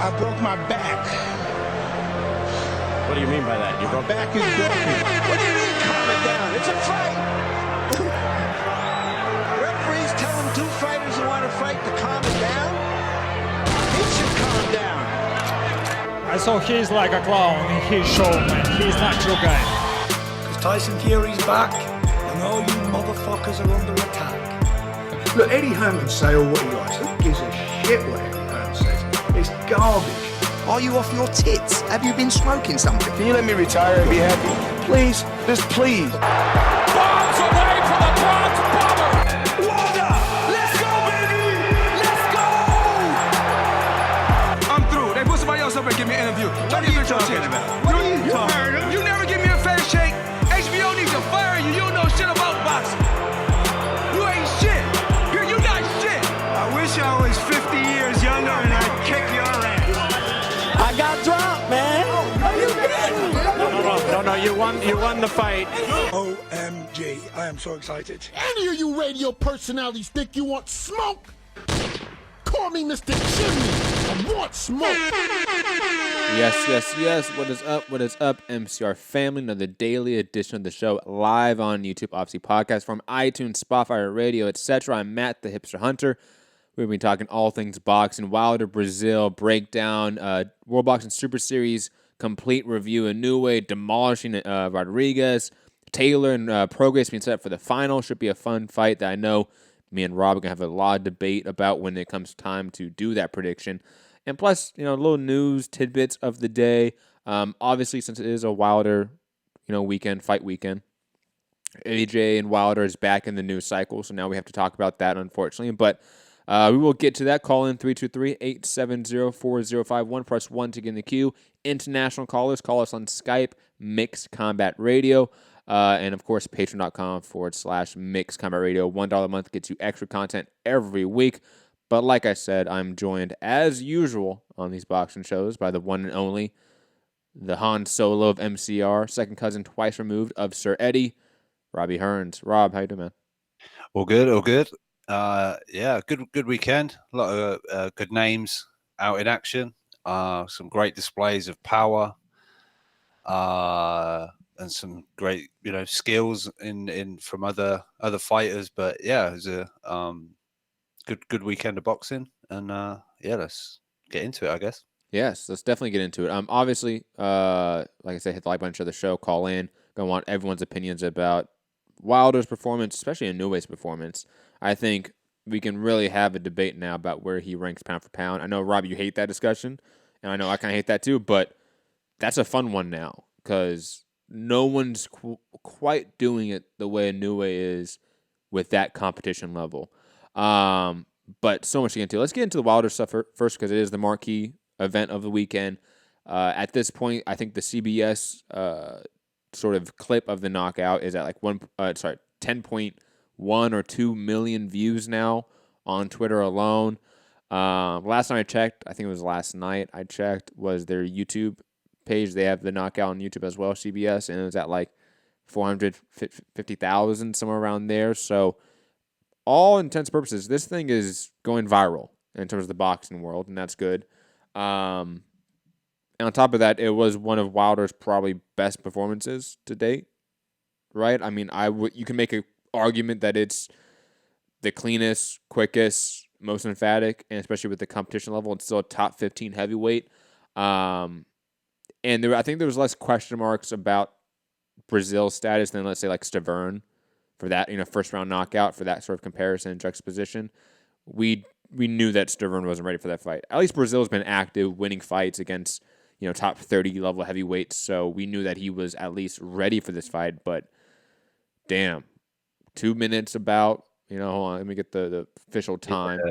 I broke my back. What do you mean by that? My back is broken. What do you mean, calm it down? It's a fight. Referees telling two fighters who want to fight to calm it down. He should calm down. So he's like a clown in his show, man. He's not your guy. Because Tyson Fury's back, and all you motherfuckers are under attack. Look, Eddie Hearn can say all what he likes. Who gives a shit what Eddie Hearn says? It's garbage. Are you off your tits? Have you been smoking something? Can you let me retire and be happy? Please, just please. Bombs away from the Bronx Bomber. Wanda, let's go, baby. Let's go. I'm through. They put somebody else up and give me an interview. What are you talking about? What are you talking about? You never give me a fair shake. HBO needs to fire you. You don't know shit about boxing. You ain't shit. You not shit. I wish I was 50 years younger and I'd kick your ass. I got dropped, man. Are you kidding? No, you won the fight. OMG, I am so excited. Any of you radio personalities think you want smoke? Call me Mr. Chimney. I want smoke. Yes. What is up, MCR family? Another daily edition of the show live on YouTube, obviously podcast from iTunes, Spotify, radio, etc. I'm Matt, the Hipster Hunter. We've been talking all things boxing, Wilder, Breazeale, breakdown, World Boxing Super Series, complete review, Inoue demolishing Rodriguez, Taylor and Prograis being set up for the final. Should be a fun fight that I know me and Rob are going to have a lot of debate about when it comes time to do that prediction. And plus, little news, tidbits of the day. Obviously, since it is a Wilder, fight weekend, AJ and Wilder is back in the news cycle, so now we have to talk about that, unfortunately. But we will get to that. Call in 323-870-4051. Press 1 to get in the queue. International callers, call us on Skype, Mixed Combat Radio. And, of course, patreon.com/Mixed Combat Radio. $1 a month gets you extra content every week. But like I said, I'm joined, as usual, on these boxing shows by the one and only, the Han Solo of MCR, second cousin twice removed of Sir Eddie, Robbie Hearns. Rob, how you doing, man? All good. Good weekend. A lot of good names out in action. Some great displays of power, and some great, skills in from other fighters. But yeah, it was a good weekend of boxing, and let's get into it, I guess. Yes, let's definitely get into it. Obviously, like I said, hit the like button, share the show, call in. Gonna want everyone's opinions about Wilder's performance, especially Inoue's performance. I think we can really have a debate now about where he ranks pound for pound. I know, Rob, you hate that discussion, and I know I kind of hate that too, but that's a fun one now because no one's quite doing it the way Inoue is with that competition level. But so much to get into. Let's get into the Wilder stuff first because it is the marquee event of the weekend. At this point, I think the CBS sort of clip of the knockout is at like 10.1 or 2 million views now on Twitter alone. Last time I checked, I think it was last night I checked, was their YouTube page. They have the knockout on YouTube as well, CBS, and it was at like 450,000, somewhere around there. So all intents and purposes, this thing is going viral in terms of the boxing world, and that's good. And on top of that, it was one of Wilder's probably best performances to date, right? I mean, you can make an argument that it's the cleanest, quickest, most emphatic, and especially with the competition level, it's still a top 15 heavyweight. And I think there was less question marks about Breazeale's status than, let's say, like Stavern for that, first round knockout, for that sort of comparison and juxtaposition. We knew that Stavern wasn't ready for that fight. At least Breazeale's been active, winning fights against, top 30 level heavyweights, so we knew that he was at least ready for this fight, but damn, 2 minutes about, hold on, let me get the official time. Yeah,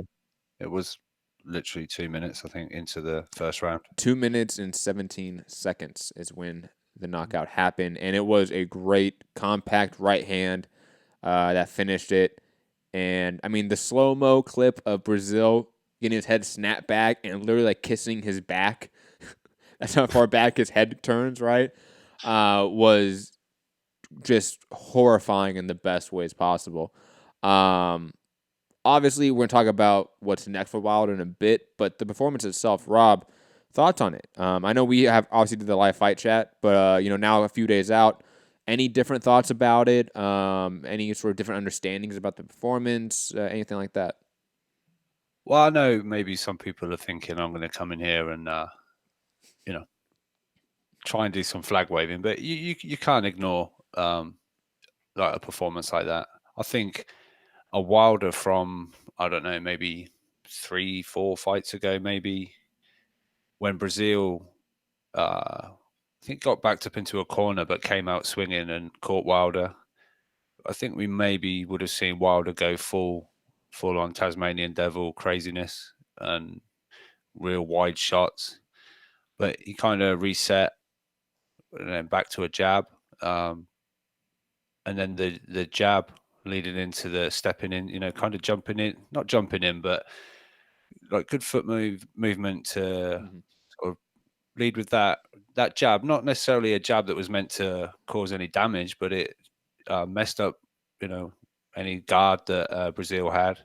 it was literally 2 minutes, I think, into the first round. 2 minutes and 17 seconds is when the knockout happened, and it was a great, compact right hand that finished it. And, I mean, the slow-mo clip of Breazeale getting his head snapped back and literally, like, kissing his back, that's how far back his head turns, right, was just horrifying in the best ways possible. Obviously, we're going to talk about what's next for Wilder in a bit, but the performance itself, Rob, Thoughts on it? I know we have obviously did the live fight chat, but now a few days out, any different thoughts about it? Any sort of different understandings about the performance? Anything like that? Well, I know maybe some people are thinking I'm going to come in here and try and do some flag waving, but you can't ignore like a performance like that. I think a Wilder from, I don't know, maybe 3-4 fights ago, maybe, when Breazeale, I think, got backed up into a corner but came out swinging and caught Wilder. I think we maybe would have seen Wilder go full on Tasmanian Devil craziness and real wide shots, but he kind of reset and then back to a jab, and then the jab leading into the stepping in, kind of jumping in, not jumping in, but like good foot movement to sort of lead with that jab. Not necessarily a jab that was meant to cause any damage, but it messed up, any guard that Breazeale had.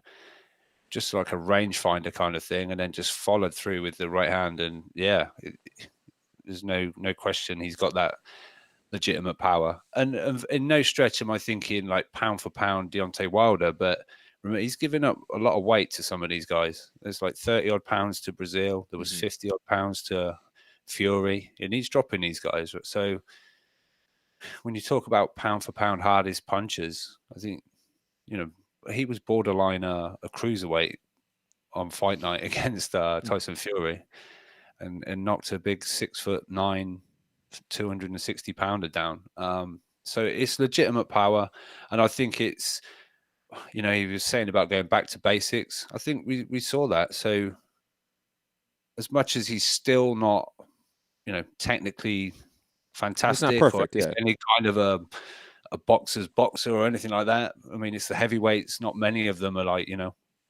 Just like a rangefinder kind of thing, and then just followed through with the right hand. And yeah, there's no question he's got that legitimate power. And in no stretch am I thinking like pound for pound Deontay Wilder, but remember, he's given up a lot of weight to some of these guys. There's like 30 odd pounds to Breazeale. There was 50 odd pounds to Fury, and he's dropping these guys. So when you talk about pound for pound hardest punches, I think, he was borderline a cruiserweight on fight night against Tyson Fury, and knocked a big 6'9", 260 pounder down. So it's legitimate power, and I think it's, he was saying about going back to basics. I think we saw that. So as much as he's still not, technically fantastic, it's not perfect, or any kind of a boxer's boxer or anything like that. I mean, it's the heavyweights. Not many of them are like,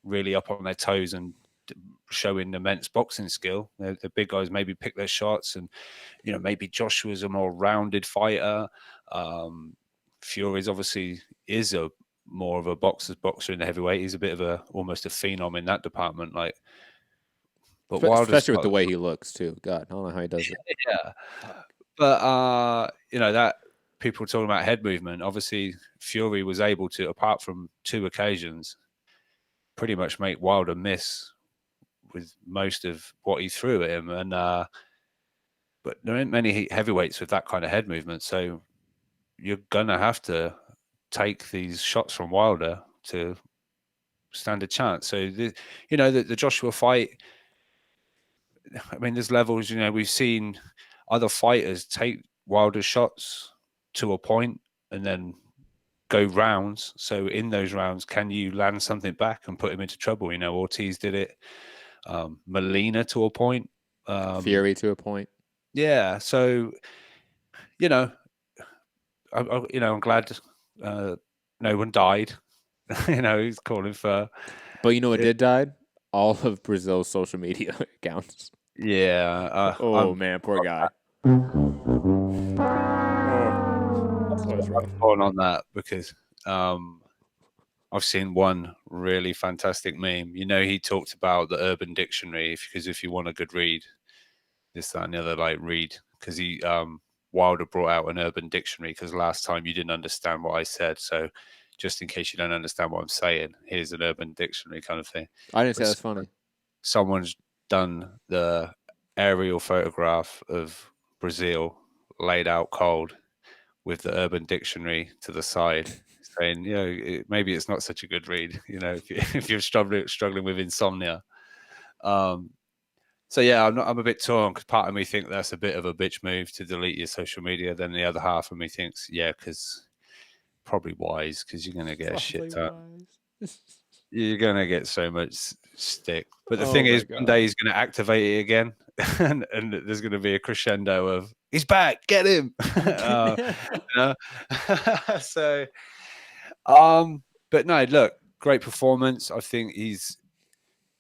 really up on their toes and showing immense boxing skill. The big guys maybe pick their shots, and maybe Joshua's a more rounded fighter. Fury's obviously is a more of a boxer in the heavyweight. He's a bit of almost a phenom in that department. Like, but especially with the way he looks too. God, I don't know how he does it. Yeah, but that people were talking about head movement. Obviously, Fury was able to, apart from 2 occasions, pretty much make Wilder miss with most of what he threw at him. And but there aren't many heavyweights with that kind of head movement, so you're gonna have to take these shots from Wilder to stand a chance. So the Joshua fight, I mean, there's levels. We've seen other fighters take Wilder's shots to a point and then go rounds. So in those rounds, can you land something back and put him into trouble? Ortiz did it. Molina to a point. Fury to a point. Yeah. So, I'm glad no one died. He's calling for. But it did die? All of Breazeale's social media accounts. Yeah. Man, poor guy. I'm torn on that because I've seen one really fantastic meme. He talked about the Urban Dictionary, because if you want a good read, this, that, and the other, read, because he Wilder brought out an Urban Dictionary because last time you didn't understand what I said. So just in case you don't understand what I'm saying, here's an Urban Dictionary kind of thing. I didn't say that's funny. Someone's done the aerial photograph of Breazeale laid out cold with the Urban Dictionary to the side, saying, maybe it's not such a good read, if you're struggling with insomnia. So yeah, I'm a bit torn, because part of me think that's a bit of a bitch move to delete your social media. Then the other half of me thinks, yeah, because probably wise, because you're going to get a shit ton. You're going to get so much stick. But the thing is, one day he's going to activate it again, and there's going to be a crescendo of, he's back, get him. So, but no, look, great performance. I think he's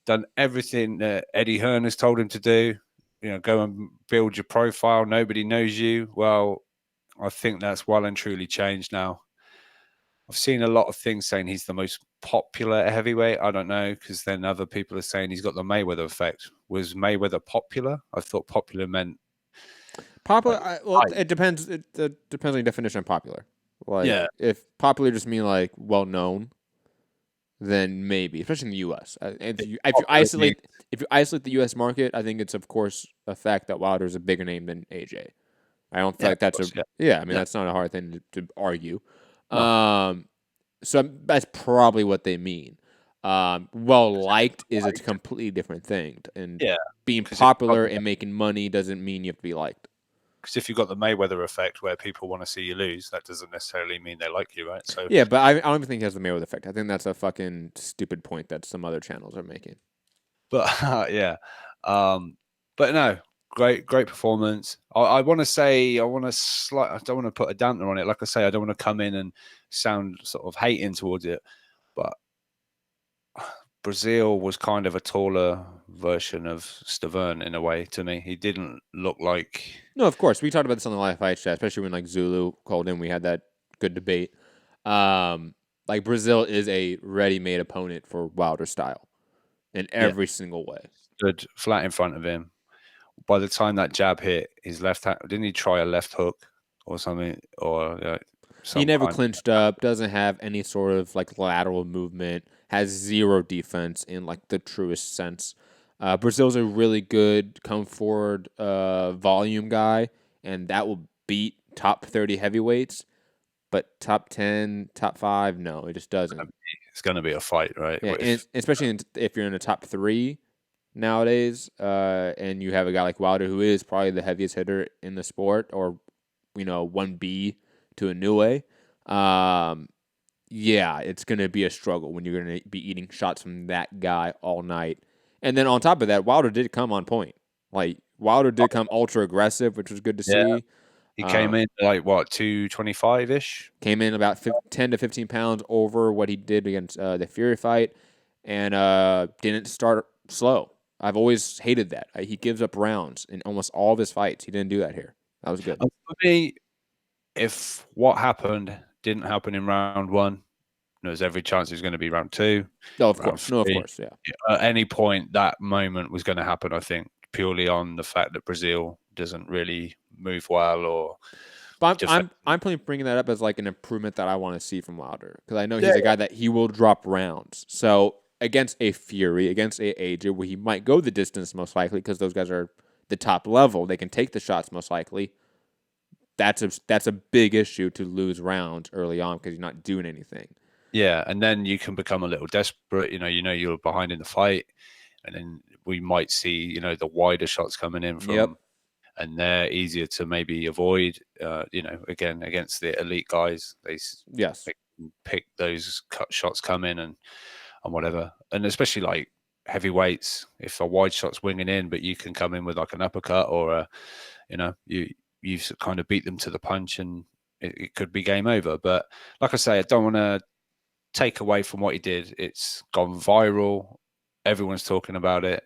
done everything that Eddie Hearn has told him to do. Go and build your profile. Nobody knows you. Well, I think that's well and truly changed now. I've seen a lot of things saying he's the most popular heavyweight. I don't know, because then other people are saying he's got the Mayweather effect. Was Mayweather popular? I thought popular meant Popular. Well, hype. it depends. It depends on your definition of popular. Like, Yeah. if popular just mean like well known, then maybe, especially in the U.S. If you isolate the U.S. market, I think it's of course a fact that Wilder is a bigger name than AJ. I don't feel Yeah, like that's of course, I mean yeah. that's not a hard thing to argue. No. So that's probably what they mean. Well liked is a completely different thing, and Yeah. being 'Cause if you've got popular the- and making money doesn't mean you have to be liked. Because if you've got the Mayweather effect where people want to see you lose, that doesn't necessarily mean they like you, right? So Yeah, but I don't even think he has the Mayweather effect. I think that's a fucking stupid point that some other channels are making. but yeah. But no, great performance. I want to say I don't want to put a dampener on it. Like I say, I don't want to come in and sound sort of hating towards it, but Breazeale was kind of a taller version of Stavern in a way to me. He didn't look like. No, of course. We talked about this on the live fight chat, especially when like Zulu called in. We had that good debate. Like Breazeale is a ready-made opponent for Wilder style in every single way. Stood flat in front of him. By the time that jab hit his left hand, didn't he try a left hook or something? Or he never clinched up. Doesn't have any sort of like lateral movement. Has zero defense in like the truest sense. Breazeale's a really good come forward volume guy, and that will beat top 30 heavyweights. But top 10, top 5, no, it just doesn't. It's going to be a fight, right? Yeah, and especially if you're in the top 3 nowadays, and you have a guy like Wilder who is probably the heaviest hitter in the sport, or 1B to Inoue. Yeah, it's going to be a struggle when you're going to be eating shots from that guy all night. And then on top of that, Wilder did come on point. Like, Wilder did come ultra aggressive, which was good to see. He came in like, what, 225-ish? Came in about 10 to 15 pounds over what he did against the Fury fight, and didn't start slow. I've always hated that. He gives up rounds in almost all of his fights. He didn't do that here. That was good. For me, if what happened didn't happen in round 1, there's every chance it was going to be round 2. No, of course. No, of course, yeah. At any point, that moment was going to happen, I think, purely on the fact that Breazeale doesn't really move well or... But I'm bringing that up as like an improvement that I want to see from Wilder, because I know he's a guy that he will drop rounds. So against a Fury, against a AJ, where he might go the distance most likely, because those guys are the top level, they can take the shots most likely. That's a big issue to lose rounds early on because you're not doing anything. Yeah, and then you can become a little desperate. You're behind in the fight, and then we might see the wider shots coming in from, and they're easier to maybe avoid. Again against the elite guys, they can pick those cut shots come in and whatever, and especially like heavyweights. If a wide shot's winging in, but you can come in with like an uppercut or you kind of beat them to the punch, and it could be game over. But like I say, I don't want to take away from what he did. It's gone viral. Everyone's talking about it.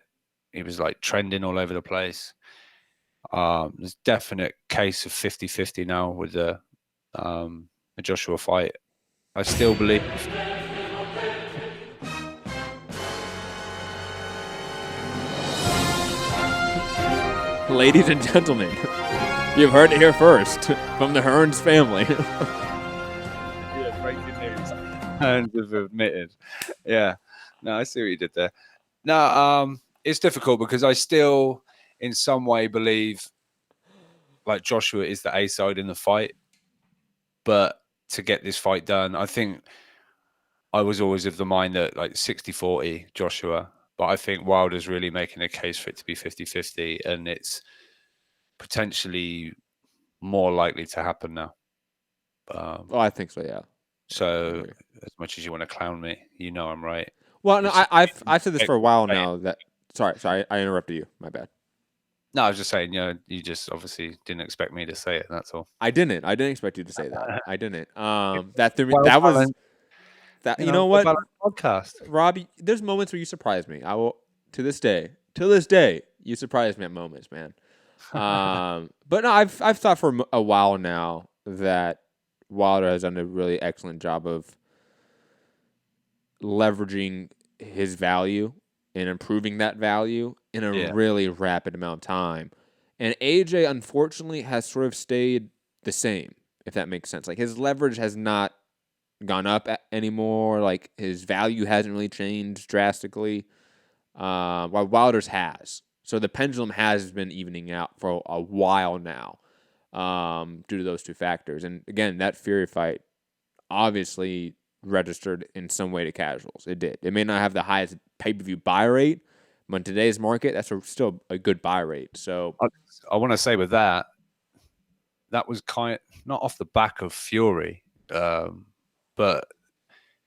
He was like trending all over the place. There's definite case of 50-50 now with the Joshua fight. I still believe. Ladies and gentlemen, you've heard it here first from the Hearns family. Yeah, breaking news. Hearns have admitted. Yeah. No, I see what you did there. No, it's difficult because I still, in some way, believe like Joshua is the A side in the fight. But to get this fight done, I think I was always of the mind that like 60-40 Joshua. But I think Wilder's really making a case for it to be 50-50, and it's potentially more likely to happen now. I think so, yeah. So as much as you want to clown me, I'm right. Well, no, I've said this for a while now. That sorry, I interrupted you. My bad. No, I was just saying, you just obviously didn't expect me to say it. That's all. I didn't expect you to say that. I didn't. That you know what? Podcast. Robbie, there's moments where you surprise me. I will to this day, you surprise me at moments, man. But no, I've thought for a while now that Wilder has done a really excellent job of leveraging his value and improving that value in a really rapid amount of time. And AJ, unfortunately, has sort of stayed the same, if that makes sense. Like, his leverage has not gone up anymore. Like, his value hasn't really changed drastically, while Wilder's has. So the pendulum has been evening out for a while now, due to those two factors. And again, that Fury fight obviously registered in some way to casuals. It did. It may not have the highest pay-per-view buy rate, but in today's market, that's still a good buy rate. So I want to say with that was not off the back of Fury, but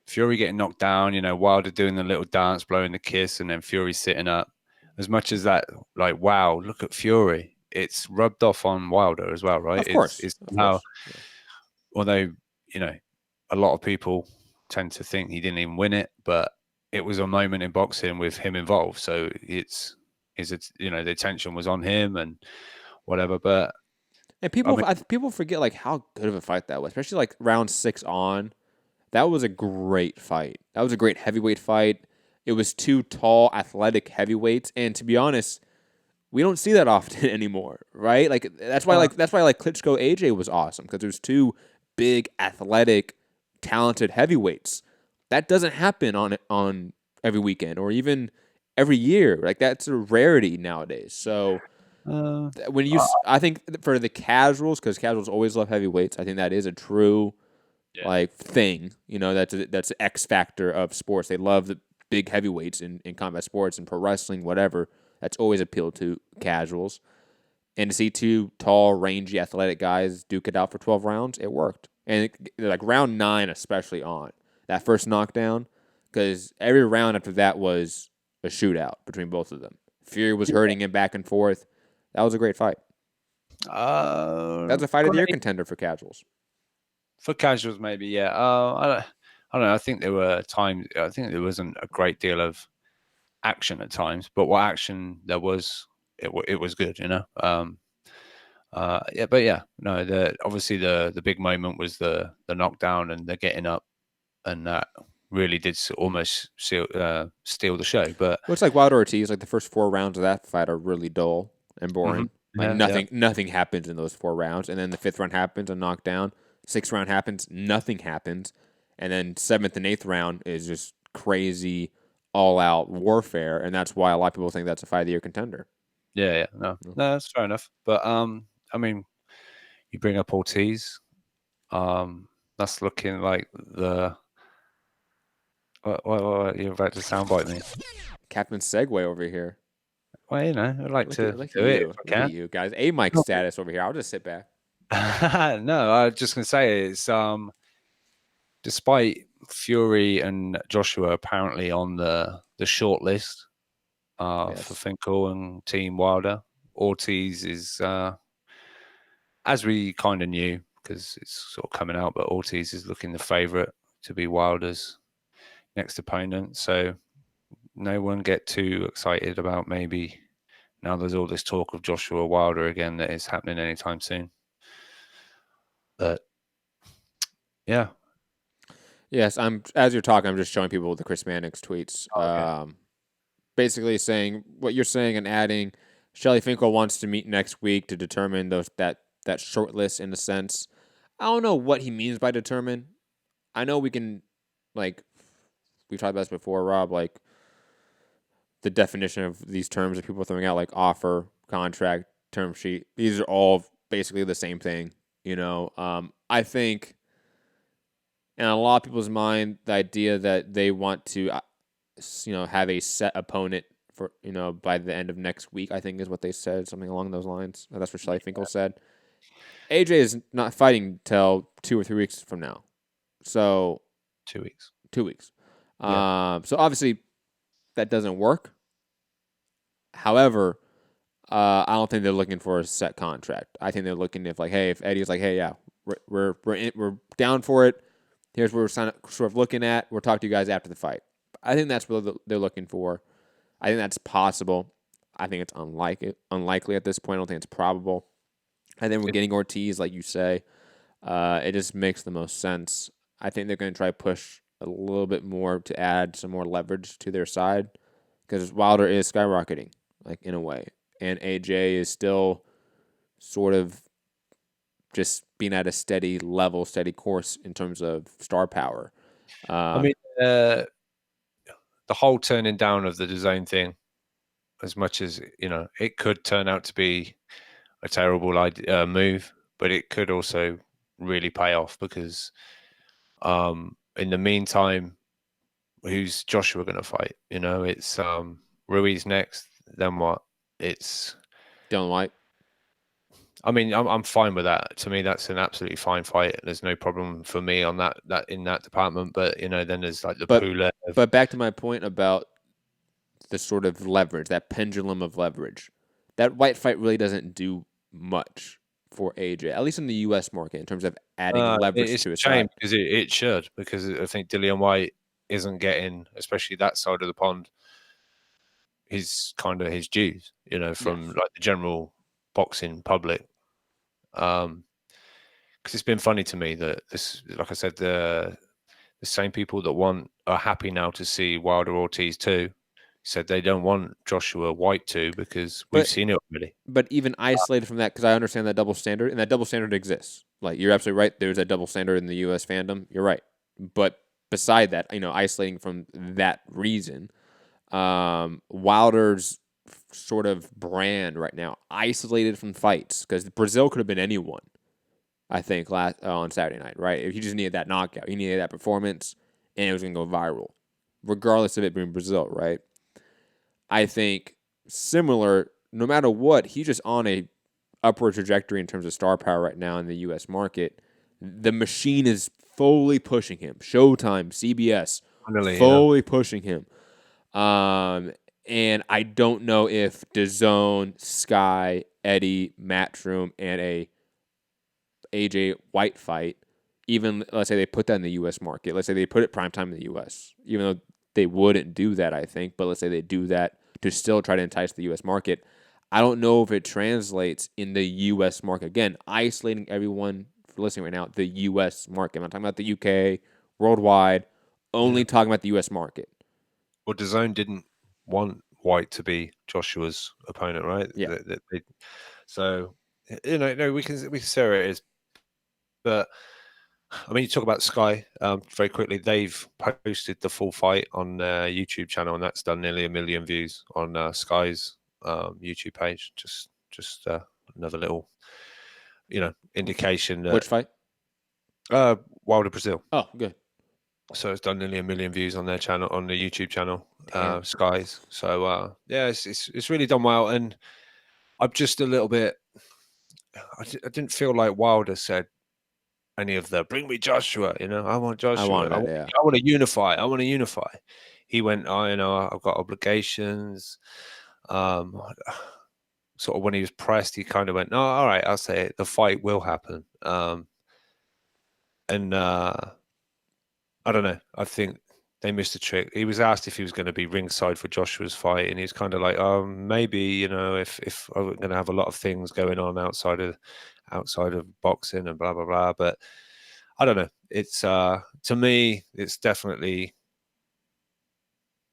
Fury getting knocked down, Wilder doing the little dance, blowing the kiss, and then Fury sitting up. As much as that, like, wow, look at Fury. It's rubbed off on Wilder as well, right? Of course. It's now, although, a lot of people tend to think he didn't even win it, but it was a moment in boxing with him involved. So the attention was on him and whatever. But and people forget like how good of a fight that was, especially like round 6 on. That was a great fight. That was a great heavyweight fight. It was 2 tall, athletic heavyweights, and to be honest, we don't see that often anymore, right? Like that's why Klitschko AJ was awesome, because there's 2 big, athletic, talented heavyweights. That doesn't happen on every weekend or even every year. Like, that's a rarity nowadays. So I think for the casuals, because casuals always love heavyweights, I think that is a true thing. That's the X factor of sports. They love the big heavyweights in combat sports and pro wrestling, whatever. That's always appealed to casuals. And to see 2 tall, rangy, athletic guys duke it out for 12 rounds, it worked. And like round 9 especially on. That first knockdown, because every round after that was a shootout between both of them. Fury was hurting him back and forth. That was a great fight. That's a fight of the year contender for casuals. For casuals, maybe, yeah. I don't know. I think there were times. I think there wasn't a great deal of action at times, but what action there was, it was good. Obviously the big moment was the knockdown and the getting up, and that really did almost steal the show. But it's like Wilder Ortiz. Like, the first 4 rounds of that fight are really dull and boring. Nothing happens in those 4 rounds, and then the 5th round happens, a knockdown. 6th round happens, nothing happens, and then 7th and 8th round is just crazy, all out warfare, and that's why a lot of people think that's a fight of the year contender. Yeah. No, that's fair enough. But I mean, you bring up Ortiz. That's looking like the. What you're about to soundbite me? Captain Segway over here. Well, I'd like to look do it. Look at you guys. A-Mike status over here. I'll just sit back. No, I was just gonna say it's despite Fury and Joshua apparently on the short list for Finkel and Team Wilder, Ortiz is as we kind of knew, because it's sort of coming out, but Ortiz is looking the favorite to be Wilder's next opponent. So no one get too excited about maybe now there's all this talk of Joshua Wilder again that is happening anytime soon. But yeah. Yes, as you're talking, I'm just showing people the Chris Mannix tweets. Okay. Basically saying what you're saying and adding, Shelly Finkel wants to meet next week to determine that short list in a sense. I don't know what he means by determine. I know we can, like, we've talked about this before, Rob, like the definition of these terms that people are throwing out, like offer, contract, term sheet. These are all basically the same thing, I think in a lot of people's mind, the idea that they want to, have a set opponent for, by the end of next week, I think is what they said, something along those lines. That's what Shelly Finkel said. AJ is not fighting till 2 or 3 weeks from now. So 2 weeks. 2 weeks. Yeah. So obviously that doesn't work. However, I don't think they're looking for a set contract. I think they're looking if Eddie's like, hey, yeah, we're down for it. Here's what we're sort of looking at. We'll talk to you guys after the fight. I think that's what they're looking for. I think that's possible. I think it's unlikely at this point. I don't think it's probable. I think we're getting Ortiz, like you say. It just makes the most sense. I think they're going to try to push a little bit more to add some more leverage to their side because Wilder is skyrocketing, like in a way, and AJ is still sort of just being at a steady level, steady course in terms of star power. I mean, the whole turning down of the design thing, as much as it could turn out to be a terrible move, but it could also really pay off because in the meantime, who's Joshua going to fight? It's Ruiz next. Then what? It's Dylan White. I mean, I'm fine with that. To me, that's an absolutely fine fight. There's no problem for me on that in that department. But then there's like the Pulev. But back to my point about the sort of leverage, that pendulum of leverage. That White fight really doesn't do much for AJ, at least in the U.S. market, in terms of adding leverage to his side. Because it should, because I think Dillian White isn't getting, especially that side of the pond, his dues, from like the general boxing public. Because it's been funny to me that this, like I said, the same people that are happy now to see Wilder Ortiz 2 said they don't want Joshua White 2 because we've seen it already. But even isolated from that, because I understand that double standard, and that double standard exists. Like, you're absolutely right. There's a double standard in the U.S. fandom. You're right. But beside that, isolating from that reason, Wilder's sort of brand right now, isolated from fights, because Breazeale could have been anyone, I think, on Saturday night, right? If he just needed that knockout, he needed that performance, and it was going to go viral, regardless of it being Breazeale, right? I think similar, no matter what, he's just on a upward trajectory in terms of star power right now in the U.S. market. The machine is fully pushing him. Showtime, CBS, fully pushing him. And I don't know if DAZN, Sky, Eddie, Matchroom, and a AJ White fight, even let's say they put that in the U.S. market. Let's say they put it primetime in the U.S., even though they wouldn't do that, I think. But let's say they do that to still try to entice the U.S. market. I don't know if it translates in the U.S. market. Again, isolating everyone for listening right now, the U.S. market. I'm not talking about the U.K., worldwide, only talking about the U.S. market. Well, DAZN didn't want White to be Joshua's opponent, right? Yeah. So, no, we can say it is. But I mean, you talk about Sky very quickly. They've posted the full fight on their YouTube channel, and that's done nearly 1 million views on Sky's YouTube page. Just another little, indication. Which fight? Wilder Breazeale. Oh, good. So it's done nearly 1 million views on their channel, on the YouTube channel, Sky's. So it's really done well, and I'm just a little bit. I didn't feel like Wilder said any of the "bring me Joshua," I want Joshua. I want to unify. I want to unify. He went, I've got obligations. Sort of when he was pressed, he kind of went, "No, all right, I'll say it. The fight will happen." And I don't know. I think they missed a trick. He was asked if he was going to be ringside for Joshua's fight, and he's kind of like, "Oh, maybe if I'm going to have a lot of things going on outside of boxing and blah blah blah." But I don't know. It's to me, it's definitely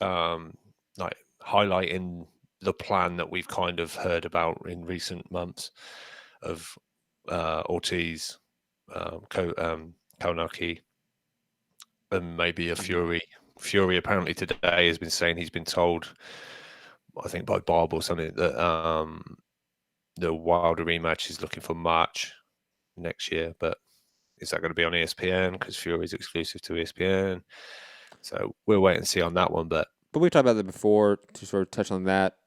like highlighting the plan that we've kind of heard about in recent months of Ortiz, Kownacki, and maybe a Fury. Fury apparently today has been saying he's been told, I think by Bob or something, that the Wilder rematch is looking for March next year. But is that going to be on ESPN? Because Fury's exclusive to ESPN. So we'll wait and see on that one. But we talked about that before. To sort of touch on that,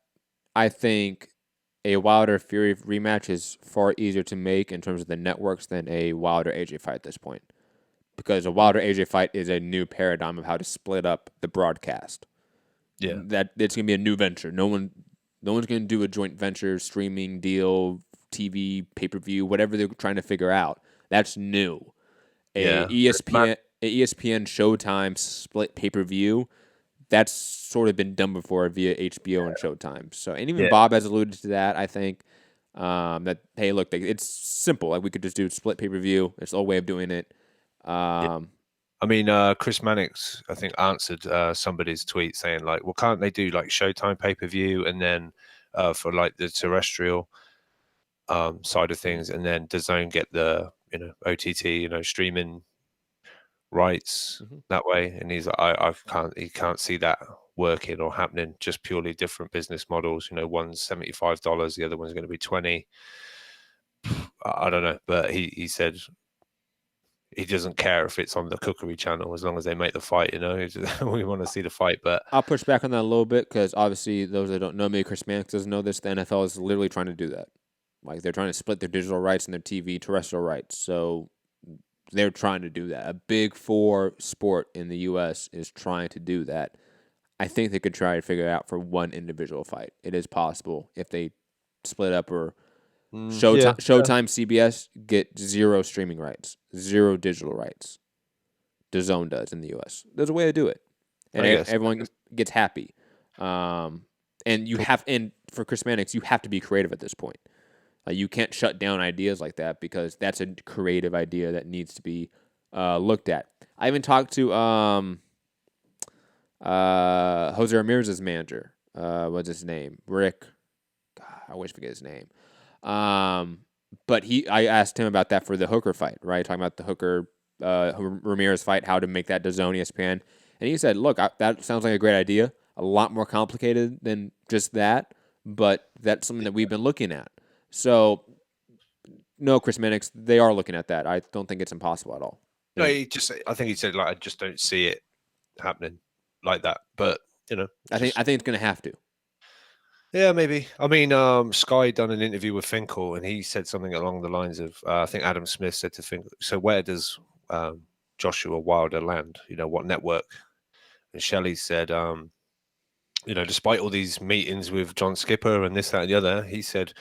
I think a Wilder Fury rematch is far easier to make in terms of the networks than a Wilder AJ fight at this point. Because a Wilder AJ fight is a new paradigm of how to split up the broadcast. Yeah, that it's gonna be a new venture. No one's gonna do a joint venture streaming deal, TV, pay-per-view, whatever they're trying to figure out. That's new. ESPN Showtime split pay-per-view, that's sort of been done before via HBO and Showtime. So, and even Bob has alluded to that, I think. That hey, look, it's simple. Like we could just do split pay-per-view. It's the old way of doing it. I mean, Chris Mannix, I think, answered somebody's tweet saying like, "Well, can't they do like Showtime pay-per-view and then for like the terrestrial side of things, and then DAZN get the OTT streaming rights that way?" And he's like, he can't see that working or happening. Just purely different business models. One's $75, the other one's going to be 20. I don't know, but he said he doesn't care if it's on the Cookery channel as long as they make the fight. We want to see the fight. But I'll push back on that a little bit because obviously those that don't know me, Chris Mannix doesn't know this. The NFL is literally trying to do that. Like they're trying to split their digital rights and their TV terrestrial rights. So they're trying to do that. A big four sport in the U.S. is trying to do that. I think they could try to figure it out for one individual fight. It is possible if they split up or Showtime, CBS get 0 streaming rights, 0 digital rights. DAZN does in the U.S. There's a way to do it, and everyone gets happy. And for Chris Mannix, you have to be creative at this point. You can't shut down ideas like that because that's a creative idea that needs to be looked at. I even talked to Jose Ramirez's manager. What's his name? Rick. God, I always forget his name. But I asked him about that for the Hooker fight, right? Talking about the Hooker Ramirez fight, how to make that DAZN ESPN. And he said, look, that sounds like a great idea. A lot more complicated than just that, but that's something that we've been looking at. So, no, Chris Mannix, they are looking at that. I don't think it's impossible at all. No, I think he said, like, I just don't see it happening like that. But, I think it's going to have to. Yeah, maybe. I mean, Sky done an interview with Finkel, and he said something along the lines of, I think Adam Smith said to Finkel, so where does Joshua Wilder land? What network? And Shelley said, despite all these meetings with John Skipper and this, that, and the other, he said,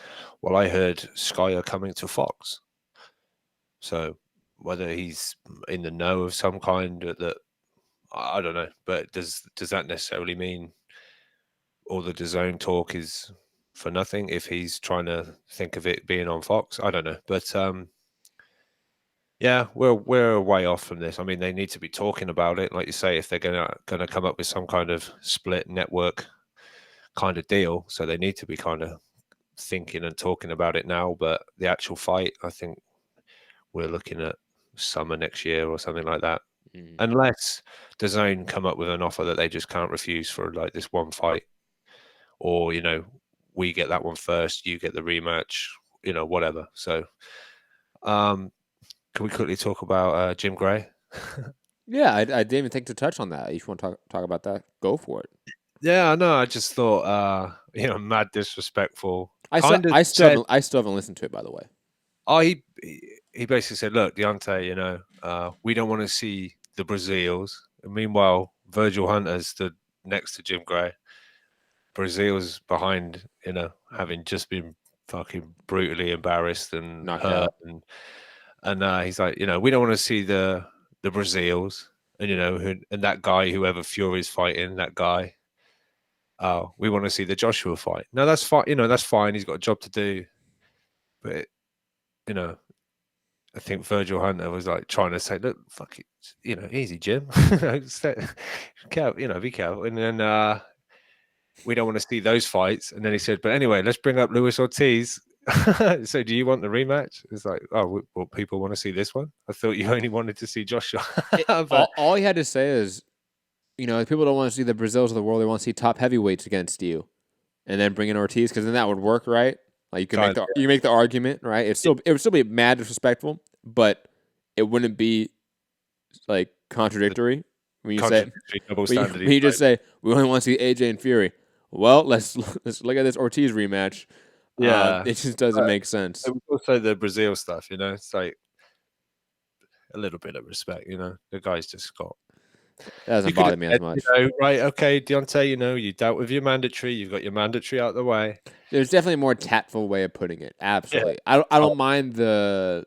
well, I heard Sky are coming to Fox. So whether he's in the know of some kind that I don't know, but does that necessarily mean all the DAZN talk is for nothing if he's trying to think of it being on Fox? I don't know, but yeah, we're way off from this. I mean, they need to be talking about it, like you say, if they're gonna come up with some kind of split network kind of deal. So they need to be kind of thinking and talking about it now. But the actual fight, I think we're looking at summer next year or something like that, unless DAZN come up with an offer that they just can't refuse for like this one fight. Or, we get that one first, you get the rematch, whatever. So, can we quickly talk about Jim Gray? Yeah, I didn't even think to touch on that. If you want to talk about that, go for it. Yeah, I know. I just thought, mad disrespectful. I still haven't listened to it, by the way. Oh, he basically said, look, Deontay, we don't want to see the Breazeales. And meanwhile, Virgil Hunter stood next to Jim Gray. Breazeale's behind, having just been fucking brutally embarrassed and hurt, and he's like, we don't want to see the Breazeales, and and that guy, whoever Fury's fighting, that guy. We want to see the Joshua fight. No, that's fine. That's fine. He's got a job to do, but I think Virgil Hunter was like trying to say, look, fuck it, easy, Jim. Be careful, and then. We don't want to see those fights. And then he said, but anyway, let's bring up Luis Ortiz. So do you want the rematch? It's like, oh, well, people want to see this one? I thought you only wanted to see Joshua. All he had to say is, people don't want to see the Breazeales of the world. They want to see top heavyweights against you. And then bring in Ortiz, because then that would work, right? Like you can make the argument, right? It would still be mad disrespectful, but it wouldn't be like contradictory. When you say, you just say, we only want to see AJ and Fury. Well, let's look at this Ortiz rematch. Yeah, it just doesn't make sense. Also, the Breazeale stuff, it's like a little bit of respect. The guy's just got. That doesn't bother me as much. Right? Okay, Deontay. You dealt with your mandatory. You've got your mandatory out of the way. There's definitely a more tactful way of putting it. Absolutely. Yeah. I don't mind the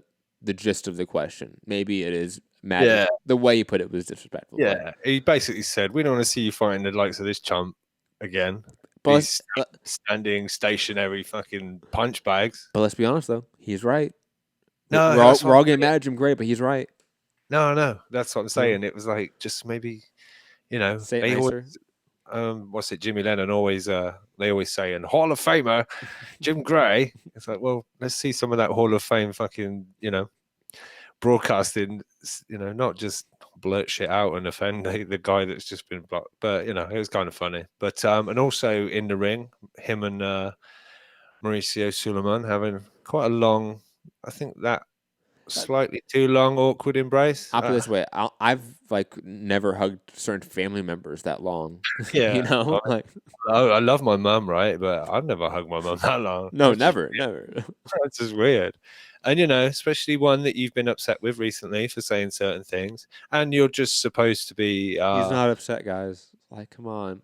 gist of the question. Maybe it is. Yeah. The way you put it was disrespectful. Yeah, he basically said, we don't want to see you fighting the likes of this chump again. But standing stationary fucking punch bags. But let's be honest, though. He's right. No, we're all getting mad at Jim Gray, but he's right. No, that's what I'm saying. It was like just maybe, say they it nicer. Always, what's it? Jimmy Lennon always, they always say, and Hall of Famer Jim Gray. It's like, well, let's see some of that Hall of Fame fucking, broadcasting. Not just blurt shit out and offend the guy that's just been blocked. But it was kind of funny. But and also in the ring, him and Mauricio Suleiman having quite a long, I think that slightly too long, awkward embrace. I'll put it this way: I've never hugged certain family members that long. Yeah, I love my mum, right? But I've never hugged my mum that long. No, never. That's just weird. And especially one that you've been upset with recently for saying certain things, and you're just supposed to be. He's not upset, guys. Like, come on.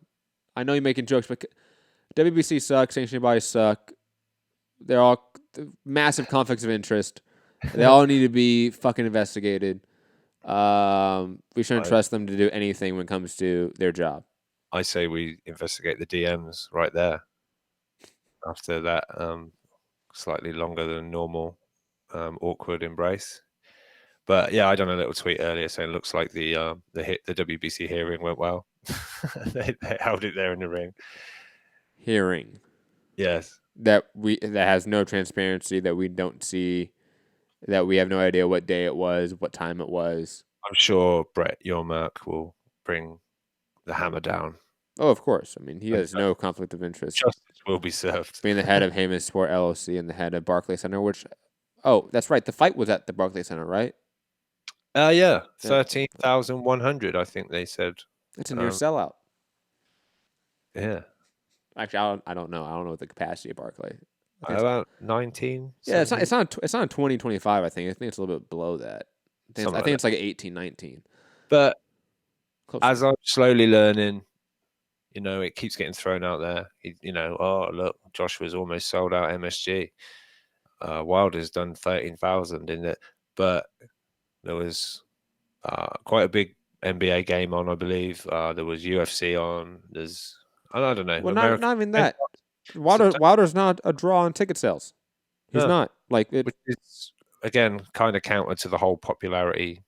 I know you're making jokes, but WBC sucks. Sanctioning bodies suck. They're all massive conflicts of interest. They all need to be fucking investigated. We shouldn't trust them to do anything when it comes to their job. I say we investigate the DMs right there. After that slightly longer than normal awkward embrace. But yeah, I done a little tweet earlier saying it looks like the WBC hearing went well. they held it there in the ring. Hearing. Yes. That has no transparency, that we don't see, that we have no idea what day it was, what time it was. I'm sure Brett Yormark will bring the hammer down. Oh, of course. I mean, he has no conflict of interest. Justice will be served. Being the head of Heyman Sport LLC and the head of Barclays Center, which, that's right. The fight was at the Barclays Center, right? Yeah. 13,100, I think they said. It's a near sellout. Yeah. Actually, I don't know. I don't know what the capacity of Barclays. About 19. Yeah, it's not 2025. I think it's a little bit below that. I think it's like 18, 19. But close as I'm slowly learning, it keeps getting thrown out there. Oh look, Joshua's almost sold out MSG. Wilder's done 13,000 in it, but there was quite a big NBA game on, I believe. There was UFC on. I don't know. Well, not even that. Wilder's not a draw on ticket sales. He's not. Which is again kind of counter to the whole popularity.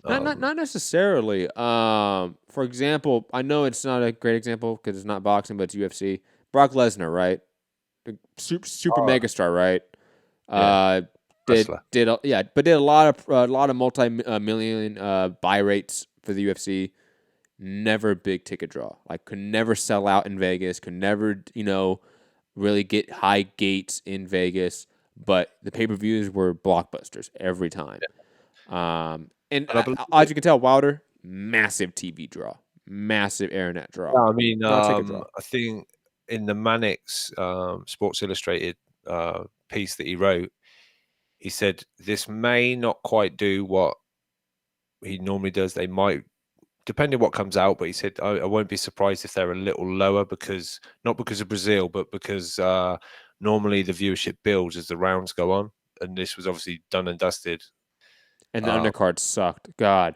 Not necessarily. For example, I know it's not a great example because it's not boxing, but it's UFC. Brock Lesnar, right? The super megastar, right? Did a lot of multi-million buy rates for the UFC. Never big ticket draw. Could never sell out in Vegas. Could never really get high gates in Vegas. But the pay-per-views were blockbusters every time. Yeah. And as you can tell, Wilder, massive TV draw, massive internet draw. I mean, I think in the Mannix Sports Illustrated piece that he wrote, he said this may not quite do what he normally does. They might, depending on what comes out, but he said I won't be surprised if they're a little lower not because of Breazeale, but because normally the viewership builds as the rounds go on, and this was obviously done and dusted. And the undercard sucked. God.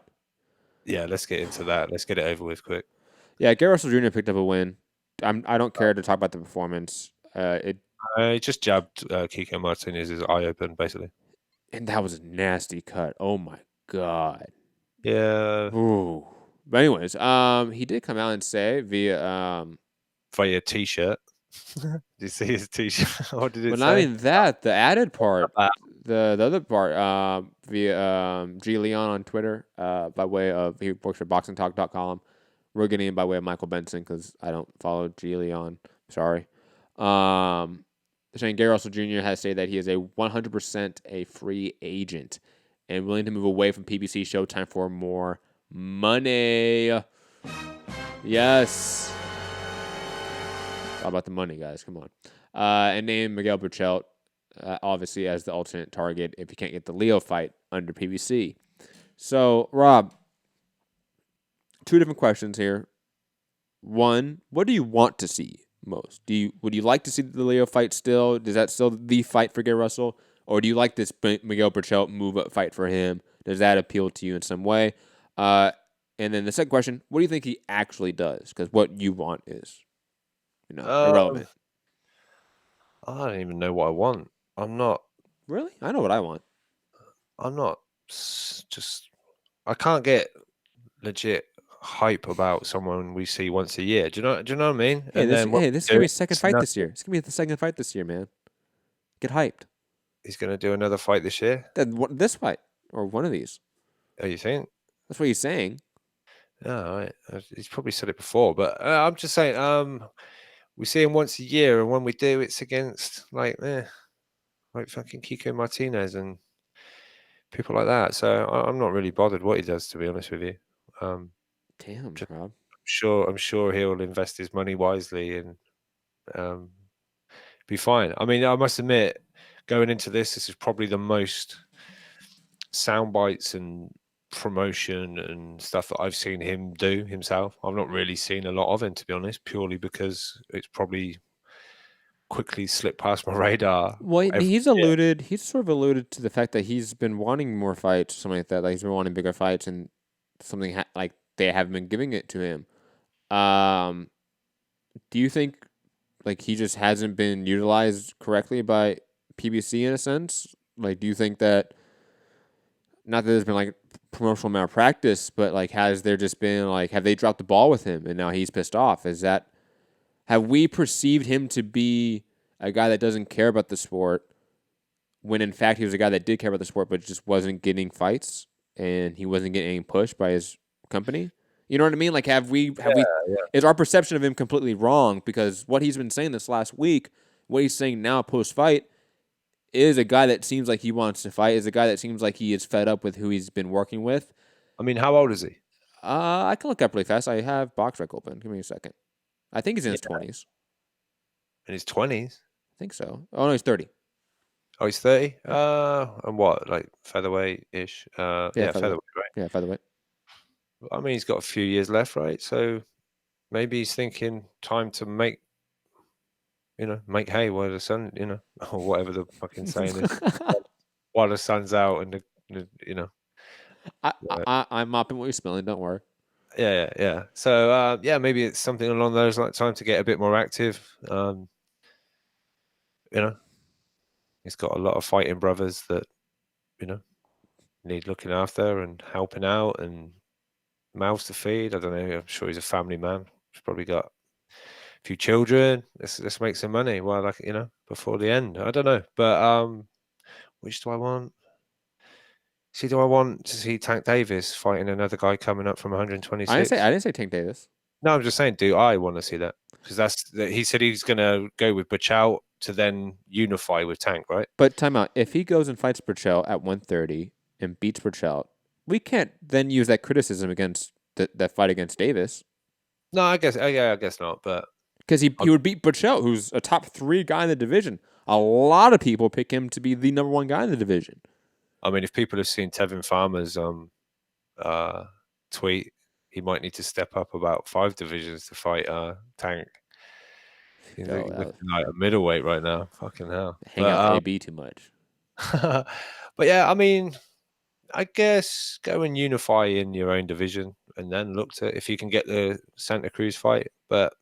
Yeah, let's get into that. Let's get it over with quick. Yeah, Gary Russell Jr. picked up a win. I don't care to talk about the performance. He just jabbed Kiko Martinez's eye open, basically. And that was a nasty cut. Oh, my God. Yeah. Ooh. But anyways, he did come out and say via T-shirt. Did you see his T-shirt? What did it say? But not even that. The added part. The other part via G. Leon on Twitter by way of, he works for BoxingTalk.com. We're getting in by way of Michael Benson because I don't follow G. Leon. Sorry. Saying Gary Russell Jr. has stated that he is 100% a free agent and willing to move away from PBC Showtime for more money. Yes. It's all about the money, guys. Come on. And name Miguel Burchelt, obviously, as the alternate target if you can't get the Leo fight under PBC. So, Rob, two different questions here. One, what do you want to see most? Would you like to see the Leo fight still? Is that still the fight for Gary Russell? Or do you like this Miguel Burchelt move-up fight for him? Does that appeal to you in some way? And then the second question, what do you think he actually does? Because what you want is irrelevant. I don't even know what I want. I'm not. Really? I know what I want. I'm not just. I can't get legit hype about someone we see once a year. Do you know? Do you know what I mean? Hey, And then this is gonna be his second fight this year. It's gonna be the second fight this year, man. Get hyped. He's going to do another fight this year. This fight or one of these. Oh, you think? That's what he's saying. Oh, right. He's probably said it before, but I'm just saying. We see him once a year, and when we do, it's against like fucking Kiko Martinez and people like that. So I'm not really bothered what he does, to be honest with you. Damn, Rob. I'm sure he'll invest his money wisely and be fine. I mean, I must admit, going into this is probably the most sound bites and promotion and stuff that I've seen him do himself. I've not really seen a lot of him, to be honest, purely because it's probably quickly slipped past my radar. Well, he's sort of alluded to the fact that he's been wanting more fights, something like that. Like he's been wanting bigger fights, and something like they haven't been giving it to him. Do you think like he just hasn't been utilized correctly by PBC in a sense? Like, do you think that not that there's been like promotional malpractice, but like has there just been like have they dropped the ball with him and now he's pissed off? Have we perceived him to be a guy that doesn't care about the sport when in fact he was a guy that did care about the sport but just wasn't getting fights and he wasn't getting pushed by his company? You know what I mean? Like is our perception of him completely wrong? Because what he's been saying this last week, what he's saying now post fight, is a guy that seems like he wants to fight, is a guy that seems like he is fed up with who he's been working with. I mean, how old is he? I can look up really fast. I have BoxRec open. Give me a second. I think he's in his 20s. In his 20s? I think so. Oh, no, he's 30. Oh, he's 30? And what, like featherweight-ish? Yeah, featherweight, right? Yeah, featherweight. I mean, he's got a few years left, right? So maybe he's thinking time to make hay while the sun, or whatever the fucking saying is, while the sun's out and I'm mopping what you're spilling. Don't worry. Yeah. So maybe it's something along those lines. Time to get a bit more active. He's got a lot of fighting brothers that need looking after and helping out and mouths to feed. I don't know. I'm sure he's a family man. He's probably got a few children. Let's make some money while before the end. I don't know, but which do I want? Do I want to see Tank Davis fighting another guy coming up from 126? I didn't say Tank Davis. No, I'm just saying, do I want to see that? Because he said he's going to go with Breazeale to then unify with Tank, right? But time out. If he goes and fights Breazeale at 130 and beats Breazeale, we can't then use that criticism against that fight against Davis. No, I guess not. But because he would beat Breazeale, who's a top 3 guy in the division. A lot of people pick him to be the number 1 guy in the division. I mean, if people have seen Tevin Farmer's tweet, he might need to step up about 5 divisions to fight Tank. He's looking like a middleweight right now. Fucking hell. Hang out with AB too much. But yeah, I mean, I guess go and unify in your own division and then look to if you can get the Santa Cruz fight. But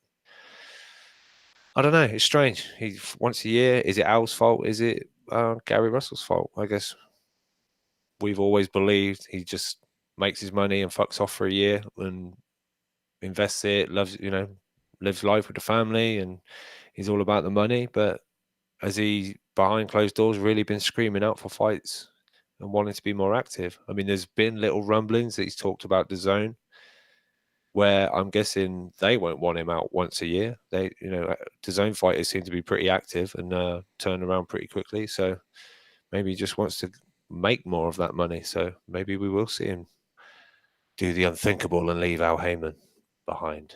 I don't know. It's strange. He's once a year. Is it Al's fault? Is it Gary Russell's fault? I guess we've always believed he just makes his money and fucks off for a year and invests it, lives life with the family, and he's all about the money. But has he, behind closed doors, really been screaming out for fights and wanting to be more active? I mean, there's been little rumblings that he's talked about the zone, where I'm guessing they won't want him out once a year. The zone fighters seem to be pretty active and turn around pretty quickly. So maybe he just wants to make more of that money. So maybe we will see him do the unthinkable and leave Al Heyman behind.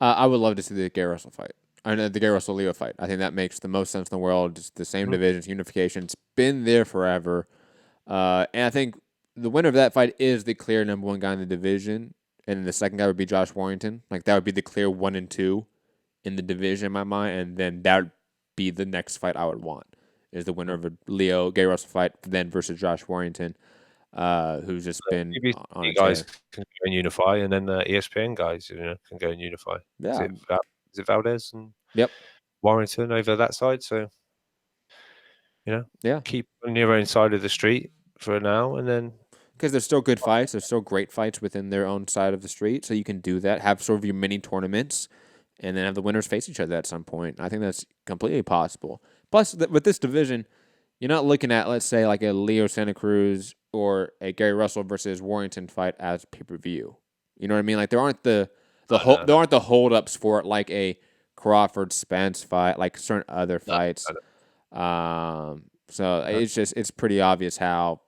I would love to see the Gary Russell fight. The Gary Russell Leo fight. I think that makes the most sense in the world. Just the same divisions, unification. It's been there forever. And I think the winner of that fight is the clear number 1 guy in the division. And the second guy would be Josh Warrington. Like, that would be the clear 1 and 2 in the division in my mind. And then that would be the next fight I would want, is the winner of a Gary Russell fight then versus Josh Warrington, who's just been on you guys can go and unify, and then the ESPN guys can go and unify. Yeah. Is it Valdez? And Yep. Warrington over that side. So, Yeah. keep on your own side of the street for now, and then Because there's still good fights. There's still great fights within their own side of the street. So you can do that. Have sort of your mini tournaments, and then have the winners face each other at some point. I think that's completely possible. Plus, with this division, you're not looking at, let's say, like a Leo Santa Cruz or a Gary Russell versus Warrington fight as pay-per-view. You know what I mean? Like there aren't there aren't the holdups for it like a Crawford Spence fight, like certain other fights. So it's pretty obvious how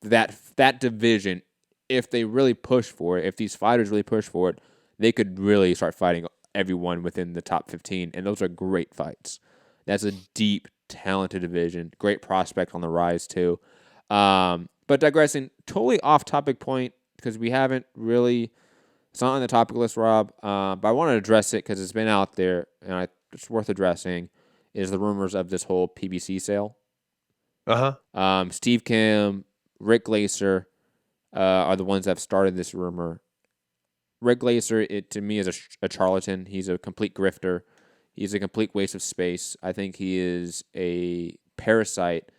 that division, if they really push for it, if these fighters really push for it, they could really start fighting everyone within the top 15, and those are great fights. That's a deep, talented division. Great prospect on the rise too. But digressing, totally off-topic point because we haven't really. It's not on the topic list, Rob. But I want to address it because it's been out there, and it's worth addressing. Is the rumors of this whole PBC sale? Steve Kim, Rick Glaser are the ones that have started this rumor. Rick Glaser, to me, is a charlatan. He's a complete grifter. He's a complete waste of space. I think he is a parasite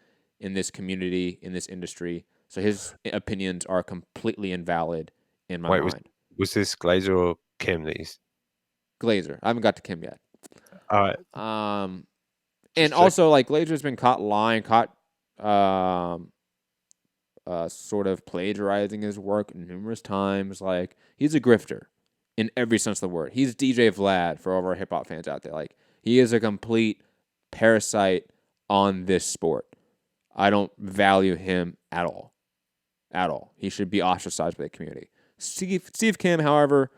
in this community, in this industry. So his opinions are completely invalid in my mind. Was this Glazer or Kim that he's... Glazer. I haven't got to Kim yet. All right. And also, like, Glazer's been caught lying, sort of plagiarizing his work numerous times. Like, he's a grifter in every sense of the word. He's DJ Vlad for all of our hip-hop fans out there. Like, he is a complete parasite on this sport. I don't value him at all. At all. He should be ostracized by the community. Steve Kim, however,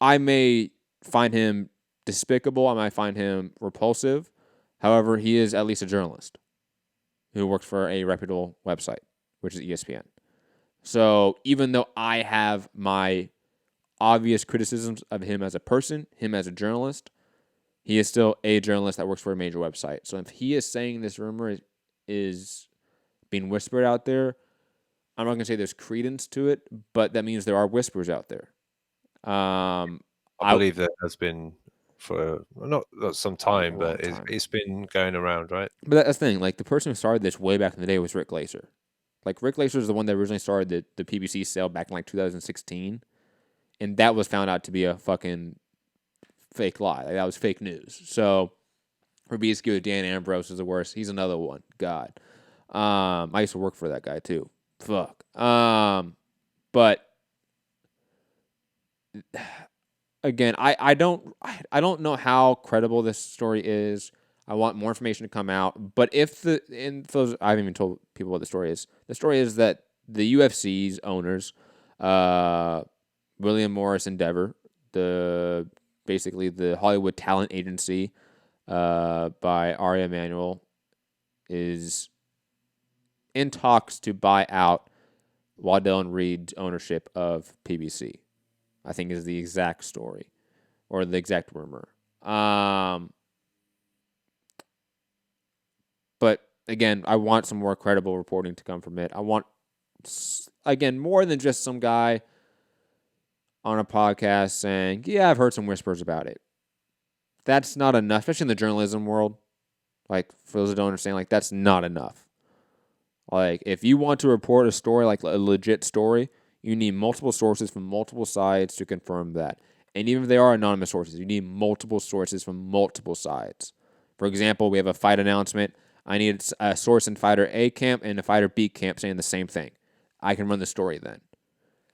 I may find him despicable. I might find him repulsive. However, he is at least a journalist who works for a reputable website, which is ESPN. So even though I have my obvious criticisms of him as a person, him as a journalist, he is still a journalist that works for a major website. So if he is saying this rumor is being whispered out there, I'm not going to say there's credence to it, but that means there are whispers out there. I believe there has been for not some time, but it's been going around, right? But that's the thing. Like, the person who started this way back in the day was Rick Glaser. Like, Rick Glaser is the one that originally started the PBC sale back in, like, 2016. And that was found out to be a fucking fake lie. Like, that was fake news. So, Breazeale with Dan Ambrose is the worst. He's another one. God. I used to work for that guy, too. Fuck. But again, I don't know how credible this story is. I want more information to come out. But I haven't even told people what the story is. The story is that the UFC's owners, William Morris Endeavor, basically the Hollywood talent agency by Ari Emanuel, is in talks to buy out Waddell and Reed's ownership of PBC. I think is the exact story or the exact rumor. But again, I want some more credible reporting to come from it. I want, again, more than just some guy on a podcast saying, yeah, I've heard some whispers about it. That's not enough, especially in the journalism world. Like, for those who don't understand, like, that's not enough. Like, if you want to report a story, like a legit story, you need multiple sources from multiple sides to confirm that. And even if they are anonymous sources, you need multiple sources from multiple sides. For example, we have a fight announcement. I need a source in fighter A camp and a fighter B camp saying the same thing. I can run the story then.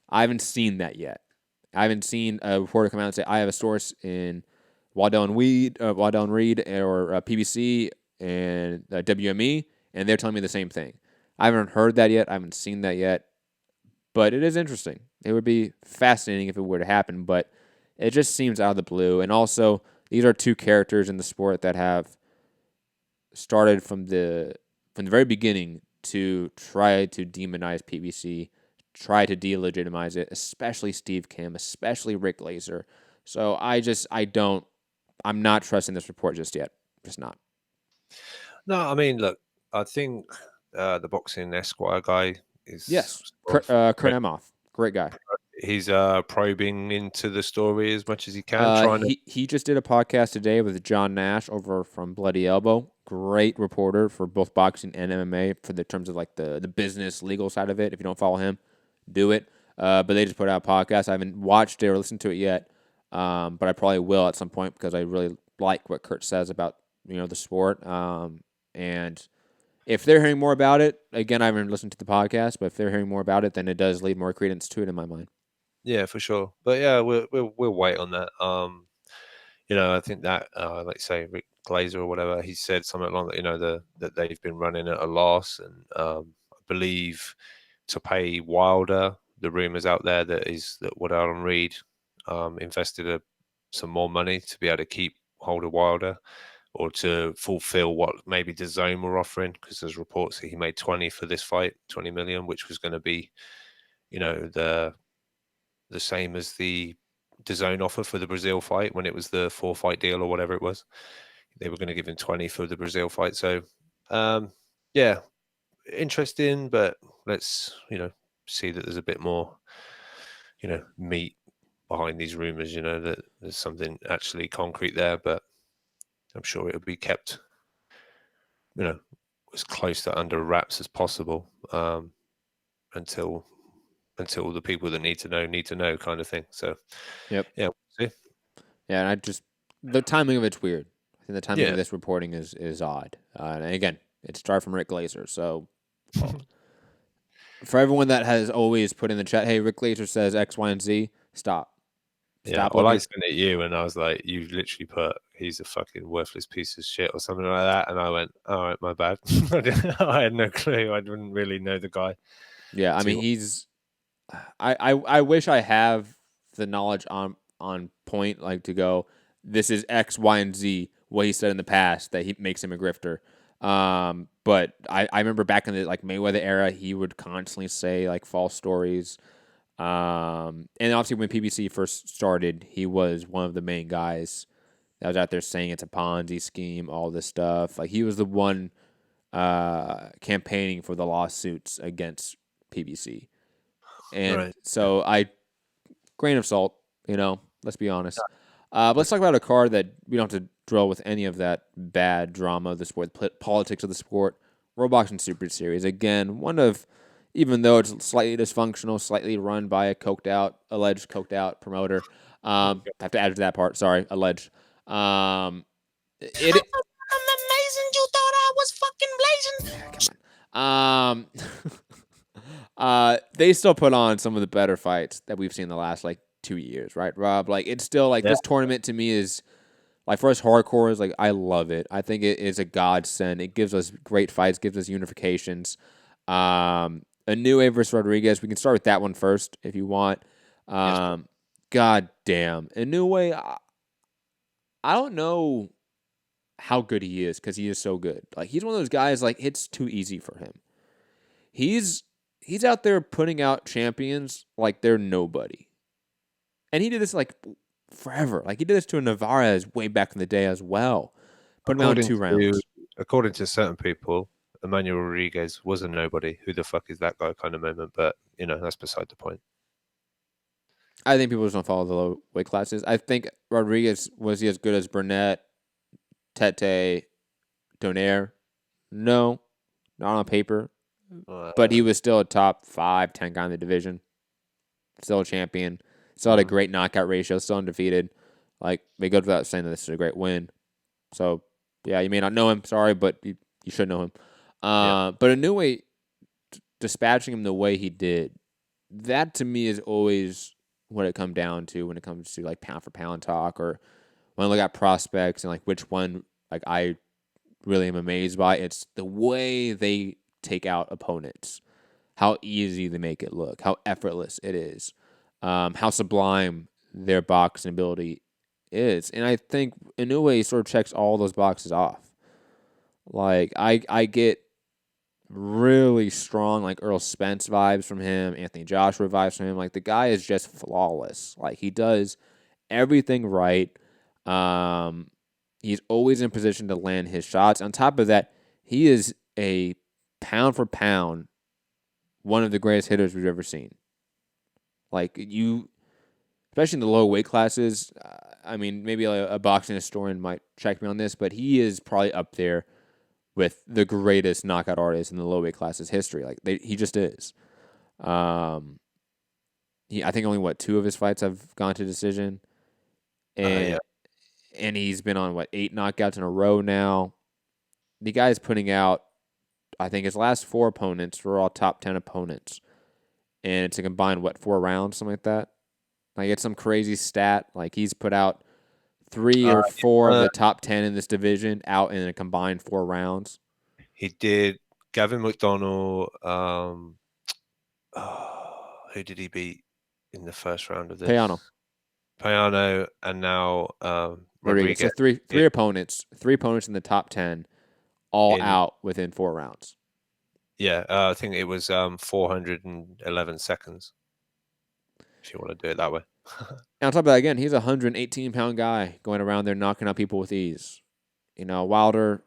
I haven't seen that yet. I haven't seen a reporter come out and say, I have a source in Waddell and Reed or PBC and WME, and they're telling me the same thing. I haven't heard that yet. I haven't seen that yet. But it is interesting. It would be fascinating if it were to happen, but it just seems out of the blue. And also, these are two characters in the sport that have started from the very beginning to try to demonize PBC, try to delegitimize it, especially Steve Kim, especially Rick Glaser. So I'm not trusting this report just yet. Just not. No, I mean, look, I think the Boxing Esquire guy is... Yes, Kurt Emhoff. Great guy. he's probing into the story as much as he can. He just did a podcast today with John Nash over from Bloody Elbow. Great reporter for both boxing and MMA for the terms of like the business legal side of it. If you don't follow him, do it. But they just put out a podcast. I haven't watched it or listened to it yet, but I probably will at some point because I really like what Kurt says about the sport. And if they're hearing more about it, again, I haven't listened to the podcast, but if they're hearing more about it, then it does lead more credence to it in my mind. Yeah, for sure. But yeah, we'll wait on that. I think that like say Rick Glazer or whatever, he said something along that that they've been running at a loss, and I believe to pay Wilder, the rumors out there that Waddell and Reed invested some more money to be able to keep hold of Wilder, or to fulfill what maybe the Zone were offering, because there's reports that he made 20 for this fight, 20 million, which was going to be, the same as the Zone offer for the Breazeale fight when it was the 4-fight deal or whatever it was. They were going to give him 20 for the Breazeale fight. So, yeah, interesting, but let's, see that there's a bit more, meat behind these rumors, that there's something actually concrete there, but I'm sure it'll be kept, as close to under wraps as possible, until the people that need to know kind of thing. So, yep. Yeah, we'll see. Yeah, and the timing of it's weird. I think the timing of this reporting is odd. And again, it's started from Rick Glazer. So, for everyone that has always put in the chat, hey, Rick Glazer says X, Y, and Z, stop. Yeah, well, I sent it you, and I was like, you literally put, he's a fucking worthless piece of shit or something like that. And I went, all right, my bad. I had no clue. I didn't really know the guy. Yeah, I mean, he's... I wish I have the knowledge on point, like to go, this is X, Y, and Z, what he said in the past that he makes him a grifter. But I remember back in the like Mayweather era, he would constantly say like false stories. And obviously when PBC first started, he was one of the main guys that was out there saying it's a Ponzi scheme, all this stuff. Like he was the one campaigning for the lawsuits against PBC. And so grain of salt, let's be honest. But let's talk about a card that we don't have to drill with any of that bad drama of the sport, politics of the sport. World Boxing Super Series. Again, one of, even though it's slightly dysfunctional, slightly run by alleged coked out promoter. Have to add to that part. Sorry, alleged. I'm amazing. You thought I was fucking blazing. Come on. They still put on some of the better fights that we've seen in the last 2 years, right, Rob? Like it's still this tournament to me is for us hardcores, I love it. I think it is a godsend. It gives us great fights, gives us unifications. Inoue versus Rodriguez. We can start with that one first if you want. God damn. Inoue, I don't know how good he is because he is so good. He's one of those guys, it's too easy for him. He's out there putting out champions like they're nobody. And he did this forever. He did this to Navarez way back in the day as well. Put him out in 2 rounds. According to certain people, Emmanuel Rodriguez was a nobody. Who the fuck is that guy kind of moment? But, that's beside the point. I think people just don't follow the low weight classes. I think Rodriguez, was he as good as Burnett, Tete, Donaire? No, not on paper. But he was still a top 5, 10 guy in the division. Still a champion. Still had a great knockout ratio. Still undefeated. They go without saying that this is a great win. So, yeah, you may not know him. Sorry, but you should know him. But Inoue, dispatching him the way he did, that to me is always what it comes down to when it comes to pound for pound talk, or when I look at prospects and which one I really am amazed by. It's the way they take out opponents, how easy they make it look, how effortless it is, how sublime their boxing ability is. And I think Inoue sort of checks all those boxes off. I get really strong Earl Spence vibes from him, Anthony Joshua vibes from him. The guy is just flawless. He does everything right. He's always in position to land his shots. On top of that, he is a pound for pound one of the greatest hitters we've ever seen. Like you, especially in the low weight classes. I mean, maybe a boxing historian might check me on this, but he is probably up there with the greatest knockout artist in the low weight classes history. Like he just is. I think only 2 of his fights have gone to decision, and he's been on 8 knockouts in a row now. The guy's putting out, I think his last 4 opponents were all top 10 opponents, and it's a combined 4 rounds, something like that. Like it's some crazy stat. Like he's put out 3 or 4 of the top 10 in this division out in a combined 4 rounds. He did Gavin McDonnell. Who did he beat in the first round of this? Payano, and now Rodriguez. So three opponents in the top 10, all out within 4 rounds. Yeah, I think it was 411 seconds. If you want to do it that way. And on top of that, again, he's a 118-pound guy going around there knocking out people with ease. Wilder,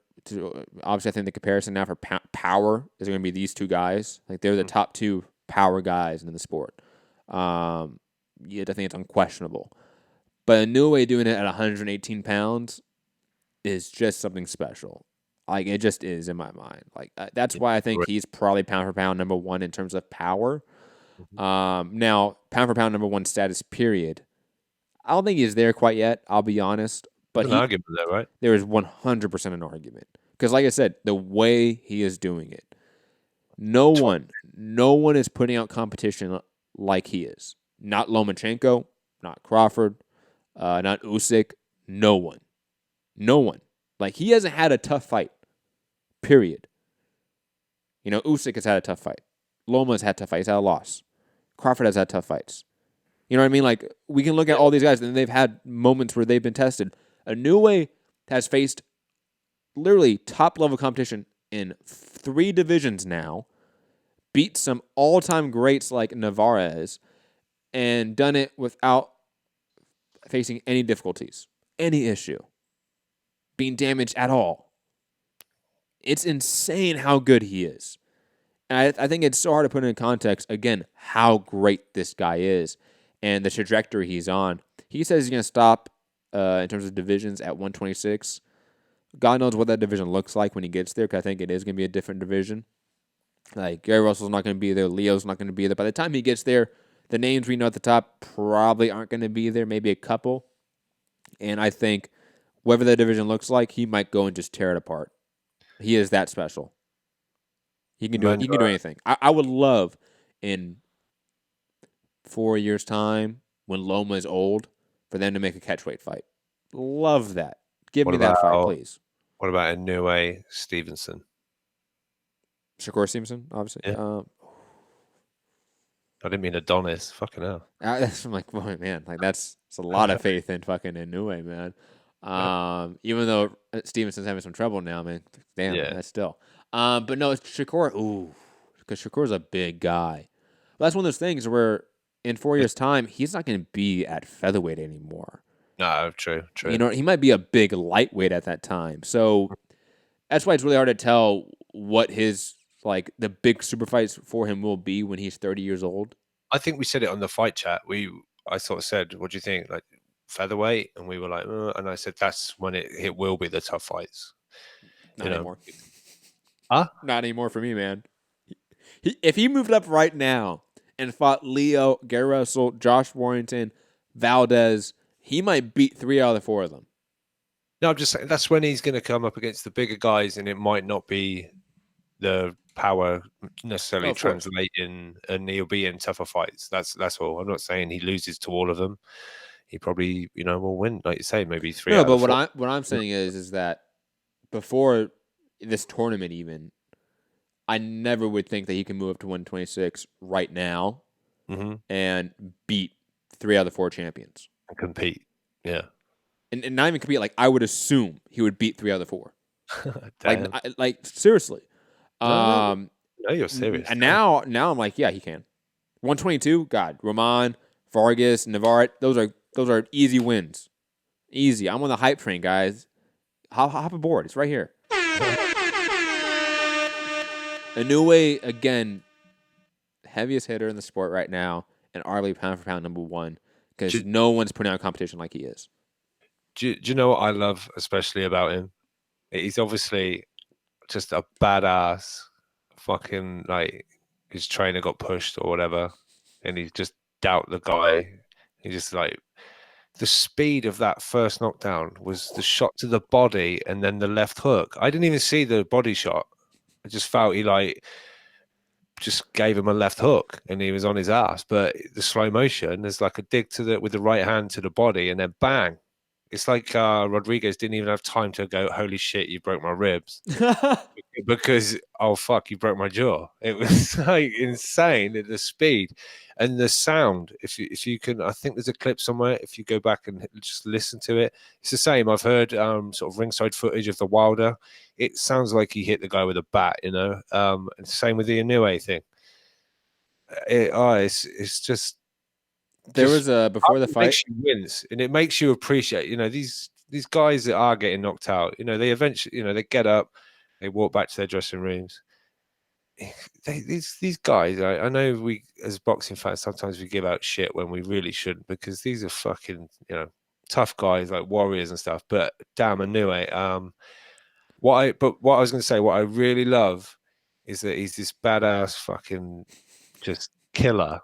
obviously I think the comparison now for power is going to be these 2 guys. Like they're the top 2 power guys in the sport. I think it's unquestionable. But Inoue doing it at 118 pounds is just something special. Like it just is in my mind. Like that's why I think he's probably pound for pound number 1 in terms of power. Now, pound for pound number 1 status, period. I don't think he's there quite yet, I'll be honest. But an argument there, right? There is 100% an argument. Because like I said, the way he is doing it, no one is putting out competition like he is. Not Lomachenko, not Crawford, not Usyk, no one. Like he hasn't had a tough fight, period. Usyk has had a tough fight. Loma's had tough fights, he's had a loss. Crawford has had tough fights. You know what I mean? Like, we can look at all these guys, and they've had moments where they've been tested. Inoue has faced literally top-level competition in 3 divisions now, beat some all-time greats like Navarez, and done it without facing any difficulties, any issue, being damaged at all. It's insane how good he is. And I think it's so hard to put in context, again, how great this guy is and the trajectory he's on. He says he's going to stop in terms of divisions at 126. God knows what that division looks like when he gets there, because I think it is going to be a different division. Like, Gary Russell's not going to be there. Leo's not going to be there. By the time he gets there, the names we know at the top probably aren't going to be there, maybe a couple. And I think whatever that division looks like, he might go and just tear it apart. He is that special. He can do it. He can do anything. I would love in 4 years' time, when Loma is old, for them to make a catchweight fight. Love that. Give me that fight, please. What about Inoue Stevenson? Shakur Stevenson, obviously. Yeah. I didn't mean Adonis. Fucking hell. I'm like, boy, man, like that's a lot of faith in fucking Inoue, man. Even though Stevenson's having some trouble now, man. Damn, that's still. But no, it's Shakur. Because Shakur's a big guy. But that's one of those things where in 4 years' time, he's not going to be at featherweight anymore. No, true. He might be a big lightweight at that time. So that's why it's really hard to tell what his the big super fights for him will be when he's 30 years old. I think we said it on the fight chat. I sort of said, "What do you think?" Like featherweight, and we were like, and I said, "That's when it will be the tough fights." Not anymore. Huh? Not anymore for me, man. If he moved up right now and fought Leo, Gary Russell, Josh Warrington, Valdez, he might beat 3 out of the 4 of them. No, I'm just saying that's when he's going to come up against the bigger guys, and it might not be the power necessarily translating, and he'll be in tougher fights. That's all. I'm not saying he loses to all of them. He probably will win, like you say, maybe 3. No, but what I'm saying is that before this tournament, even I never would think that he can move up to 126 right now and beat 3 out of the 4 champions and compete. Yeah, and not even compete. Like I would assume he would beat 3 out of the 4. like seriously. No, you're serious. And now I'm like, yeah, he can. 122, God, Roman, Vargas, Navarrete, those are easy wins. Easy. I'm on the hype train, guys. Hop aboard. It's right here. Inoue, again, heaviest hitter in the sport right now, and and arguably pound for pound number one because no one's putting out competition like he is. Do you know what I love especially about him? He's obviously just a badass. Fucking like his trainer got pushed or whatever, and he just doubt the guy. He just like the speed of that first knockdown was the shot to the body and then the left hook. I didn't even see the body shot. I just felt he like just gave him a left hook and he was on his ass. But the slow motion, there's like a dig to the with the right hand to the body and then bang. It's like Rodriguez didn't even have time to go, holy shit, you broke my ribs. Because, oh, fuck, you broke my jaw. It was like insane at the speed and the sound. If you can, I think there's a clip somewhere. If you go back and just listen to it, it's the same. I've heard sort of ringside footage of the Wilder. It sounds like he hit the guy with a bat, you know. And same with the Inoue thing. It's just. There was before the fight. It makes you wince, and it makes you appreciate. You know these guys that are getting knocked out. You know they eventually, you know, they get up, they walk back to their dressing rooms. These guys, I know we as boxing fans sometimes we give out shit when we really shouldn't because these are fucking, you know, tough guys like warriors and stuff. But damn, Inoue. What I was going to say, what I really love is that he's this badass fucking just killer.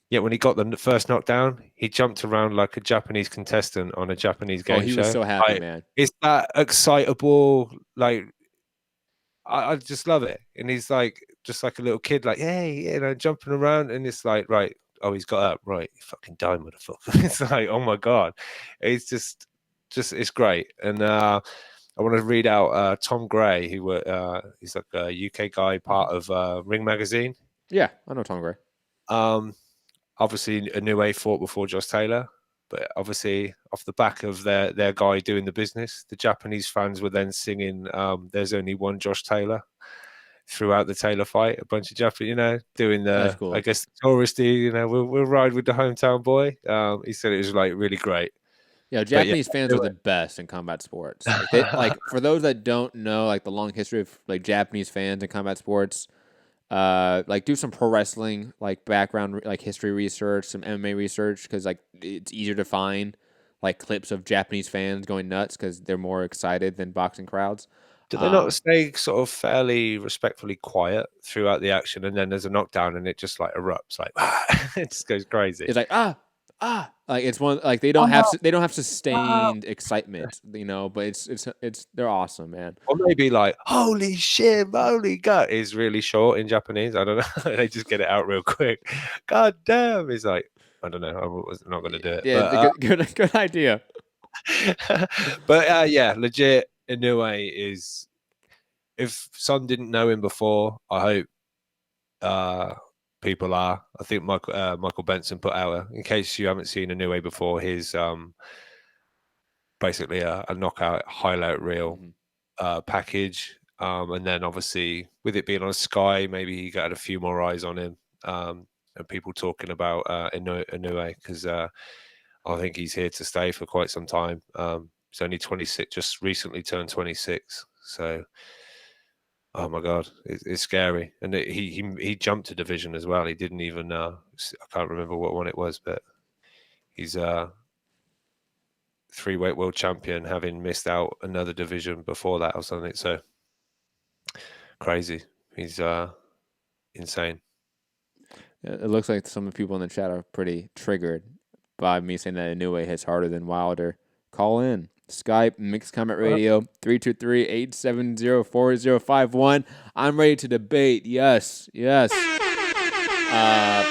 Yet when he got the first knockdown, he jumped around like a Japanese contestant on a Japanese game show. Oh, he was so happy, man. It's that excitable, like I just love it. And he's like just like a little kid, like, hey, you know, jumping around, and it's like, right, oh, he's got up, right, you fucking die, motherfucker. It's like, oh my god, it's just it's great. And I want to read out Tom Gray, who he's like a UK guy, part of Ring Magazine. Yeah, I know Tom Gray. Obviously, Inoue fought before Josh Taylor, but obviously off the back of their guy doing the business, the Japanese fans were then singing "There's Only One Josh Taylor" throughout the Taylor fight. A bunch of Japanese, you know, doing the cool. I guess the touristy, you know, we'll ride with the hometown boy. He said it was like really great. Yeah, Japanese fans are the best in combat sports. Like for those that don't know, like the long history of like Japanese fans in combat sports. Like do some pro wrestling like background like history research, some MMA research because like it's easier to find like clips of Japanese fans going nuts because they're more excited than boxing crowds. Do they not stay sort of fairly respectfully quiet throughout the action, and then there's a knockdown and it just like erupts, like it just goes crazy. It's like like it's one like they don't have sustained excitement, you know, but it's they're awesome, man. Or maybe like holy shit, holy god is really short in Japanese. I don't know. They just get it out real quick. God damn, it's like I don't know. I was not going to do it. Yeah, but, good idea. But yeah, legit. Inoue is. If some didn't know him before, I hope people are. I think Michael Benson put out in case you haven't seen Inoue before, his basically a knockout highlight reel package, and then obviously with it being on Sky, maybe he got a few more eyes on him, and people talking about Inoue because I think he's here to stay for quite some time. He's only 26, just recently turned 26, so. Oh my god, it's scary, and he jumped a division as well. He didn't even I can't remember what one it was, but he's a 3-weight world champion, having missed out another division before that or something. So crazy. He's insane. It looks like some of the people in the chat are pretty triggered by me saying that Inoue hits harder than Wilder. Call in. Skype, Mixed Comment Radio, 323-870-4051. I'm ready to debate. Yes. But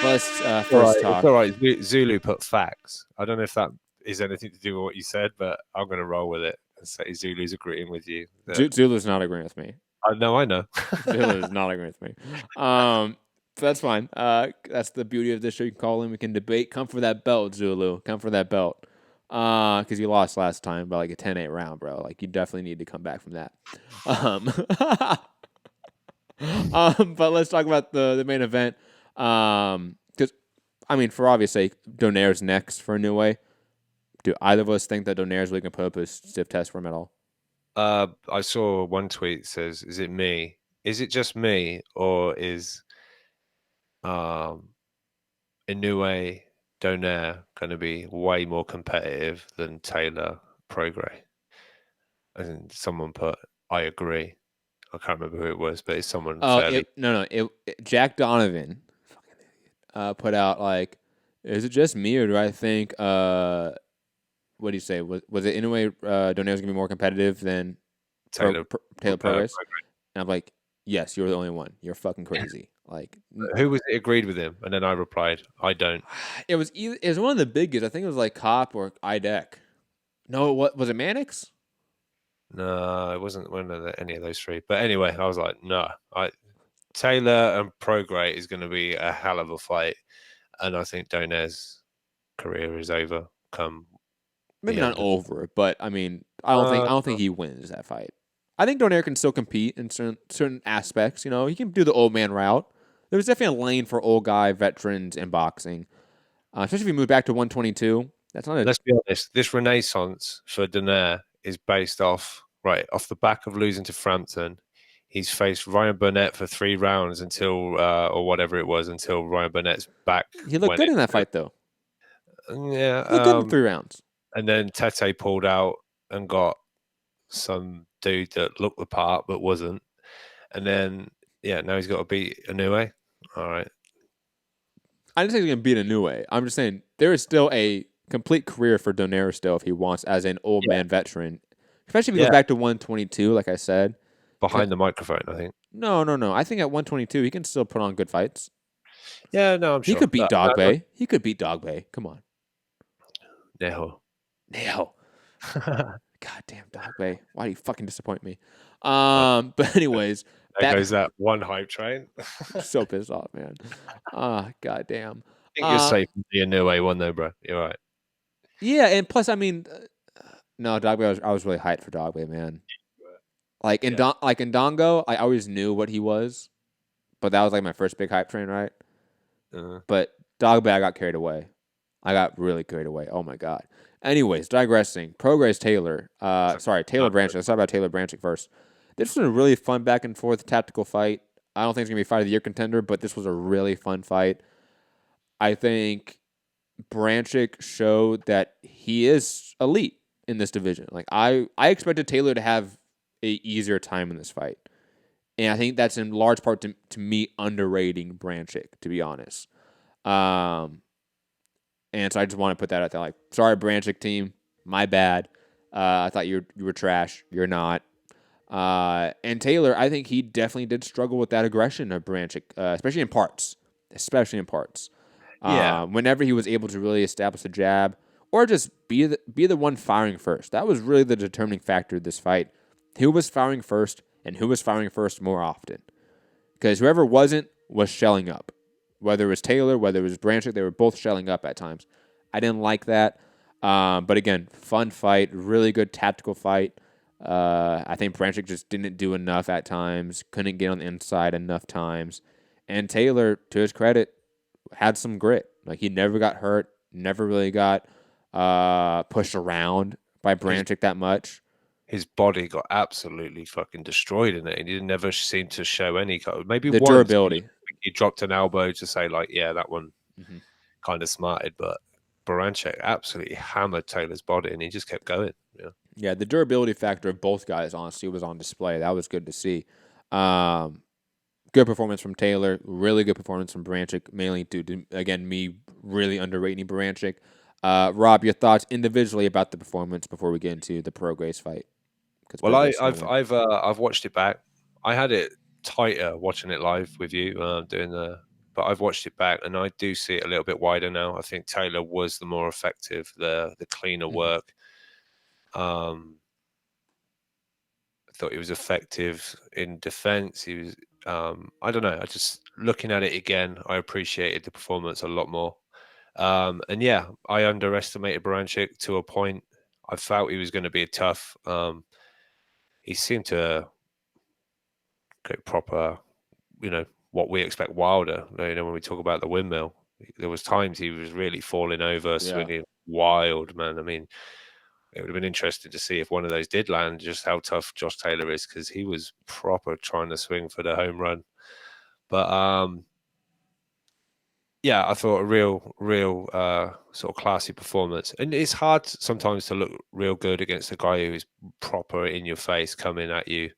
let's first talk. It's all right. Zulu put facts. I don't know if that is anything to do with what you said, but I'm going to roll with it and say Zulu's agreeing with you. Zulu's not agreeing with me. I know. Zulu is not agreeing with me. So that's fine. That's the beauty of this show. You can call in. We can debate. Come for that belt, Zulu. Come for that belt. Because you lost last time by like a 10-8 round, bro. Like you definitely need to come back from that. But let's talk about the main event. Because I mean, for obvious sake, Donaire's next for Inoue. Do either of us think that Donaire's really gonna put up a stiff test for him at all? I saw one tweet says, "Is it me? Is it just me, or is Inoue, Donaire going to be way more competitive than Taylor, Prograis? And someone put, I agree. I can't remember who it was, but it's someone fairly. Jack Donovan put out like, is it just me or do I think what do you say? Was it Inoue Donaire's gonna be more competitive than Taylor Prograis? And I'm like, yes, you're the only one. You're fucking crazy. Like, who was it agreed with him? And then I replied, I don't. it was one of the biggest. I think it was like Cop or IDEC. No, what was it? Mannix? No, it wasn't one of any of those three. But anyway, I was like, no, Taylor and Prograis is going to be a hell of a fight, and I think Donaire's career is over. Maybe not over, but I mean, I don't think he wins that fight. I think Donaire can still compete in certain aspects. You know, he can do the old man route. There's definitely a lane for old guy veterans in boxing, especially if you move back to 122. That's not. Let's be honest. This renaissance for Donaire is based off the back of losing to Frampton. He's faced Ryan Burnett for 3 rounds until or whatever it was until Ryan Burnett's back. He looked good in that fight though. Yeah, he looked good in 3 rounds. And then Tete pulled out and got some dude that looked the part but wasn't. And then now he's got to beat Inoue. All right. I didn't say he's going to beat Inoue. I'm just saying there is still a complete career for Donaire still if he wants as an old man veteran, especially if he goes back to 122. Like I said, behind the microphone, I think. No. I think at 122 he can still put on good fights. Yeah, no, I'm sure he could beat Dogbe. He could beat Dogbe. Come on. No. God damn Dogbe. Why do you fucking disappoint me? But anyways, there goes that one hype train. So pissed off, man. God damn. I think you're safe with the Inoue one though, bro. You're right. Yeah, and plus, I mean, no, Dogbe. I was really hyped for Dogbe, man. Like in Dongo, I always knew what he was, but that was like my first big hype train, right? But Dogbe, I got carried away. I got really carried away. Oh my god. Anyways, digressing. Prograis Taylor. Taylor Baranchyk. Let's talk about Taylor Baranchyk first. This was a really fun back and forth tactical fight. I don't think it's gonna be fight of the year contender, but this was a really fun fight. I think Baranchyk showed that he is elite in this division. Like I expected Taylor to have a easier time in this fight, and I think that's in large part to me underrating Baranchyk, to be honest. And so I just want to put that out there. Like, sorry, Baranchyk team, my bad. I thought you were trash. You're not. And Taylor, I think he definitely did struggle with that aggression of Baranchyk, especially in parts. Whenever he was able to really establish a jab or just be the one firing first. That was really the determining factor of this fight. Who was firing first and who was firing first more often. Because whoever wasn't was shelling up. Whether it was Taylor, whether it was Baranchyk, they were both shelling up at times. I didn't like that. But again, fun fight, really good tactical fight. I think Baranchyk just didn't do enough at times, couldn't get on the inside enough times. And Taylor, to his credit, had some grit. Like, he never got hurt, never really got pushed around by Baranchyk that much. His body got absolutely fucking destroyed in it, and he never seemed to show any maybe the once durability. He dropped an elbow to say like, yeah, that one kind of smarted, but Baranchyk absolutely hammered Taylor's body, and he just kept going. Yeah, the durability factor of both guys honestly was on display. That was good to see. Good performance from Taylor, really good performance from Baranchyk, mainly due to, again, me really underrating Baranchyk. Rob, your thoughts individually about the performance before we get into the Prograis fight? Well, I've watched it back. I had it tighter watching it live with you but I've watched it back and I do see it a little bit wider now. I think Taylor was the more effective, the cleaner work. I thought he was effective in defense. He was I don't know, I just looking at it again, I appreciated the performance a lot more. And yeah, I underestimated Baranchyk to a point. I felt he was going to be tough. He seemed to go proper, what we expect Wilder. When we talk about the windmill, there was times he was really falling over, swinging wild, man. I mean, it would have been interesting to see if one of those did land, just how tough Josh Taylor is, because he was proper trying to swing for the home run. But yeah, I thought a real sort of classy performance. And it's hard sometimes to look real good against a guy who is proper in your face, coming at you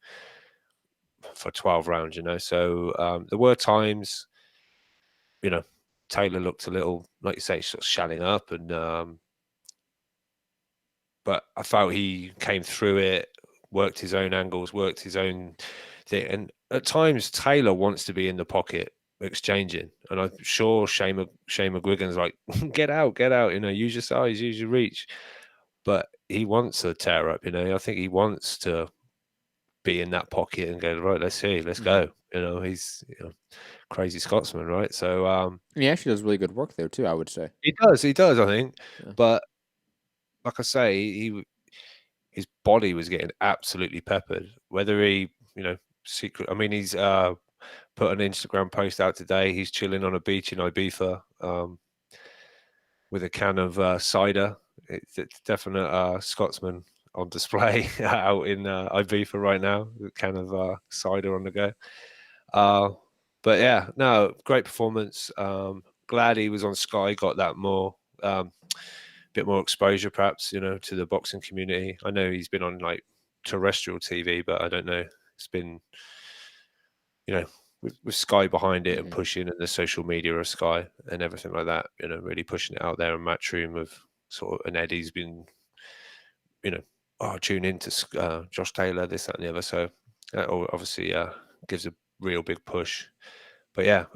for 12 rounds. So there were times, Taylor looked a little, like you say, sort of shelling up, and but I felt he came through it, worked his own angles, worked his own thing. And at times, Taylor wants to be in the pocket exchanging. And I'm sure Shane McGuigan's like, get out, use your size, use your reach. But he wants to tear up, I think he wants to be in that pocket and go, right, let's see, let's go. He's crazy Scotsman, right? So And he actually does really good work there too, I would say. he does, I think. Yeah. But like I say, his body was getting absolutely peppered. Whether he, secret. I mean, he's put an Instagram post out today. He's chilling on a beach in Ibiza with a can of cider. It's definite Scotsman on display out in Ibiza right now. A can of cider on the go. But yeah, no, great performance. Glad he was on Sky. Got that more. Bit more exposure, perhaps, to the boxing community. I know he's been on like terrestrial TV, but I don't know. It's been, with Sky behind it and pushing, and the social media of Sky and everything like that, really pushing it out there. And Matchroom of sort of, and Eddie's been, tune in to Josh Taylor, this, that, and the other. So that obviously gives a real big push. But yeah,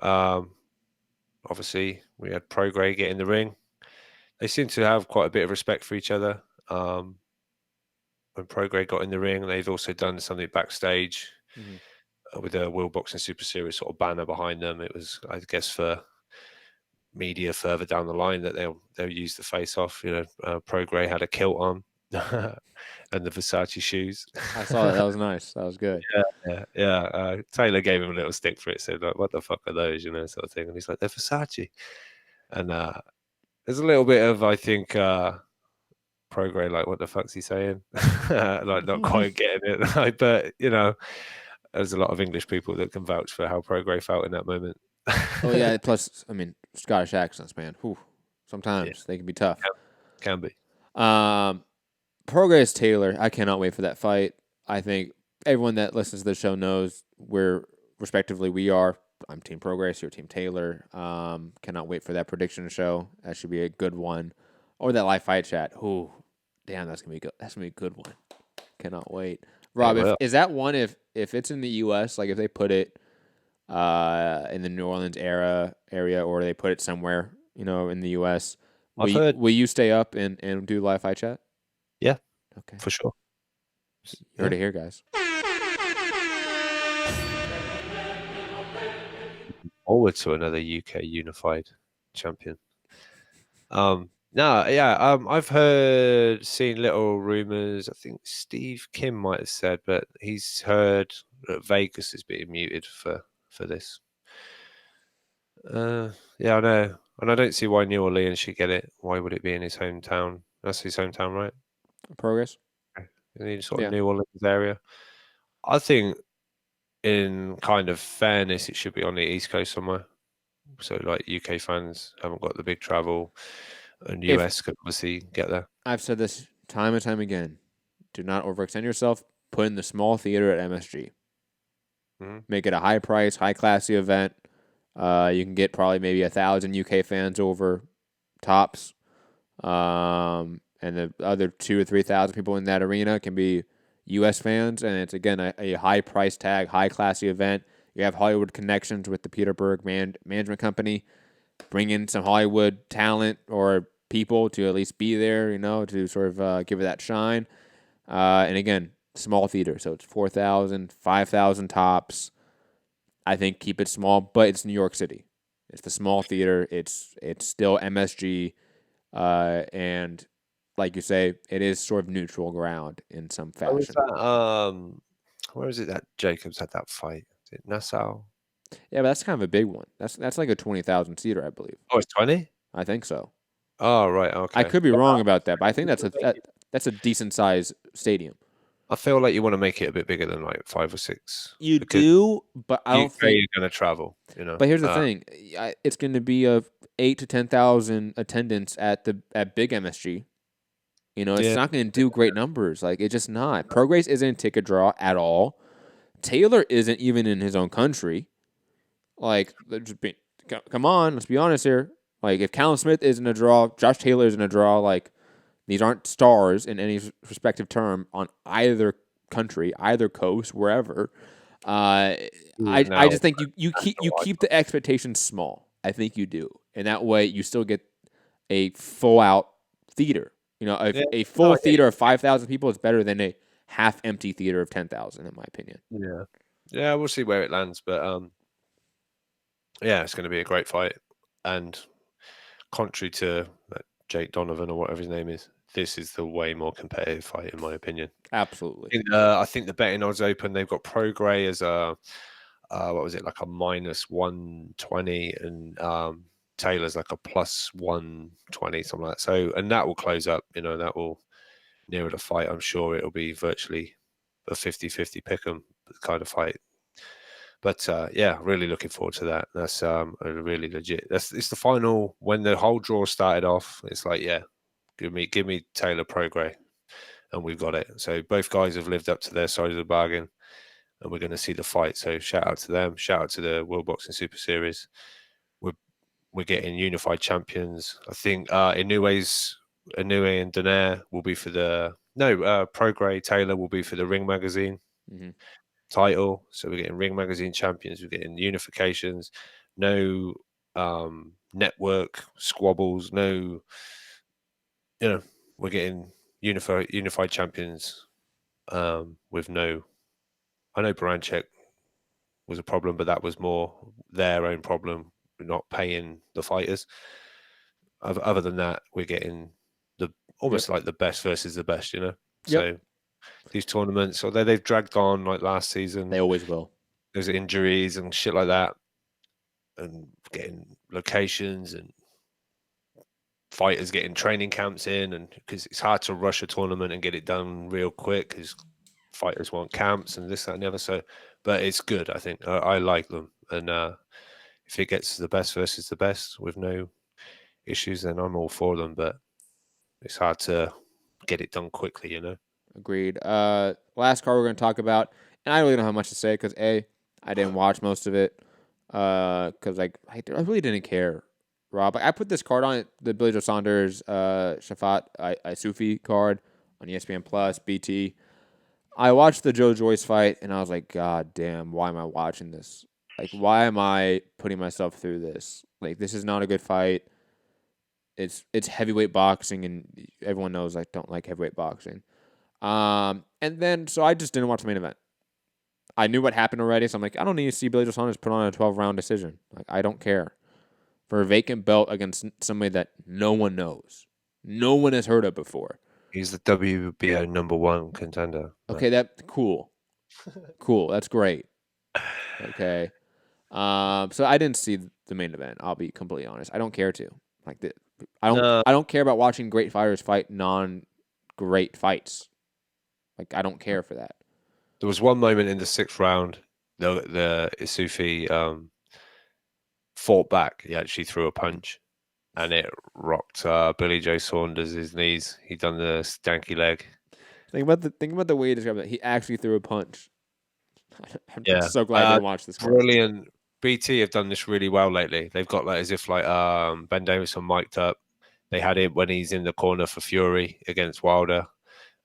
obviously we had Prograis get in the ring. They seem to have quite a bit of respect for each other. When Prograis got in the ring, they've also done something backstage with a World Boxing Super Series sort of banner behind them. It was, I guess, for media further down the line that they'll use the face off. Prograis had a kilt on and the Versace shoes. I saw that. That was nice. That was good. Yeah. Taylor gave him a little stick for it. Said, like, "What the fuck are those?" Sort of thing. And he's like, "They're Versace." And there's a little bit of, I think, Prograis, like, what the fuck's he saying? Like, not quite getting it. Like, but, there's a lot of English people that can vouch for how Prograis felt in that moment. Oh, yeah. Plus, I mean, Scottish accents, man. Whew. Sometimes they can be tough. Can be. Prograis Taylor, I cannot wait for that fight. I think everyone that listens to the show knows where, respectively, we are. I'm Team Prograis, you're Team Taylor. Cannot wait for that prediction show. That should be a good one. Or that live fight chat. Ooh, damn, that's gonna be good. That's gonna be a good one. Cannot wait. Rob, is that one if it's in the U.S., like if they put it in the New Orleans area, or they put it somewhere, in the U.S., will you stay up and do live fight chat? Yeah. Okay. For sure. You heard it here, guys. Forward to another UK unified champion. I've seen little rumors. I think Steve Kim might have said, but he's heard that Vegas is being muted for this. I know, and I don't see why New Orleans should get it. Why would it be in his hometown? That's his hometown, right? Progress. In the sort of New Orleans area. I think, in kind of fairness, it should be on the East Coast somewhere. So, like, UK fans haven't got the big travel, and US could obviously get there. I've said this time and time again. Do not overextend yourself. Put in the small theater at MSG. Make it a high price, high classy event. You can get probably maybe 1,000 UK fans over tops. And the other 2,000 or 3,000 people in that arena can be U.S. fans, and it's, again, a high price tag, high classy event. You have Hollywood connections with the Peterberg management company. Bring in some Hollywood talent or people to at least be there, to sort of give it that shine. And again, small theater, so it's 4,000, 5,000 tops. I think keep it small, but it's New York City. It's the small theater. It's still MSG, and like you say, it is sort of neutral ground in some fashion. Where is it that Jacobs had that fight? Is it Nassau? Yeah, but that's kind of a big one. That's like a 20,000 seater, I believe. Oh, it's 20? I think so. Oh, right. Okay. I could be wrong about that, but I think that's a decent size stadium. I feel like you want to make it a bit bigger than like 5 or 6. You do, but I don't think you're going to travel. But here's the thing: it's going to be a 8 to 10,000 attendance at big MSG. It's not going to do great numbers. Like, it's just not. Prograis isn't a ticket draw at all. Taylor isn't even in his own country. Like, come on, let's be honest here. Like, if Callum Smith isn't a draw, Josh Taylor isn't a draw. Like, these aren't stars in any respective term on either country, either coast, wherever. I just think you keep the expectations small. I think you do, and that way you still get a full out theater. A full theater of 5,000 people is better than a half empty theater of 10,000, in my opinion. Yeah, we'll see where it lands, but yeah, it's going to be a great fight. And contrary to Jake Donovan or whatever his name is, this is the way more competitive fight, in my opinion. Absolutely. I think the betting odds open. They've got Prograis as a what was it, like a -120, and Taylor's like a +120, something like that. So, and that will close up. That will nearer the fight. I'm sure it'll be virtually a 50-50 pick'em kind of fight. But yeah, really looking forward to that. That's a really legit. It's the final. When the whole draw started off, it's like, yeah, give me Taylor Prograis, and we've got it. So both guys have lived up to their side of the bargain, and we're going to see the fight. So shout out to them. Shout out to the World Boxing Super Series. We're getting unified champions. I think Inoue and Donaire will be for Prograis Taylor will be for the Ring Magazine title. So we're getting Ring Magazine champions. We're getting unifications. No network squabbles. No, we're getting unified champions with no. I know Baranchyk was a problem, but that was more their own problem, not paying the fighters. Other than that, we're getting almost like the best versus the best, So these tournaments, although they've dragged on like last season, they always will. There's injuries and shit like that, and getting locations and fighters getting training camps in, and because it's hard to rush a tournament and get it done real quick because fighters want camps and this, that, and the other. So, but it's good. I think I like them, and if it gets the best versus the best with no issues, then I'm all for them. But it's hard to get it done quickly, Agreed. Last card we're going to talk about, and I really don't have much to say because I didn't watch most of it because I really didn't care. Rob, I put this card on it, the Billy Joe Saunders Shafat Isufi card on ESPN Plus BT. I watched the Joe Joyce fight and I was like, God damn, why am I watching this? Like, why am I putting myself through this? Like, this is not a good fight. It's heavyweight boxing, and everyone knows I don't like heavyweight boxing. And then, so I just didn't watch the main event. I knew what happened already, so I'm like, I don't need to see Billy Joe Saunders put on a 12-round decision. Like, I don't care. For a vacant belt against somebody that no one knows. No one has heard of before. He's the WBO #1 contender. Okay, cool. Cool, that's great. Okay. So I didn't see the main event, I'll be completely honest. I don't care to. Like, I don't care about watching great fighters fight non-great fights. Like, I don't care for that. There was one moment in the 6th round, the Isufi fought back. He actually threw a punch, and it rocked Billy Joe Saunders' knees. He done the stanky leg. Think about the way he described that. He actually threw a punch. I'm so glad I didn't watch this. Brilliant. BT have done this really well lately. They've got as if Ben Davison mic'd up. They had him when he's in the corner for Fury against Wilder,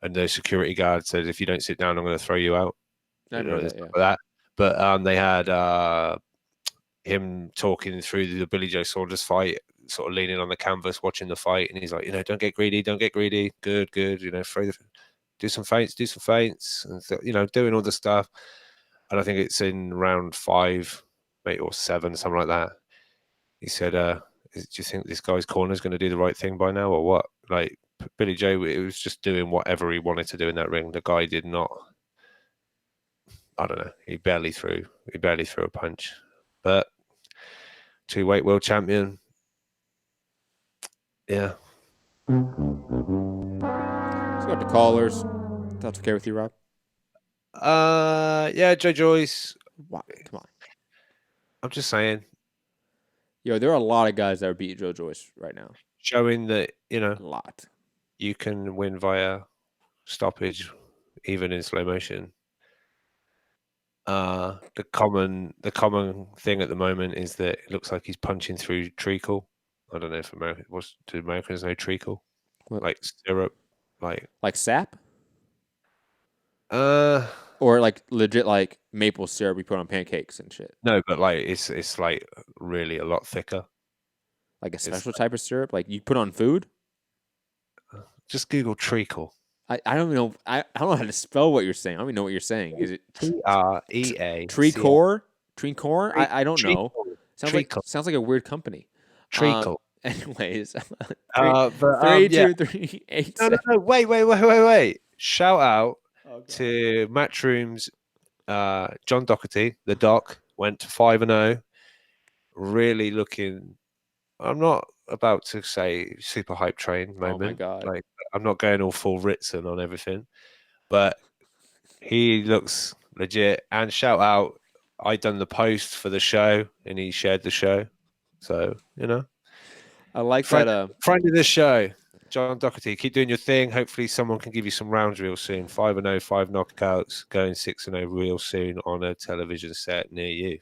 and the security guard said, "If you don't sit down, I'm going to throw you out." I know that, yeah. Like that. But they had him talking through the Billy Joe Saunders fight, sort of leaning on the canvas, watching the fight, and he's like, don't get greedy, good, do some feints, and doing all the stuff. And I think it's in round 5, maybe, or 7, something like that. He said, "Do you think this guy's corner is going to do the right thing by now, or what?" Like, Billy Joe, it was just doing whatever he wanted to do in that ring. The guy did not. I don't know. He barely threw a punch. But 2-weight world champion. Yeah. Let's go to callers. That's okay with you, Rob? Yeah, Joe Joyce. What? Come on. I'm just saying. Yo, there are a lot of guys that would beat Joe Joyce right now. Showing that, A lot. you can win via stoppage, even in slow motion. The common thing at the moment is that it looks like he's punching through treacle. I don't know if do Americans know treacle? What? Like syrup, like sap, uh, or like legit like maple syrup we put on pancakes and shit. no, but like it's like really a lot thicker. Like a special type of syrup, like you put on food. Just Google treacle. I don't know. I don't know how to spell what you're saying. I don't even know what you're saying. Is it TREA? Treacle? Treacle? I don't know. Sounds like a weird company. Treacle. Anyways, But, 3, yeah. 2, 3, 8, No, 7. no, wait. Shout out to Matchroom's John Doherty, the doc, went to 5-0. Really looking. I'm not about to say super hype train moment. Oh my god! Like, I'm not going all full Ritson on everything, but he looks legit. And shout out, I done the post for the show, and he shared the show. So I like friend that. Friend of the show, John Doherty. Keep doing your thing. Hopefully, someone can give you some rounds real soon. 5-0, 5 knockouts, going 6-0 real soon on a television set near you.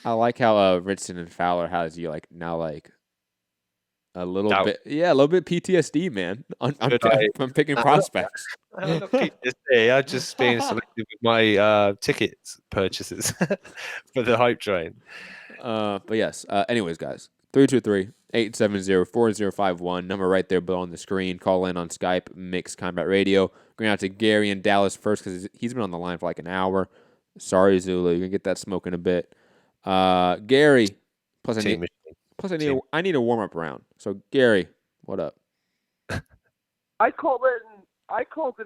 I like how Ritson and Fowler has you like now like a little bit, a little bit PTSD, man. I'm picking prospects. I'm not PTSD. I'm just being selective with my tickets purchases for the hype train. But yes. Anyways, guys, 323-870-4051. Number right there below on the screen. Call in on Skype, Mixed Combat Radio. Going out to Gary in Dallas first because he's been on the line for like an hour. Sorry, Zulu. You're gonna get that smoke in a bit. Gary. Plus, I need a warm up round. So, Gary, what up? I called it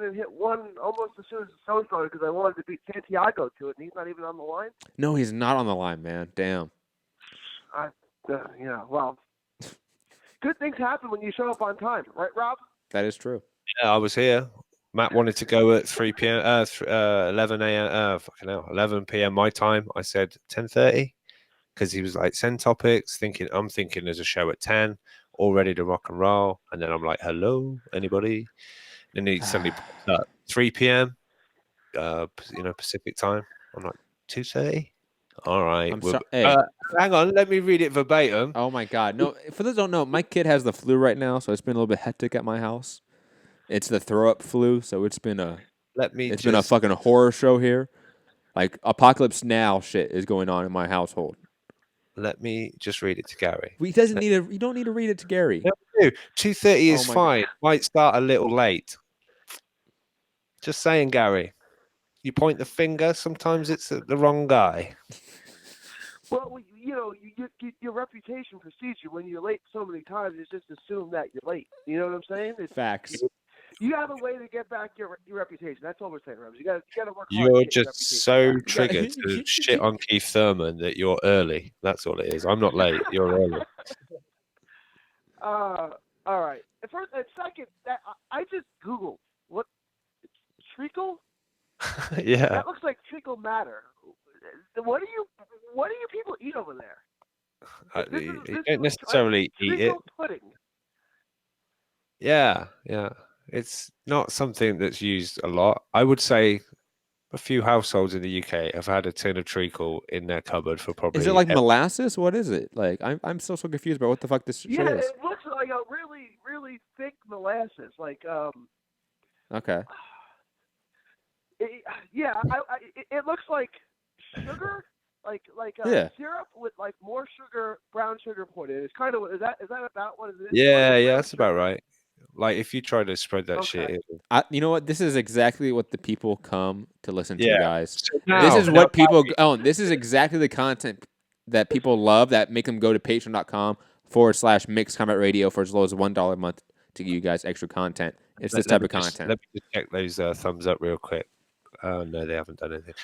and hit one almost as soon as the show started because I wanted to beat Santiago to it, and he's not even on the line. No, he's not on the line, man. Damn. Well, good things happen when you show up on time, right, Rob? That is true. Yeah, I was here. Matt wanted to go at 3 p.m. 11 a.m. 11 p.m. my time. I said 10:30 because he was like, send topics. I'm thinking there's a show at 10, all ready to rock and roll. And then I'm like, hello, anybody? And he suddenly pops up 3 p.m. Pacific time. I'm like 2:30. All right. Hang on, let me read it verbatim. Oh my god. No, for those who don't know, my kid has the flu right now, so it's been a little bit hectic at my house. It's the throw up flu, so it's been a been a fucking horror show here. Like Apocalypse Now shit is going on in my household. Let me just read it to Gary. You don't need to read it to Gary. No, 2:30 is fine. God. Might start a little late. Just saying, Gary. You point the finger. Sometimes it's the wrong guy. Well, your reputation precedes you. When you're late so many times, it's just assumed that you're late. You know what I'm saying? Facts. You have a way to get back your reputation. That's all we're saying, Rams. You got to work hard. You're just so triggered to shit on Keith Thurman that you're early. That's all it is. I'm not late. You're early. All right. First and second, I just Googled what treacle. Yeah. That looks like treacle matter. What do you people eat over there? You don't necessarily eat it. Pudding. Yeah. It's not something that's used a lot. I would say a few households in the UK have had a tin of treacle in their cupboard for probably. Is it like molasses? What is it? Like I'm so confused about what the fuck this shit is. Yeah, it looks like a really, really thick molasses. Like Okay. It looks like sugar, like syrup with like more sugar, brown sugar put in. It's kind of is that about what it is? Yeah, that's about right. Like if you try to spread that shit, you know what? This is exactly what the people come to listen to, guys. So this is what people own. This is exactly the content that people love that make them go to patreon.com/Mixed Combat Radio for as low as $1 a month to give you guys extra content. It's this type of content. Let me just check those thumbs up real quick. No, they haven't done anything.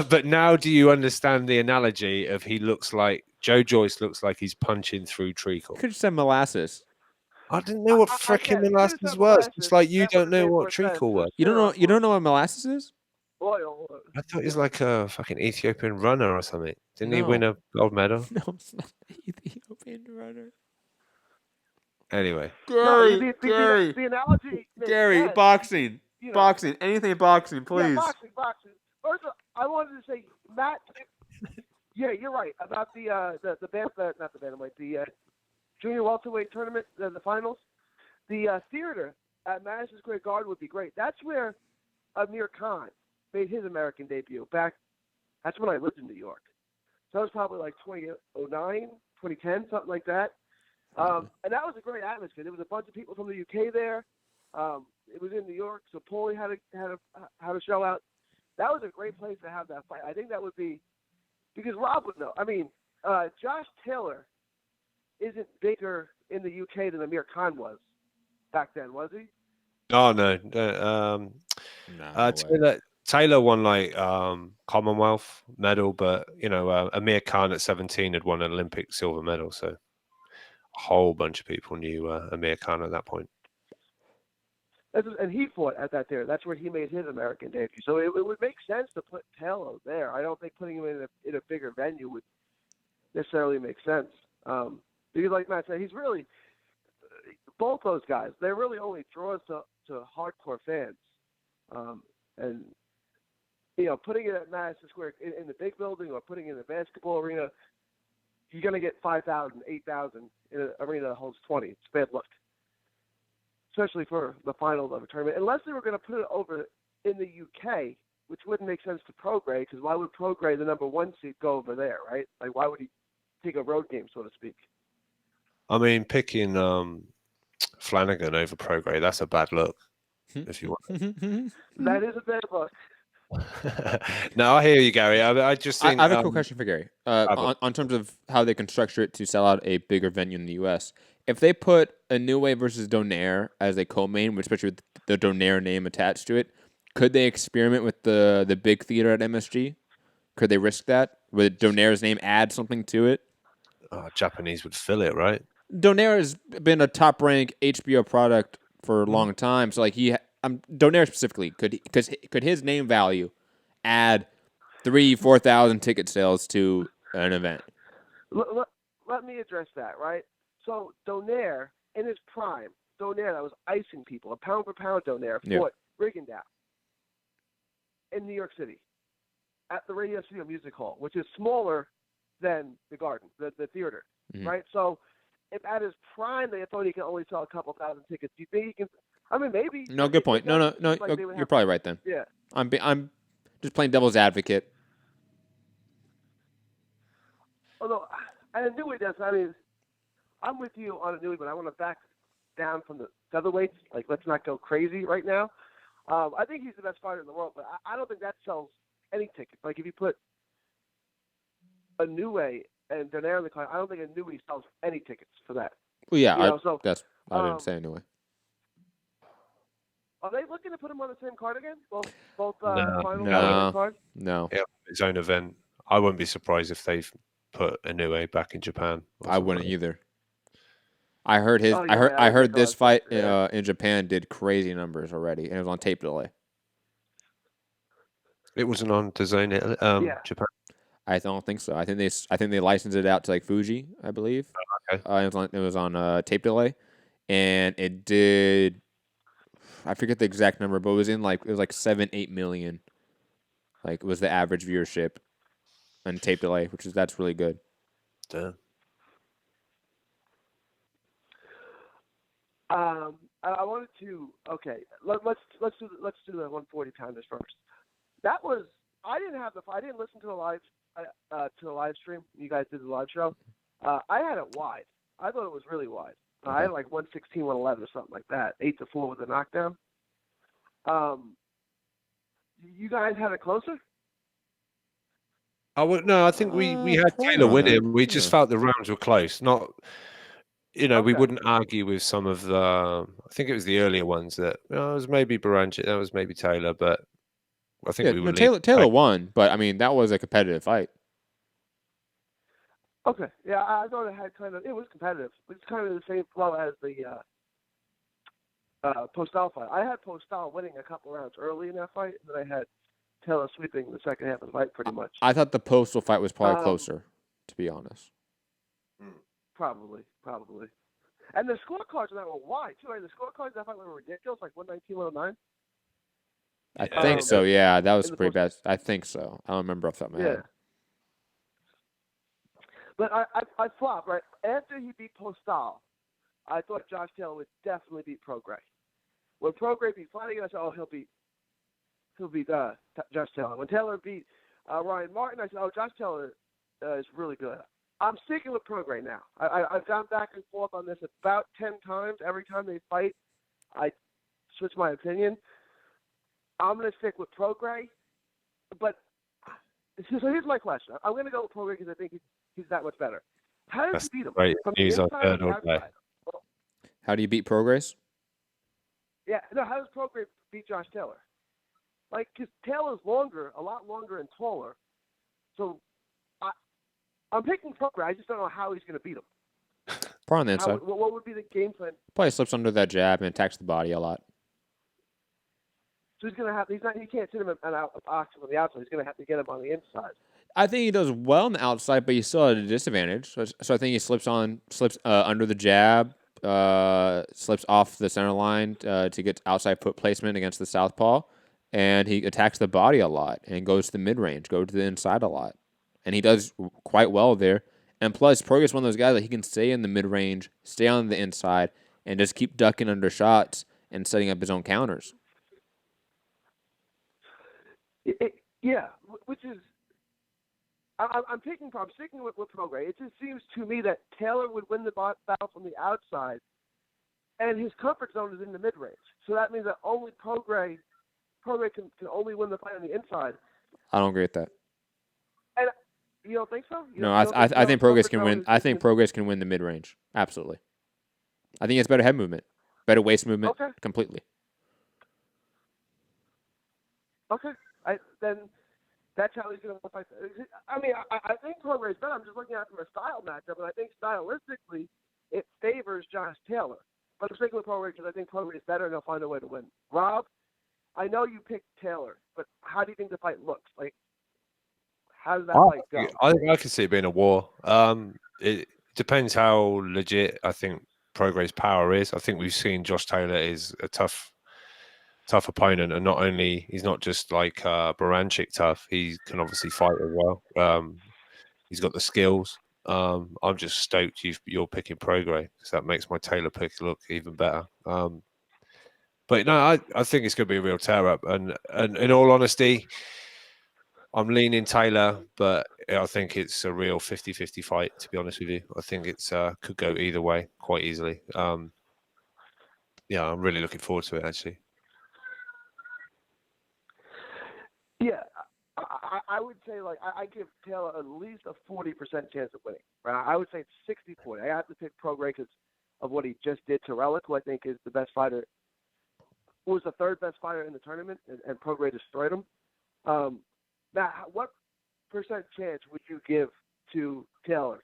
But now do you understand the analogy of Joe Joyce looks like he's punching through treacle? You could just say molasses. I didn't know what frickin' molasses was. It's like you don't know what treacle was. You don't know what molasses is? oil. I thought he was like a fucking Ethiopian runner or something. Didn't he No. win a gold medal? No, it's not the Ethiopian runner. Anyway. Gary, The analogy makes Gary, sense. boxing, You know, boxing, anything boxing, please. Yeah, boxing. First, of all, I wanted to say, Matt. Yeah, you're right about the not the bantamweight, the junior welterweight tournament, the finals. The theater at Madison Square Garden would be great. That's where Amir Khan made his American debut. That's when I lived in New York. So that was probably like 2009, 2010, something like that. And that was a great atmosphere. There was a bunch of people from the UK there. It was in New York, so Paulie had a show out. That was a great place to have that fight. I think that would be because Rob would know. I mean, Josh Taylor isn't bigger in the UK than Amir Khan was back then, was he? Oh no. Taylor won like Commonwealth medal, but Amir Khan at 17 had won an Olympic silver medal, so a whole bunch of people knew Amir Khan at that point. And he fought at that there. That's where he made his American debut. So it would make sense to put Taylor there. I don't think putting him in a bigger venue would necessarily make sense. Because like Matt said, he's really both those guys. They're really only draws to hardcore fans. And putting it at Madison Square in the big building or putting it in the basketball arena, you're going to get 5,000, 8,000 in an arena that holds 20. It's a bad look, especially for the finals of a tournament. Unless they were going to put it over in the UK, which wouldn't make sense to Prograis, because why would Prograis, the number 1 seed, go over there, right? Like, why would he take a road game, so to speak? I mean, picking Flanagan over Prograis, that's a bad look, if you want. That is a bad look. No, I hear you, Gary. I just think... I have a quick question for Gary. On terms of how they can structure it to sell out a bigger venue in the U.S., if they put Inoue versus Donaire as a co-main, especially with the Donaire name attached to it, could they experiment with the big theater at MSG? Could they risk that? Would Donaire's name add something to it? Japanese would fill it, right? Donaire has been a top-ranked HBO product for a long time, so like Donaire specifically, could his name value add 3,000-4,000 ticket sales to an event? Let me address that, right? So Donaire, in his prime, Donaire that was icing people, a pound for pound Donaire, fought Rigondeaux in New York City at the Radio Studio Music Hall, which is smaller than the Garden, the theater, right? So if at his prime they thought he could only sell a couple thousand tickets, do you think he can? I mean, maybe. No, good point. No, like you're probably right then. Yeah. I'm just playing devil's advocate. Although I knew he does. I mean, I'm with you on Inoue, but I want to back down from the featherweights. Like, let's not go crazy right now. I think he's the best fighter in the world, but I don't think that sells any tickets. Like, if you put Inoue and Donaire in the card, I don't think Inoue sells any tickets for that. Well, yeah, I didn't say Inoue. Are they looking to put him on the same card again? Both No. cards? No. Yeah, his own event. I wouldn't be surprised if they've put Inoue back in Japan. I wouldn't either. I heard I heard this fight in Japan did crazy numbers already, and it was on tape delay. It wasn't on DAZN, Japan. I don't think so. I think they licensed it out to like Fuji, I believe. Okay. It was on tape delay, and it did. I forget the exact number, but it was like 7-8 million. Like, was the average viewership on tape delay, that's really good. Damn. I wanted to. Okay, let's do the 140 pounders first. That was I didn't listen to the live stream. You guys did the live show. I had it wide. I thought it was really wide. I had like 116, 111 or something like that. 8-4 with a knockdown. You guys had it closer? No, I think we had Taylor winning. We just felt the rounds were close. Not, we wouldn't argue with some of the. I think it was the earlier ones that it was maybe Baranchyk, that was maybe Taylor, but I think we would. Taylor won, but I mean that was a competitive fight. Okay, yeah, I thought it was competitive. It's kind of the same flow as the Postal fight. I had Postal winning a couple rounds early in that fight, and then I had Taylor sweeping the second half of the fight pretty much. I thought the Postal fight was probably closer, to be honest. Probably. And the scorecards on that were wide, too. Right? The scorecards of that fight were ridiculous, like 119, 109. I think so, yeah. That was pretty bad. I think so. I don't remember off the top of my head. But I flopped, right? After he beat Postal, I thought Josh Taylor would definitely beat Prograis. When Prograis beat Flanagan, I said, oh, he'll beat Josh Taylor. When Taylor beat Ryan Martin, I said, oh, Josh Taylor is really good. I'm sticking with Prograis now. I've gone back and forth on this about 10 times. Every time they fight, I switch my opinion. I'm going to stick with Prograis. But so here's my question. I'm going to go with Prograis because I think he's that much better. How does he beat him? Great From news the on inside or third the all day. outside? How do you beat Prograis? Yeah, no, how does Prograis beat Josh Taylor? Like, because Taylor's longer, a lot longer and taller. So I'm picking Prograis. I just don't know how he's going to beat him. Probably on the inside. What would be the game plan? Probably slips under that jab and attacks the body a lot. So he's going to have. He can't sit him on the outside. He's going to have to get him on the inside. I think he does well on the outside, but he's still at a disadvantage. So I think he slips under the jab, slips off the center line to get outside foot placement against the southpaw, and he attacks the body a lot and goes to the mid-range, goes to the inside a lot. And he does quite well there. And plus, Prograis is one of those guys that he can stay in the mid-range, stay on the inside, and just keep ducking under shots and setting up his own counters. Yeah, which is I'm sticking with Prograis. It just seems to me that Taylor would win the battle from the outside, and his comfort zone is in the mid-range. So that means that only Prograis can only win the fight on the inside. I don't agree with that. And you don't think so? I think Prograis can win. I think Prograis can win the mid-range. Absolutely. I think it's better head movement, better waist movement, completely. Okay. Then that's how he's going to fight. I mean, I think Prograis is better. I'm just looking at it from a style matchup, and I think stylistically it favors Josh Taylor. But I'm sticking with Prograis because I think Prograis is better, and he'll find a way to win. Rob, I know you picked Taylor, but how do you think the fight looks? Like, how does that fight go? I can see it being a war. It depends how legit I think Prograis' power is. I think we've seen Josh Taylor is a tough opponent, and not only he's not just like Baranchyk tough, he can obviously fight as well. He's got the skills. I'm just stoked you're picking Prograis because that makes my Taylor pick look even better. But no, I think it's going to be a real tear up, and in all honesty, I'm leaning Taylor, but I think it's a real 50-50 fight, to be honest with you. I think it's could go either way quite easily. Yeah, I'm really looking forward to it, actually. Yeah, I would say, like, I give Taylor at least a 40% chance of winning. Right? I would say it's 60-40. I have to pick Prograis because of what he just did to Relic, who I think is the best fighter, who was the third best fighter in the tournament, and Prograis destroyed him. Now, what percent chance would you give to Taylor?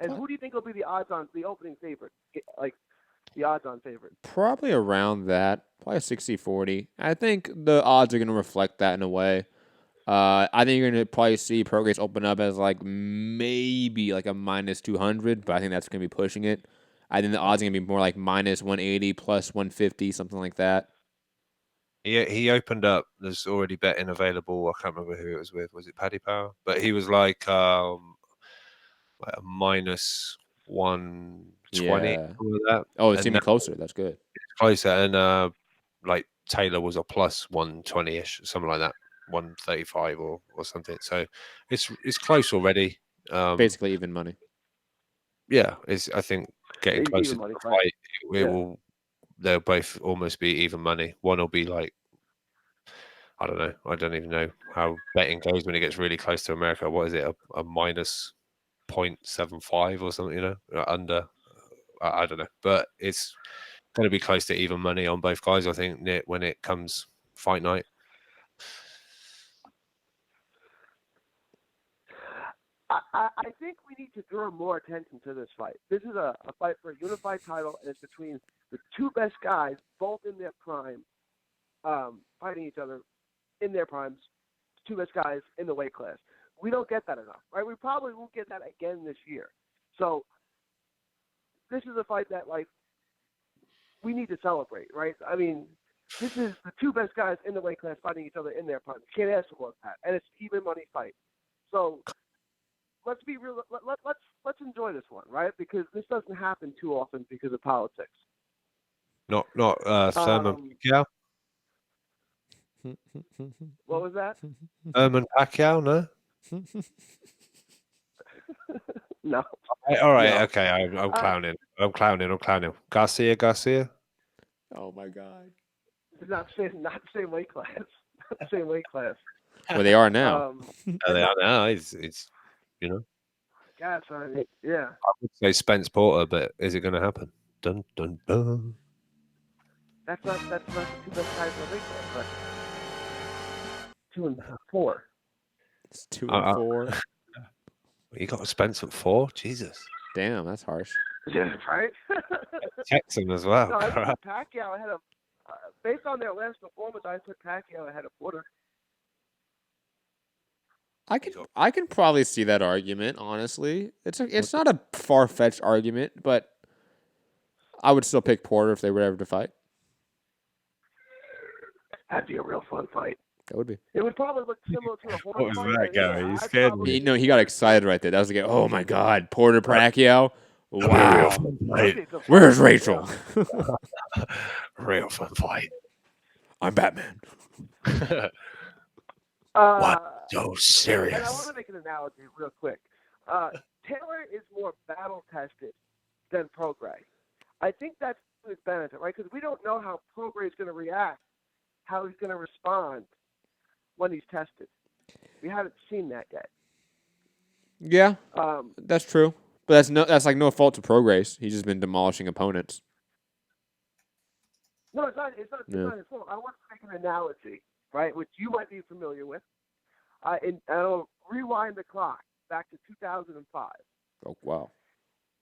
And who do you think will be the opening favorite? Like, the odds-on favorite? Probably around that. Probably 60-40. I think the odds are going to reflect that in a way. I think you're going to probably see Prograis open up as like maybe like a minus 200, but I think that's going to be pushing it. I think the odds are going to be more like minus 180, plus 150, something like that. He opened up. There's already betting available. I can't remember who it was with. Was it Paddy Power? But he was like a minus 120. Yeah. That. Oh, it's even closer. That's good. It's closer. And like Taylor was a plus 120-ish, something like that, 135 or something. So it's close already. Basically even money. Yeah, I think getting closer to the fight, they'll both almost be even money. One will be like, I don't know. I don't even know how betting goes when it gets really close to America. What is it? A minus 0.75 or something, under. I don't know. But it's going to be close to even money on both guys, I think, when it comes fight night. I think we need to draw more attention to this fight. This is a fight for a unified title, and it's between the two best guys, both in their prime, fighting each other in their primes two best guys in the weight class. We don't get that enough, right? We probably won't get that again this year. So this is a fight that, like, we need to celebrate, right? I mean, this is the two best guys in the weight class fighting each other in their punch. Can't ask for more than that, and it's even money fight. So let's be real. Let's enjoy this one, right? Because this doesn't happen too often because of politics. Not Thurman Pacquiao. What was that? Thurman Pacquiao, no. No. All right, No. okay. I'm clowning. I'm clowning. Garcia. Oh my God. It's not the same weight class. Not the same weight class. Well, they are now. They are now. It's you know. Gosh, I mean, yeah. I would say Spence Porter, but is it going to happen? Dun dun dun. That's not the two best guys in the weight class. But 2 and 4. It's 2 and 4. You got Spence at 4? Jesus. Damn, that's harsh. Yeah, right. Texan as well. No, I put Pacquiao ahead of. Based on their last performance, I put Pacquiao ahead of Porter. I can probably see that argument. Honestly, it's not a far fetched argument, but I would still pick Porter if they were ever to fight. That'd be a real fun fight. That would be. It would probably look similar to a horse What was fight. that, Gary? You scared me. He got excited right there. That was like, oh my God, Porter Pacquiao. Wow. Where's Rachel? Real fun fight. I'm Batman. What? So serious. And I want to make an analogy real quick. Taylor is more battle tested than Prograis. I think that's his benefit, right? Because we don't know how Prograis is going to react, how he's going to respond when he's tested. We haven't seen that yet. Yeah, that's true. But that's like no fault to Prograis. He's just been demolishing opponents. No, it's not his fault. I want to make an analogy, right, which you might be familiar with. And I'll rewind the clock back to 2005. Oh, wow.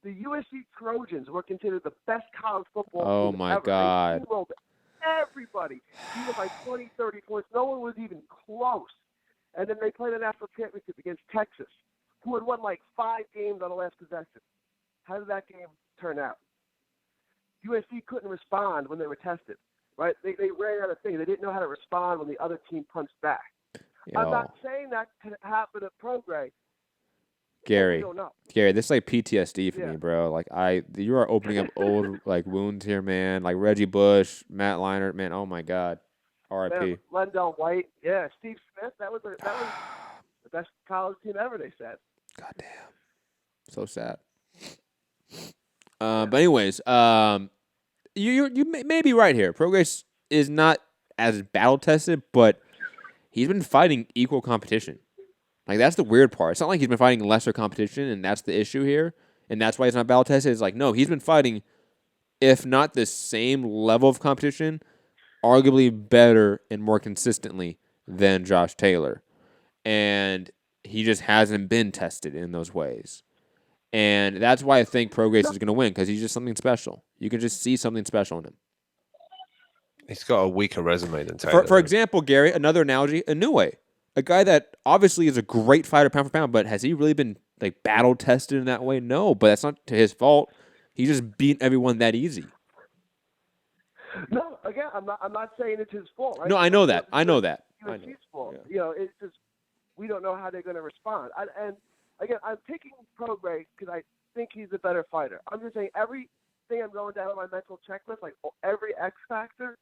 The USC Trojans were considered the best college football Oh, team my ever. God. They steamrolled everybody. Even by 20, 30 points. No one was even close. And then they played a national championship against Texas, who had won like 5 games on the last possession. How did that game turn out? USC couldn't respond when they were tested, right? They ran out of things. They didn't know how to respond when the other team punched back. I'm not saying that could happen at Prograis. Gary, this is like PTSD for me, bro. Like you are opening up old like wounds here, man. Like Reggie Bush, Matt Leinart, man. Oh my God, R.I.P. Lendell White, yeah, Steve Smith. That was the best college team ever. They said. God damn, so sad. But anyways, you may be right here. Prograis is not as battle tested, but he's been fighting equal competition. Like, that's the weird part. It's not like he's been fighting lesser competition, and that's the issue here, and that's why he's not battle tested. It's like, no, he's been fighting, if not the same level of competition, arguably better and more consistently than Josh Taylor. And he just hasn't been tested in those ways. And that's why I think Prograis is going to win, because he's just something special. You can just see something special in him. He's got a weaker resume than Taylor. For example, Gary, another analogy, Inoue. A guy that obviously is a great fighter pound for pound, but has he really been like battle tested in that way? No, but that's not to his fault. He just beat everyone that easy. No, again, I'm not saying it's his fault. Right? No, I know that. I know that. It's his fault. Yeah. You know, it's just we don't know how they're going to respond. And again, I'm picking Prograis because I think he's a better fighter. I'm just saying everything I'm going down on my mental checklist, like every X factor,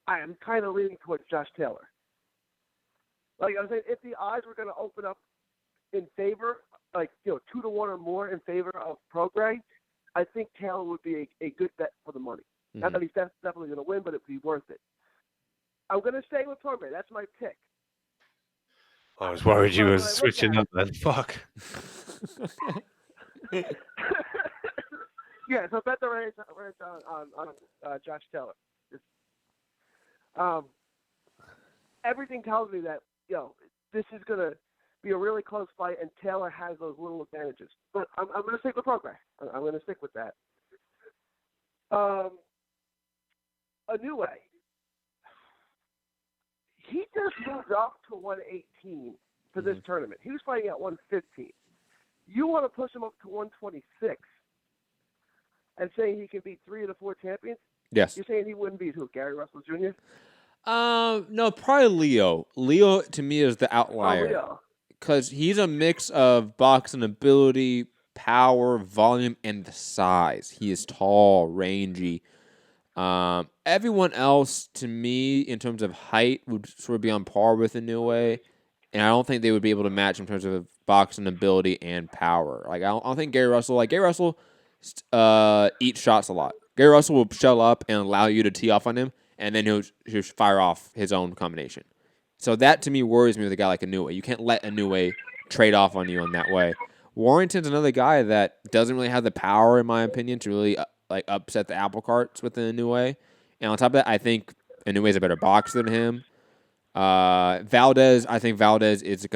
I am kind of leaning towards Josh Taylor. Like I was saying, if the odds were going to open up in favor, like 2-1 or more in favor of Prograis, I think Taylor would be a good bet for the money. Mm-hmm. Not that he's definitely going to win, but it would be worth it. I'm going to stay with Prograis. That's my pick. I was worried you were switching up then. Fuck. Yeah, so bet the range on Josh Taylor. Everything tells me that this is going to be a really close fight, and Taylor has those little advantages. But I'm going to stick with Prograis. I'm going to stick with that. Inoue. he just moved up to 118 for this tournament. He was fighting at 115. You want to push him up to 126 and saying he can beat 3 of the 4 champions? Yes. You're saying he wouldn't beat who? Gary Russell Jr.? No, probably Leo. Leo to me is the outlier. Leo. Because he's a mix of boxing ability, power, volume, and the size. He is tall, rangy. Everyone else, to me, in terms of height, would sort of be on par with Inoue, and I don't think they would be able to match in terms of boxing ability and power. Like I don't think Gary Russell eats shots a lot. Gary Russell will shell up and allow you to tee off on him, and then he'll fire off his own combination. So that to me worries me with a guy like Inoue. You can't let Inoue trade off on you in that way. Warrington's another guy that doesn't really have the power, in my opinion, to really upset the apple carts with Inoue. And on top of that, I think Inoue's a better boxer than him. Valdez, I think Valdez is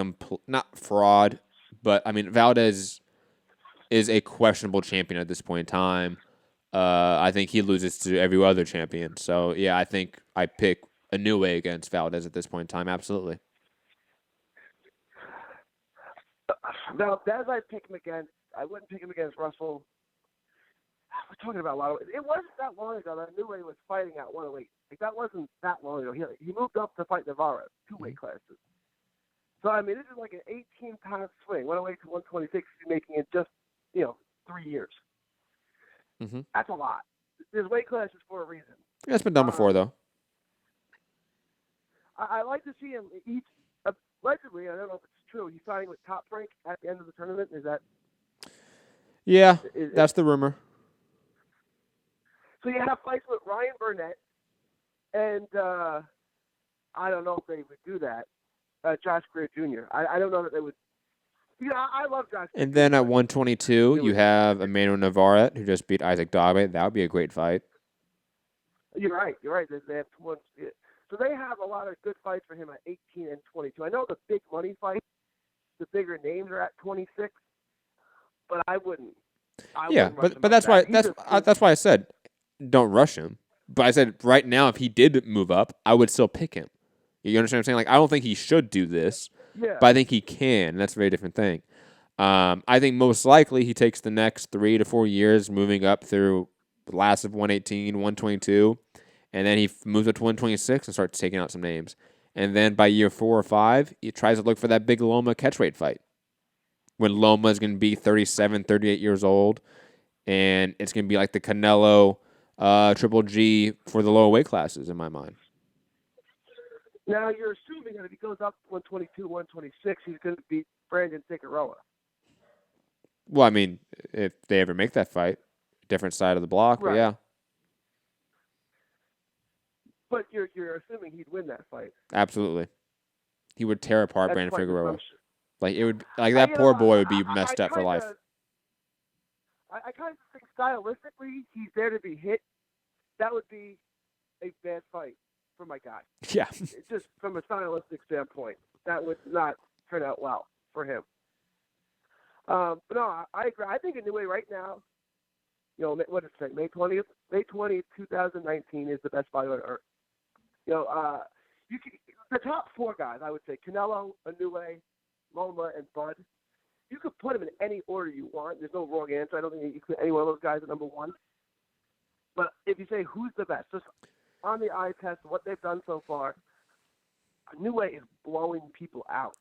not fraud, but I mean Valdez is a questionable champion at this point in time. I think he loses to every other champion. So yeah, I think I pick Inoue against Valdez at this point in time. Absolutely. Valdez, I'd pick him against. I wouldn't pick him against Russell. We're talking about a lot of. It wasn't that long ago that Inoue was fighting at 108. Like that wasn't that long ago. He moved up to fight Navarro, 2 weight classes. So I mean, this is like an 18-pound swing, 108 to 126. He's making it just 3 years. Mm-hmm. That's a lot. There's weight classes for a reason. Yeah, it's been done before though. I like to see him each. Allegedly, I don't know if it's true. He's signing with Top Rank at the end of the tournament. Is that? Yeah, that's the rumor. So you have fights with Ryan Burnett, and I don't know if they would do that. Josh Greer Jr. I don't know that they would. I love Josh. And then at 122, you have Emmanuel Navarrete, who just beat Isaac Dogbe. That would be a great fight. You're right. They have one. So they have a lot of good fights for him at 18 and 22. I know the big money fights, the bigger names are at 26, but I wouldn't. But that's why I said don't rush him. But I said right now, if he did move up, I would still pick him. You understand what I'm saying? Like I don't think he should do this, but I think he can. And that's a very different thing. I think most likely he takes the next 3 to 4 years moving up through the last of 118, 122. And then he moves up to 126 and starts taking out some names. And then by year 4 or 5, he tries to look for that big Loma catchweight fight. When Loma is going to be 37, 38 years old. And it's going to be like the Canelo Triple G for the lower weight classes in my mind. Now you're assuming that if he goes up 122, 126, he's going to beat Brandon Figueroa. Well, I mean, if they ever make that fight, different side of the block, right. But yeah. But you're assuming he'd win that fight. Absolutely. He would tear apart That's Brandon quite Figueroa. Like it would that poor boy would be messed up for life. I kind of think stylistically he's there to be hit. That would be a bad fight for my guy. Yeah. Just from a stylistic standpoint, that would not turn out well for him. But no, I agree. I think Inoue right now, what is it, May 20th, 2019 is the best fight on earth. The top 4 guys, I would say, Canelo, Inoue, Loma, and Bud. You could put them in any order you want. There's no wrong answer. I don't think you could put any one of those guys at number 1. But if you say who's the best, just on the eye test, what they've done so far, Inoue is blowing people out.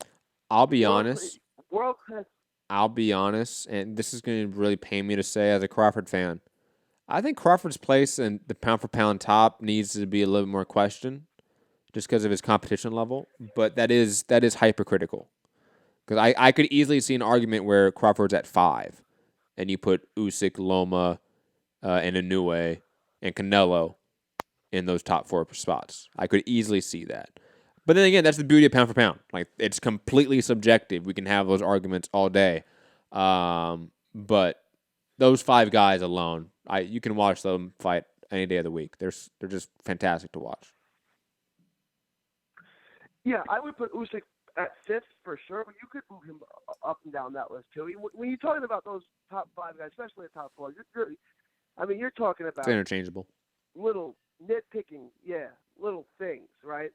I'll be honest. World class. I'll be honest, and this is going to really pain me to say as a Crawford fan. I think Crawford's place in the pound-for-pound top needs to be a little more questioned just because of his competition level, but that is hypercritical. Because I could easily see an argument where Crawford's at 5, and you put Usyk, Loma, and Inoue, and Canelo in those top 4 spots. I could easily see that. But then again, that's the beauty of pound for pound. Like, it's completely subjective. We can have those arguments all day. But those 5 guys alone, you can watch them fight any day of the week. They're just fantastic to watch. Yeah, I would put Usyk at 5th for sure, but you could move him up and down that list too. When you're talking about those top 5 guys, especially the top 4, you're talking about it's interchangeable. Little nitpicking, little things, right?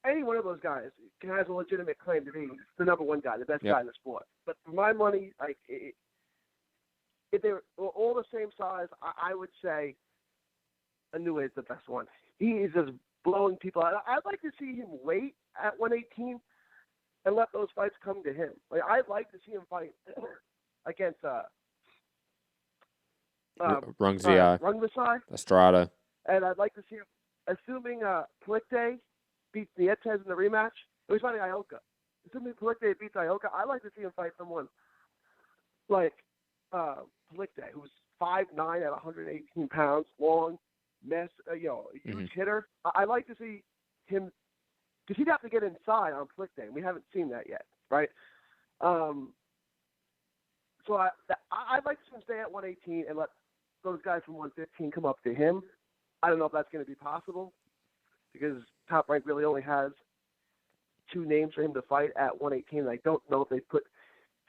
any one of those guys has a legitimate claim to be the number one guy, the best guy in the sport. But for my money, like if they were all the same size, I would say Inoue is the best one. He is just blowing people out. I'd like to see him wait at 118 and let those fights come to him. Like I'd like to see him fight against Breazeale, Estrada. And I'd like to see him, assuming Palikte beats Nietzsche in the rematch. It was fighting Ioka. Assuming Palikte beats Ioka, I'd like to see him fight someone like Palikte, who's 5'9" at 118 pounds, long, huge hitter. I'd like to see him, because he'd have to get inside on Palikte, and we haven't seen that yet, right? So I'd like to see him stay at 118 and let those guys from 115 come up to him. I don't know if that's going to be possible because Top Rank really only has 2 names for him to fight at 118. And I don't know if they put.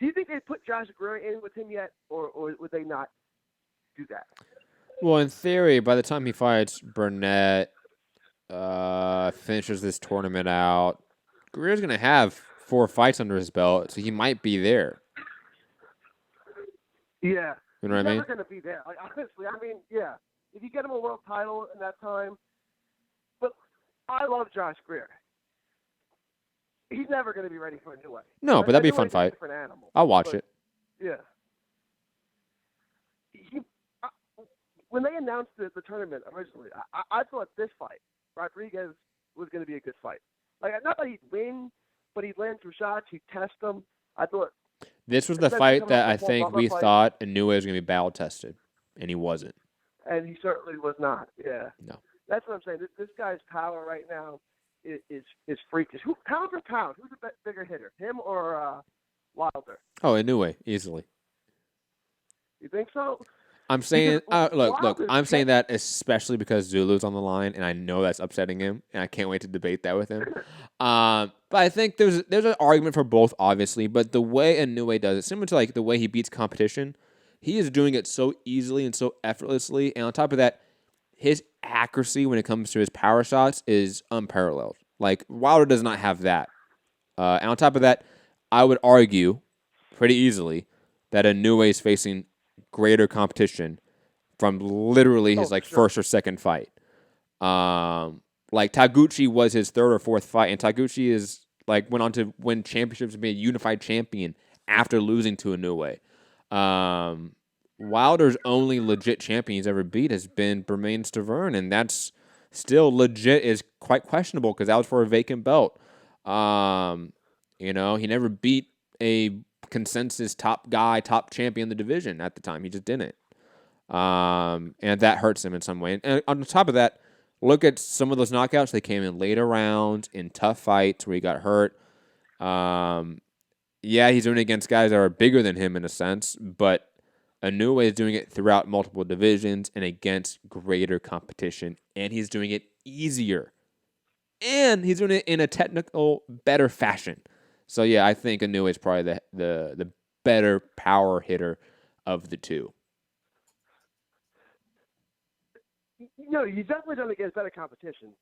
Do you think they put Josh Greer in with him yet, or would they not do that? Well, in theory, by the time he fights Burnett, finishes this tournament out, Greer's going to have 4 fights under his belt, so he might be there. Yeah. You know what I mean? He's never going to be there. Like, honestly, yeah. If you get him a world title in that time, but I love Josh Greer. He's never going to be ready for a Inoue. No, but that'd be a fun fight. I'll watch it. Yeah. When they announced the tournament originally, I thought this fight, Rodriguez, was going to be a good fight. Like, not that he'd win, but he'd land some shots, he'd test them. I thought this was the fight that I think we thought Inoue was going to be battle tested, and he wasn't. And he certainly was not. Yeah. No. That's what I'm saying. This guy's power right now is freakish. Pound for pound, who's a bigger hitter, him or Wilder? Oh, Inoue, easily. You think so? I'm saying, look. I'm saying that especially because Zulu's on the line, and I know that's upsetting him, and I can't wait to debate that with him. But I think there's an argument for both, obviously. But the way Inoue does it, similar to like the way he beats competition, he is doing it so easily and so effortlessly. And on top of that, his accuracy when it comes to his power shots is unparalleled. Like Wilder does not have that. And on top of that, I would argue pretty easily that Inoue is facing greater competition from literally his first or second fight. Like Taguchi was his 3rd or 4th fight, and Taguchi is went on to win championships and be a unified champion after losing to Inoue. Wilder's only legit champion he's ever beat has been Bermain Stavern, and that's still legit is quite questionable because that was for a vacant belt. He never beat a consensus top champion in the division at the time. He just didn't. And that hurts him in some way. And on top of that, look at some of those knockouts. They came in later rounds in tough fights where he got hurt. Yeah, he's doing it against guys that are bigger than him in a sense, but Inoue is doing it throughout multiple divisions and against greater competition, and he's doing it easier. And he's doing it in a technical, better fashion. So, yeah, I think Inoue is probably the better power hitter of the two. He's definitely done it against better competition.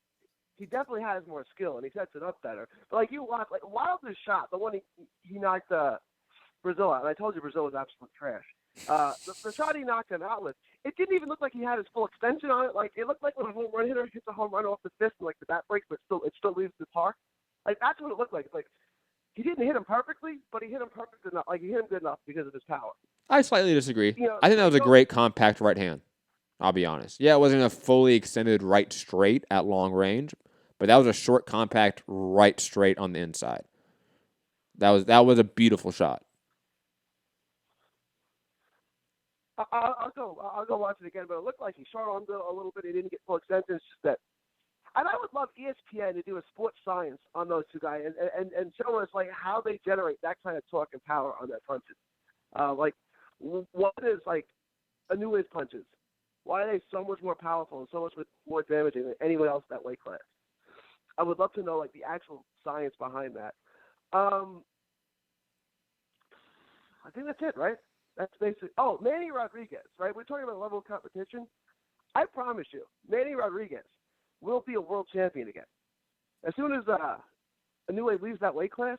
He definitely has more skill, and he sets it up better. But, you watch, Wilder's shot, the one he knocked Breazeale out, and I told you Breazeale was absolute trash. The shot he knocked him out with, it didn't even look like he had his full extension on it. It looked like when a home run hitter hits a home run off the fist and, the bat breaks, but it still leaves the park. That's what it looked like. It's he didn't hit him perfectly, but he hit him perfect enough. He hit him good enough because of his power. I slightly disagree. I think that was a great compact right hand. I'll be honest. Yeah, it wasn't a fully extended right straight at long range, but that was a short, compact right straight on the inside. That was a beautiful shot. I'll go watch it again, but it looked like he short-armed a little bit. He didn't get full extension. It's just that. And I would love ESPN to do a sports science on those two guys and show us how they generate that kind of torque and power on their punches. What is Inoue's punches? Why are they so much more powerful and so much more damaging than anyone else in that weight class? I would love to know the actual science behind that. I think that's it, right? That's basically. Oh, Manny Rodriguez, right? We're talking about level of competition. I promise you, Manny Rodriguez will be a world champion again. as soon as Inoue leaves that weight class,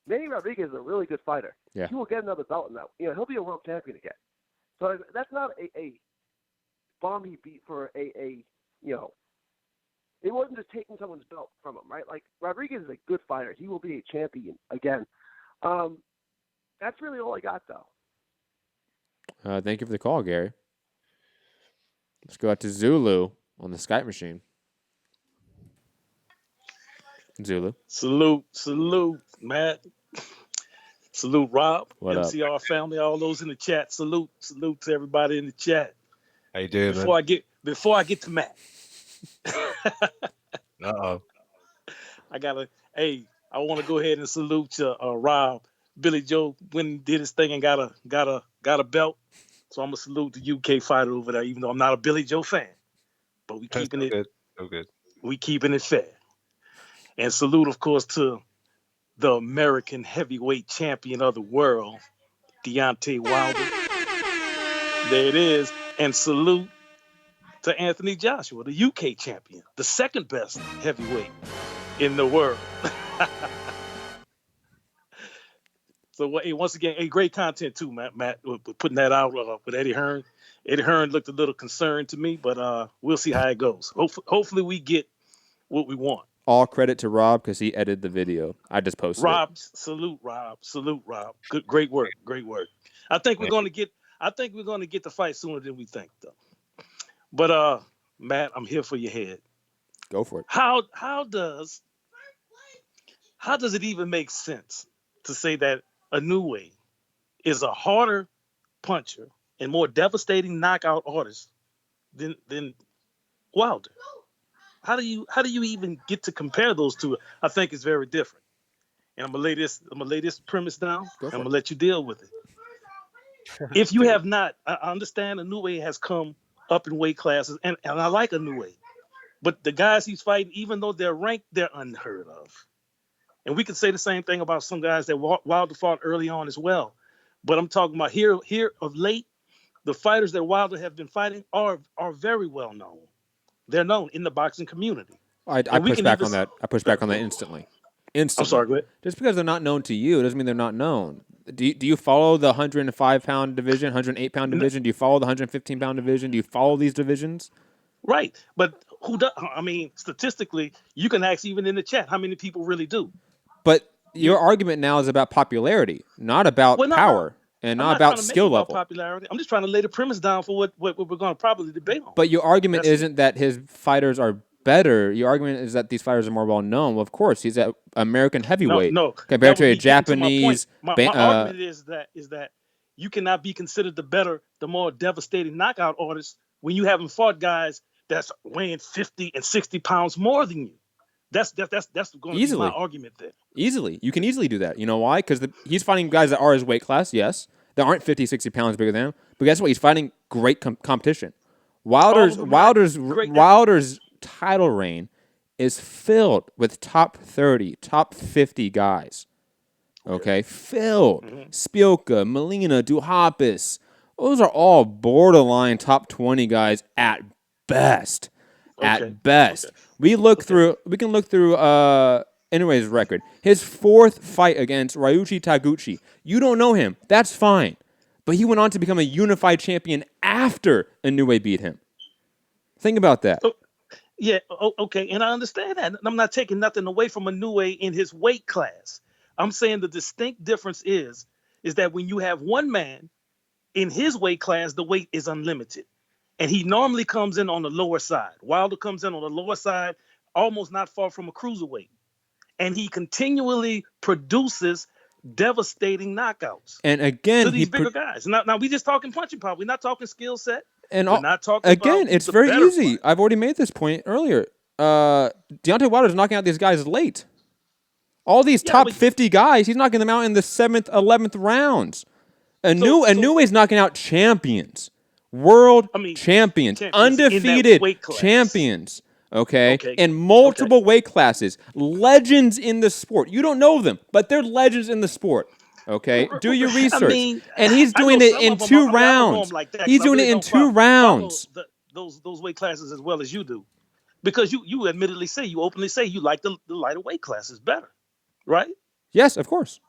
Manny Rodriguez is a really good fighter. Yeah. He will get another belt in that. He'll be a world champion again. So that's not a bomb he beat for it wasn't just taking someone's belt from him, right? Like, Rodriguez is a good fighter. He will be a champion again. That's really all I got, though. Thank you for the call, Gary. Let's go out to Zulu on the Skype machine. Zulu. Salute, Matt. Salute, Rob. What up? MCR family, all those in the chat. Salute to everybody in the chat. How you doing, Before I get to Matt. Uh-oh. I want to go ahead and salute Rob. Billy Joe went and did his thing and got a belt. So I'm gonna salute the UK fighter over there, even though I'm not a Billy Joe fan. But we keeping it good. We keeping it fair. And salute, of course, to the American heavyweight champion of the world, Deontay Wilder. There it is. And salute to Anthony Joshua, the UK champion, the second best heavyweight in the world. So, once again, great content too, Matt, putting that out with Eddie Hearn. Eddie Hearn looked a little concerned to me, but we'll see how it goes. Hopefully we get what we want. All credit to Rob because he edited the video. I just posted it. Salute Rob. Good, great work. I think we're going to get the fight sooner than we think, though. But Matt, I'm here for your head. Go for it. How does it even make sense to say that Inoue is a harder puncher and more devastating knockout artist than Wilder? How do you even get to compare those two? I think it's very different. And I'm gonna lay this premise down. I'm gonna let you deal with it. If you have not, I understand Inoue has come up in weight classes, and I like Inoue. But the guys he's fighting, even though they're ranked, they're unheard of. And we could say the same thing about some guys that Wilder fought early on as well. But I'm talking about here of late, the fighters that Wilder have been fighting are very well known. They're known in the boxing community. I push back on that. I push back on that instantly. I'm sorry, go ahead. Just because they're not known to you doesn't mean they're not known. Do you follow the 105-pound division, 108-pound division? Do you follow the 115-pound division? Do you follow these divisions? Right. But who does? I mean, statistically, you can ask even in the chat how many people really do. But your argument now is about popularity, not about power. And not about skill level. Popularity. I'm just trying to lay the premise down for what we're going to probably debate on. But your argument isn't that his fighters are better. Your argument is that these fighters are more well known. Well, of course, he's an American heavyweight compared to a Japanese. My argument is that you cannot be considered the more devastating knockout artist when you haven't fought guys that's weighing 50 and 60 pounds more than you. That's going to be my argument there. Easily. You can easily do that. You know why? Because he's fighting guys that are his weight class, yes. That aren't 50, 60 pounds bigger than him. But guess what? He's fighting great competition. Wilder's title reign is filled with top 30, top 50 guys. Okay? Filled. Spielka, Molina, Duhaupas. Those are all borderline top 20 guys at best. At best. We can look through Inoue's record. His fourth fight against Ryuichi Taguchi. You don't know him. That's fine. But he went on to become a unified champion after Inoue beat him. Think about that. Yeah, okay. And I understand that. I'm not taking nothing away from Inoue in his weight class. I'm saying the distinct difference is that when you have one man in his weight class, the weight is unlimited. And he normally comes in on the lower side. Wilder comes in on the lower side, almost not far from a cruiserweight. And he continually produces devastating knockouts. And again, to these bigger guys. Now we just talking punching power. We're not talking skill set. And we're not talking again, about it's very easy. fight. I've already made this point earlier. Deontay Wilder's knocking out these guys late. All these top 50 guys, he's knocking them out in the 7th, 11th rounds. Inoue's knocking out champions. World champions. Undefeated champions. Okay? In multiple weight classes. Legends in the sport. You don't know them, but they're legends in the sport. Okay? Do your research. And he's doing it in 2 rounds. He's doing it in 2 rounds. Those weight classes as well as you do. Because you admittedly say, you openly say you like the lighter weight classes better, right? Yes, of course.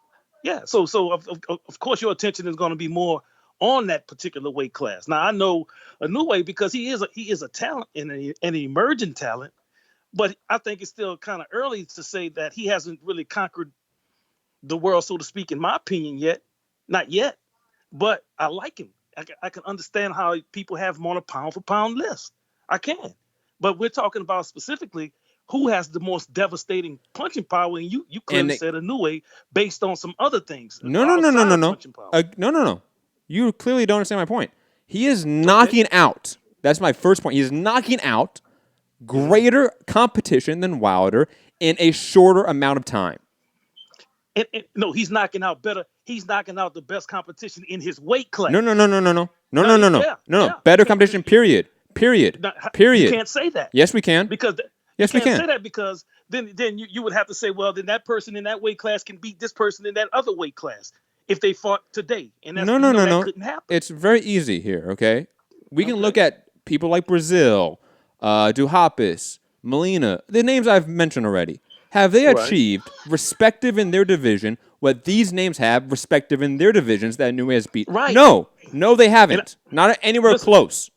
Yeah. So of course your attention is going to be more on that particular weight class. Now I know Inoue because he is a talent and an emerging talent, but I think it's still kind of early to say that he hasn't really conquered the world, so to speak, in my opinion, yet. Not yet. But I like him. I can understand how people have him on a pound for pound list. I can. But we're talking about specifically who has the most devastating punching power, and you clearly said Inoue based on some other things. No. Punching power. No. You clearly don't understand my point. He is knocking out. That's my first point. He is knocking out greater competition than Wilder in a shorter amount of time. And no, he's knocking out better. He's knocking out the best competition in his weight class. No. Yeah. Better competition. Period. You can't say that. Yes, we can. Because yes, we can. say that because then you would have to say, well, then that person in that weight class can beat this person in that other weight class if they fought today. And that's, no. that couldn't happen. It's very easy here. Okay, we can look at people like Breazeale, Duhaupas, Molina, the names I've mentioned already. Have they achieved, respective in their division, what these names have, respective in their divisions that Inoue has beat? Right. No, they haven't. Not anywhere close.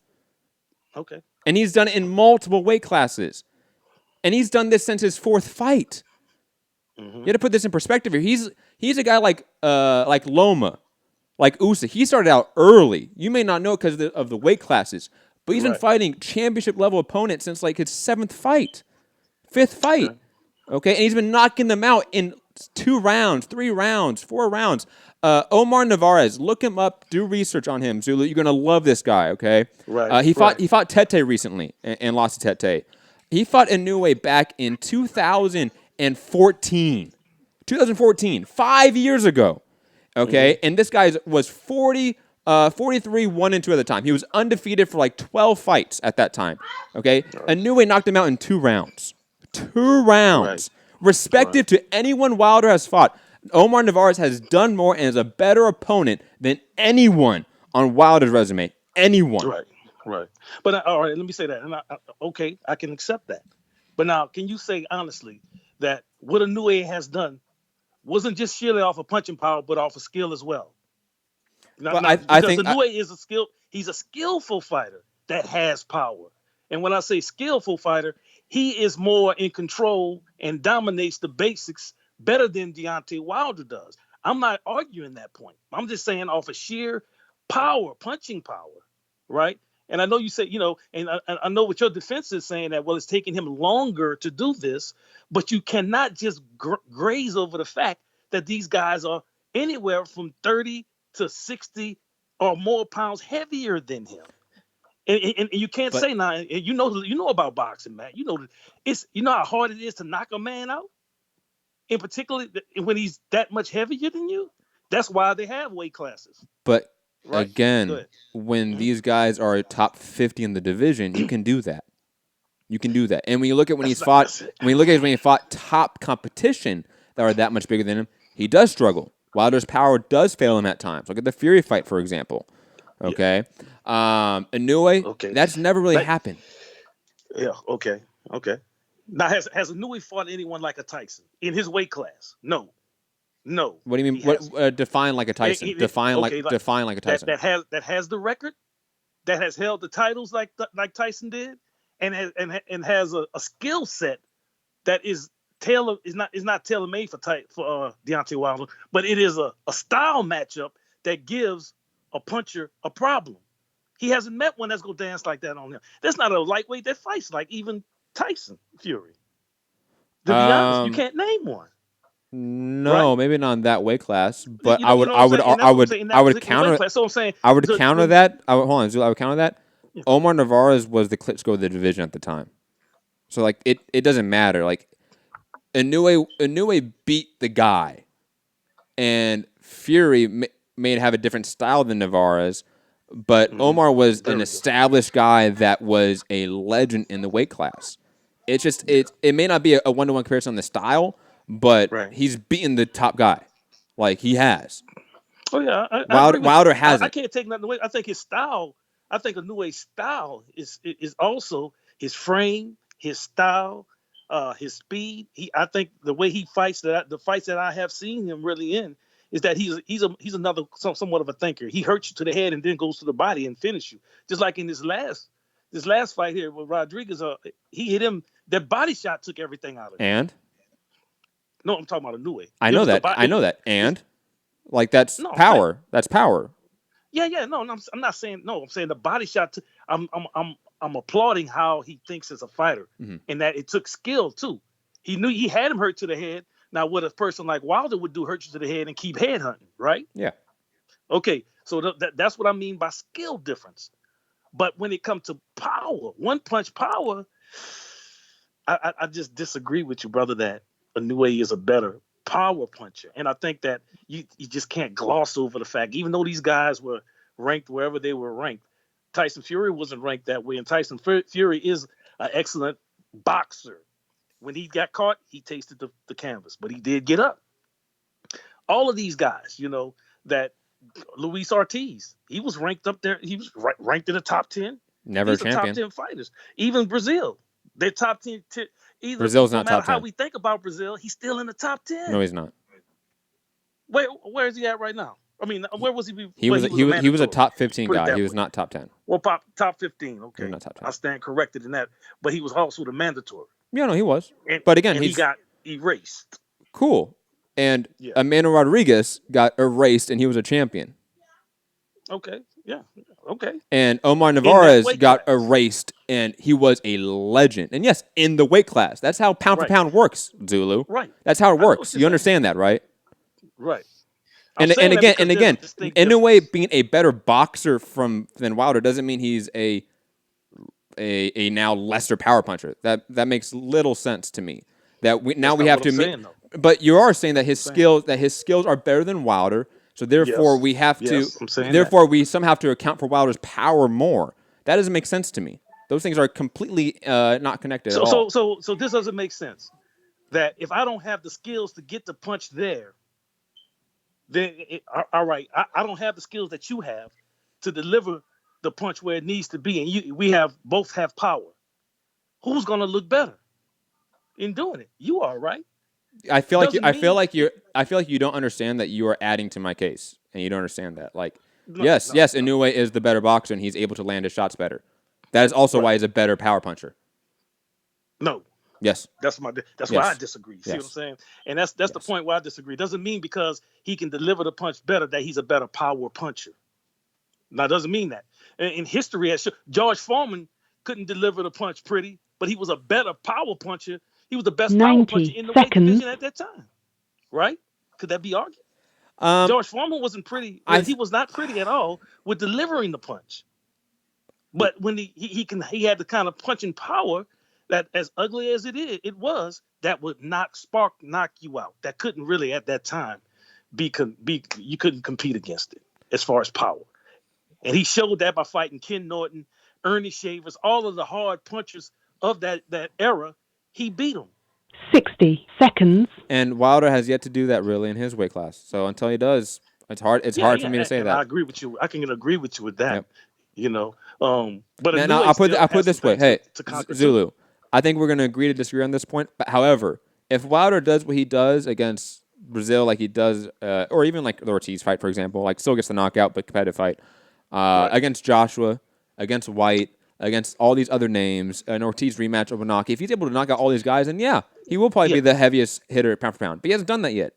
Okay. And he's done it in multiple weight classes. And he's done this since his fourth fight. You got to put this in perspective here. He's a guy like Loma, like Usyk. He started out early. You may not know because of the weight classes, but he's been fighting championship level opponents since like his fifth fight. Okay, and he's been knocking them out in 2 rounds, 3 rounds, 4 rounds. Omar Narvaez, look him up, do research on him, Zulu. You're gonna love this guy. Okay, he fought Tete recently and lost to Tete. He fought Inoue back in 2014. 5 years ago. Okay, and this guy was 43, 1-2 at the time. He was undefeated for like 12 fights at that time. Okay, Inoue knocked him out in 2 rounds. 2 rounds. Respective to anyone Wilder has fought. Omar Narvaez has done more and is a better opponent than anyone on Wilder's resume. Anyone. Right. But all right, let me say that. And I can accept that. But now, can you say honestly that what Inoue has done wasn't just sheerly off of punching power, but off of skill as well? I think Inoue is he's a skillful fighter that has power. And when I say skillful fighter, he is more in control and dominates the basics better than Deontay Wilder does. I'm not arguing that point. I'm just saying off of sheer power, punching power, right? And I know you say, and I know what your defense is saying that, well, it's taking him longer to do this, but you cannot just graze over the fact that these guys are anywhere from 30 to 60 or more pounds heavier than him. And you can't say now. You know about boxing, man. You know how hard it is to knock a man out, in particular when he's that much heavier than you. That's why they have weight classes. But again, when these guys are top 50 in the division, you can do that. And when you look at when he fought top competition that are that much bigger than him, he does struggle. Wilder's power does fail him at times. Look at the Fury fight, for example. Okay. Inoue, that's never really happened. Yeah, okay. Now, has Inoue fought anyone like a Tyson in his weight class? No. What do you mean? What define like a Tyson? Define like a Tyson. That has the record, that has held the titles like Tyson did, and has a skill set that is not tailor made for Deontay Wilder, but it is a style matchup that gives a puncher a problem. He hasn't met one that's gonna dance like that on him. That's not a lightweight that fights like even Tyson Fury. To be honest, you can't name one. No, maybe not in that weight class. But I would counter that. Hold on, I would counter that. Yeah. Omar Narvaez was the Klitschko of the division at the time. So like it doesn't matter. Like Inoue beat the guy, and Fury may have a different style than Narvaez, but Omar was an established guy that was a legend in the weight class. It's just it may not be a 1-to-1 comparison on the style, but he's beaten the top guy, like he has. Oh yeah, Wilder hasn't. I can't take nothing away. I think his style. I think Inoue's style is also his frame, his style, his speed. I think the way he fights, the fights that I have seen him really in, is that he's another somewhat of a thinker. He hurts you to the head and then goes to the body and finish you. Just like in this last fight here with Rodriguez, he hit him. That body shot took everything out of him. And no, I'm talking about Inoue. I know that. And like that's power. That's power. Yeah. No, I'm not saying no. I'm saying the body shot. I'm applauding how he thinks as a fighter, and that it took skill too. He knew he had him hurt to the head. Now, what a person like Wilder would do, hurt you to the head and keep head hunting, right? Yeah. Okay, so that's what I mean by skill difference. But when it comes to power, one punch power, I just disagree with you, brother, that Inoue is a better power puncher. And I think that you just can't gloss over the fact, even though these guys were ranked wherever they were ranked, Tyson Fury wasn't ranked that way. And Tyson Fury is an excellent boxer. When he got caught, he tasted the canvas, but he did get up. All of these guys, that Luis Ortiz, he was ranked up there. He was ranked in the top 10. Never a champion. Top 10 fighters. Even Breazeale, they're top 10. Breazeale's not top 10. How we think about Breazeale, he's still in the top 10. No, he's not. Where is he at right now? I mean, where was he? He was a top 15 guy. He was not top 10. Well, top 15. Okay, not top 10. I stand corrected in that. But he was also the mandatory. Yeah, no, he was. But again, he got erased. Cool. And Amanda Rodriguez got erased, and he was a champion. Okay. Yeah. Okay. And Omar Narvaez got erased, and he was a legend. And yes, in the weight class. That's how pound for pound works, Zulu. Right. That's how it works. You understand that, right? Right. And again, Inoue being a better boxer than Wilder doesn't mean he's a now lesser power puncher. That makes little sense to me. We have to. But you are saying that his skills are better than Wilder. So therefore, we have to. Therefore, we somehow have to account for Wilder's power more. That doesn't make sense to me. Those things are completely not connected at all. So this doesn't make sense. That if I don't have the skills to get the punch there, then all right, I don't have the skills that you have to deliver the punch where it needs to be, and we both have power. Who's gonna look better in doing it? You are, right? I feel like you don't understand that you are adding to my case, and you don't understand that. Yes, Inoue is the better boxer, and he's able to land his shots better. That is also why he's a better power puncher. No. Yes. That's why I disagree. See what I'm saying? And that's the point where I disagree. Doesn't mean because he can deliver the punch better that he's a better power puncher. Now, it doesn't mean that. In history, George Foreman couldn't deliver the punch pretty, but he was a better power puncher. He was the best power puncher in the weight division at that time. Right? Could that be argued? George Foreman wasn't pretty. He was not pretty at all with delivering the punch. But when he had the kind of punching power that, as ugly as it was, that would knock you out. That couldn't really at that time you couldn't compete against it as far as power. And he showed that by fighting Ken Norton, Ernie Shavers, all of the hard punchers of that era. He beat them. 60 seconds. And Wilder has yet to do that really in his weight class. So until he does, it's hard for me to say that. I agree with you. I can agree with you with that. Yep. But now I'll put it this way. Hey, Zulu, I think we're going to agree to disagree on this point. But however, if Wilder does what he does against Breazeale, like he does, or even like the Ortiz fight, for example, like still gets the knockout but competitive fight, against Joshua, against White, against all these other names, an Ortiz rematch over knock. If he's able to knock out all these guys, then he will probably be the heaviest hitter pound for pound. But he hasn't done that yet.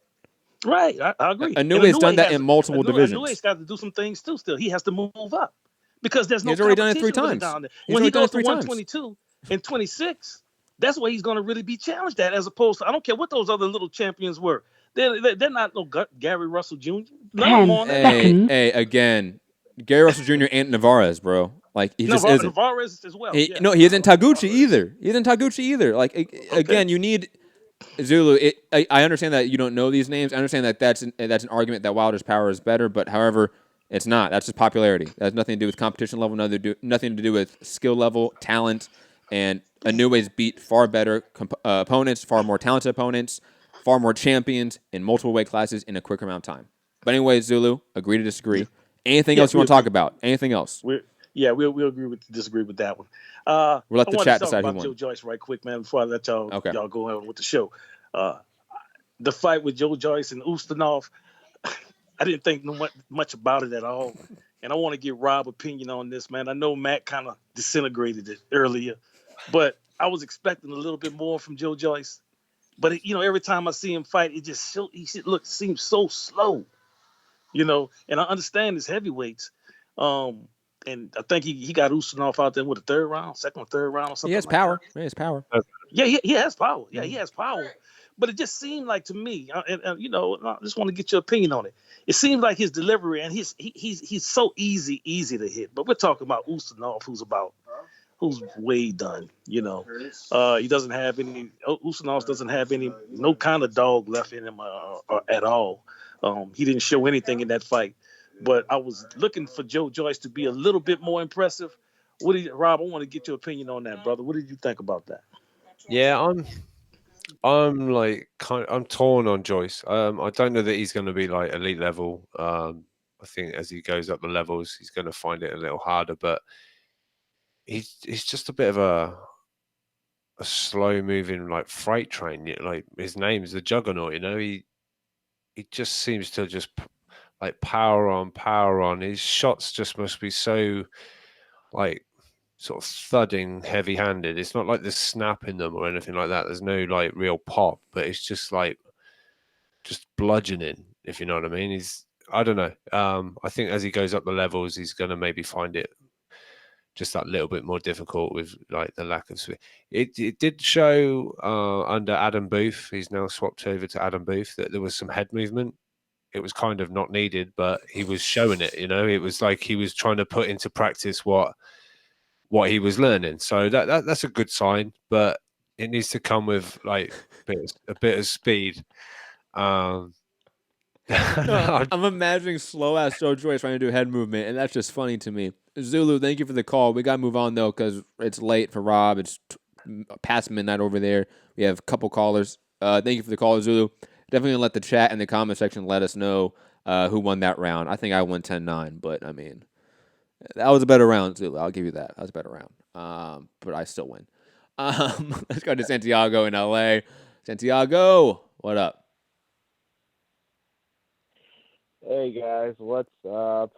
Right, I agree. Inoue has done that in multiple divisions. Inoue's got to do some things too. Still, he has to move up because there's no. He's already done it 3 times. When he goes to 122 and 26, that's where he's going to really be challenged at. As opposed to, I don't care what those other little champions were. They're not no Gary Russell Jr. Hey, again, Gary Russell Jr. and Navarez, bro. Like he just isn't. Navarez as well. No, he isn't Taguchi either. Like again, you need Zulu. I understand that you don't know these names. I understand that that's an argument that Wilder's power is better, but however, it's not. That's just popularity. That has nothing to do with competition level. Nothing to do with skill level, talent, and Inoue's beat far better opponents, far more talented opponents, far more champions in multiple weight classes in a quicker amount of time. But anyway, Zulu, agree to disagree. Anything else you want to talk about? Anything else? Yeah, we'll disagree with that one. We'll let I the wanted chat to talk decide who about won. Joe Joyce right quick, man, before I let y'all Okay. go on with the show. The fight with Joe Joyce and Ustinov, I didn't think much about it at all. And I want to get Rob's opinion on this, man. I know Matt kind of disintegrated it earlier, but I was expecting a little bit more from Joe Joyce. But every time I see him fight, seems so slow. And I understand his heavyweights. And I think he got Ustinov out there with the second or third round or something. He has like power. That. He has power. Yeah, he has power. Yeah, he has power. But it just seemed like to me, and I just want to get your opinion on it. It seems like his delivery and he's so easy to hit. But we're talking about Ustinov, who's way done. He doesn't have any. Ustinov doesn't have no kind of dog left in him at all. He didn't show anything in that fight. But I was looking for Joe Joyce to be a little bit more impressive. Rob? I want to get your opinion on that, brother. What did you think about that? Yeah, I'm like I'm torn on Joyce. I don't know that he's going to be like elite level. I think as he goes up the levels, he's going to find it a little harder. But he's just a bit of a slow moving like freight train. Like his name is the Juggernaut. He just seems to just like power on. His shots just must be so like sort of thudding, heavy-handed. It's not like there's snap in them or anything like that. There's no like real pop, but it's just like just bludgeoning, if you know what I mean. I don't know. I think as he goes up the levels, he's going to maybe find it just that little bit more difficult with like the lack of speed. It did show under Adam Booth. He's now swapped over to Adam Booth that there was some head movement. It was kind of not needed, but he was showing it. It was like he was trying to put into practice what he was learning. So that's a good sign, but it needs to come with like a bit of speed. No, I'm imagining slow ass Joe Joyce trying to do head movement, and that's just funny to me. Zulu, thank you for the call. We gotta move on though because it's late for Rob. It's past midnight over there. We have a couple callers. Thank you for the call, Zulu. Definitely let the chat in the comment section let us know who won that round. I think I won 10-9, but I mean that was a better round, Zulu. I'll give you that. That was a better round. But I still win. Let's go to Santiago in LA. Santiago, what up? Hey guys, what's up?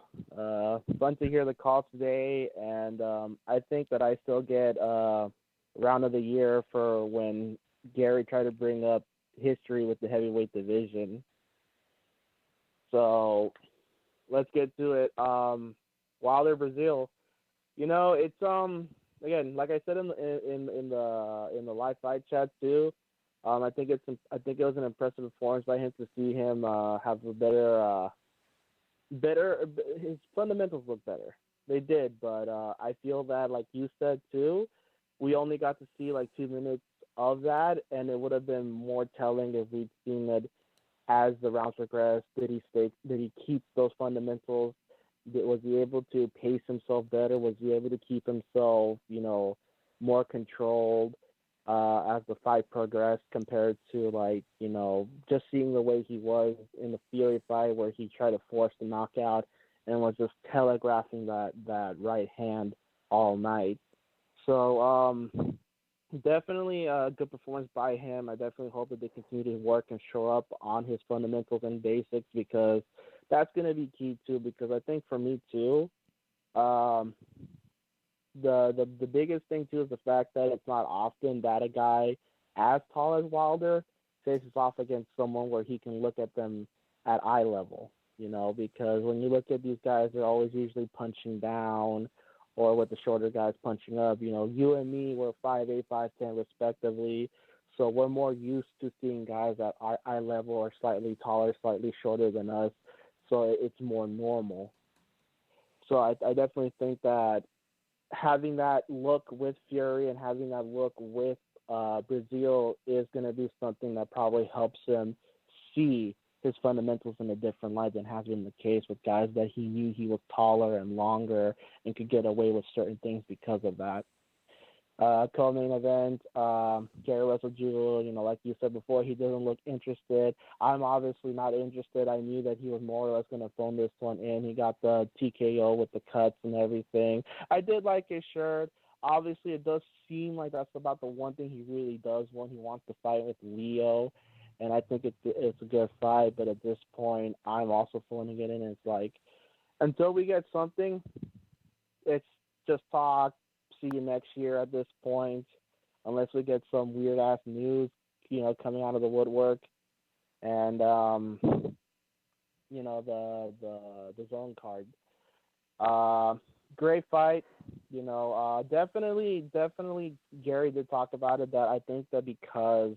Fun to hear the call today, and I think that I still get round of the year for when Gary tried to bring up history with the heavyweight division. So let's get to it. Wilder Breazeale, it's again, like I said in the live fight chat too. I think it was an impressive performance by him to see him have a better. His fundamentals look better. They did, but I feel that, like you said too, we only got to see like 2 minutes of that, and it would have been more telling if we'd seen it as the rounds progressed. Did he keep those fundamentals? Was he able to pace himself better? Was he able to keep himself, more controlled as the fight progressed compared to just seeing the way he was in the Fury fight where he tried to force the knockout and was just telegraphing that right hand all night. So definitely a good performance by him. I definitely hope that they continue to work and show up on his fundamentals and basics because that's going to be key too. Because I think for me too, the biggest thing too is the fact that it's not often that a guy as tall as Wilder faces off against someone where he can look at them at eye level, because when you look at these guys, they're always usually punching down or with the shorter guys punching up. You and me, we're 5'8", 5'10", respectively, so we're more used to seeing guys at eye level or slightly taller, slightly shorter than us, so it's more normal. So I definitely think that having that look with Fury and having that look with Breazeale is going to be something that probably helps him see his fundamentals in a different light than has been the case with guys that he knew he was taller and longer and could get away with certain things because of that. Co-main event, Gary Russell Jr., like you said before, he doesn't look interested. I'm obviously not interested. I knew that he was more or less going to phone this one in. He got the TKO with the cuts and everything. I did like his shirt. Obviously, it does seem like that's about the one thing he really does want. He wants to fight with Leo, and I think it's a good fight. But at this point, I'm also phoning it in. And it's like, until we get something, it's just talk. See you next year at this point, unless we get some weird ass news, coming out of the woodwork, and the zone card. Great fight, definitely. Gary did talk about it, that I think that because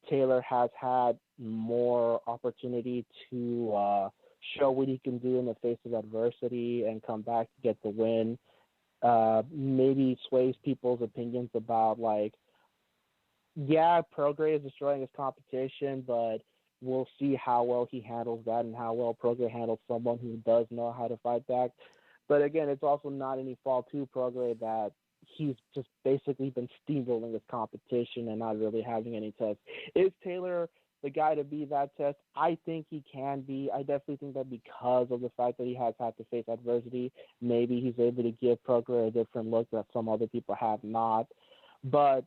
Taylor has had more opportunity to show what he can do in the face of adversity and come back to get the win. Maybe sways people's opinions about Prograis is destroying his competition, but we'll see how well he handles that and how well Prograis handles someone who does know how to fight back. But again, it's also not any fault to Prograis that he's just basically been steamrolling his competition and not really having any tests. Is Taylor the guy to be that test? I think he can be. I definitely think that because of the fact that he has had to face adversity, maybe he's able to give Prograis a different look that some other people have not. But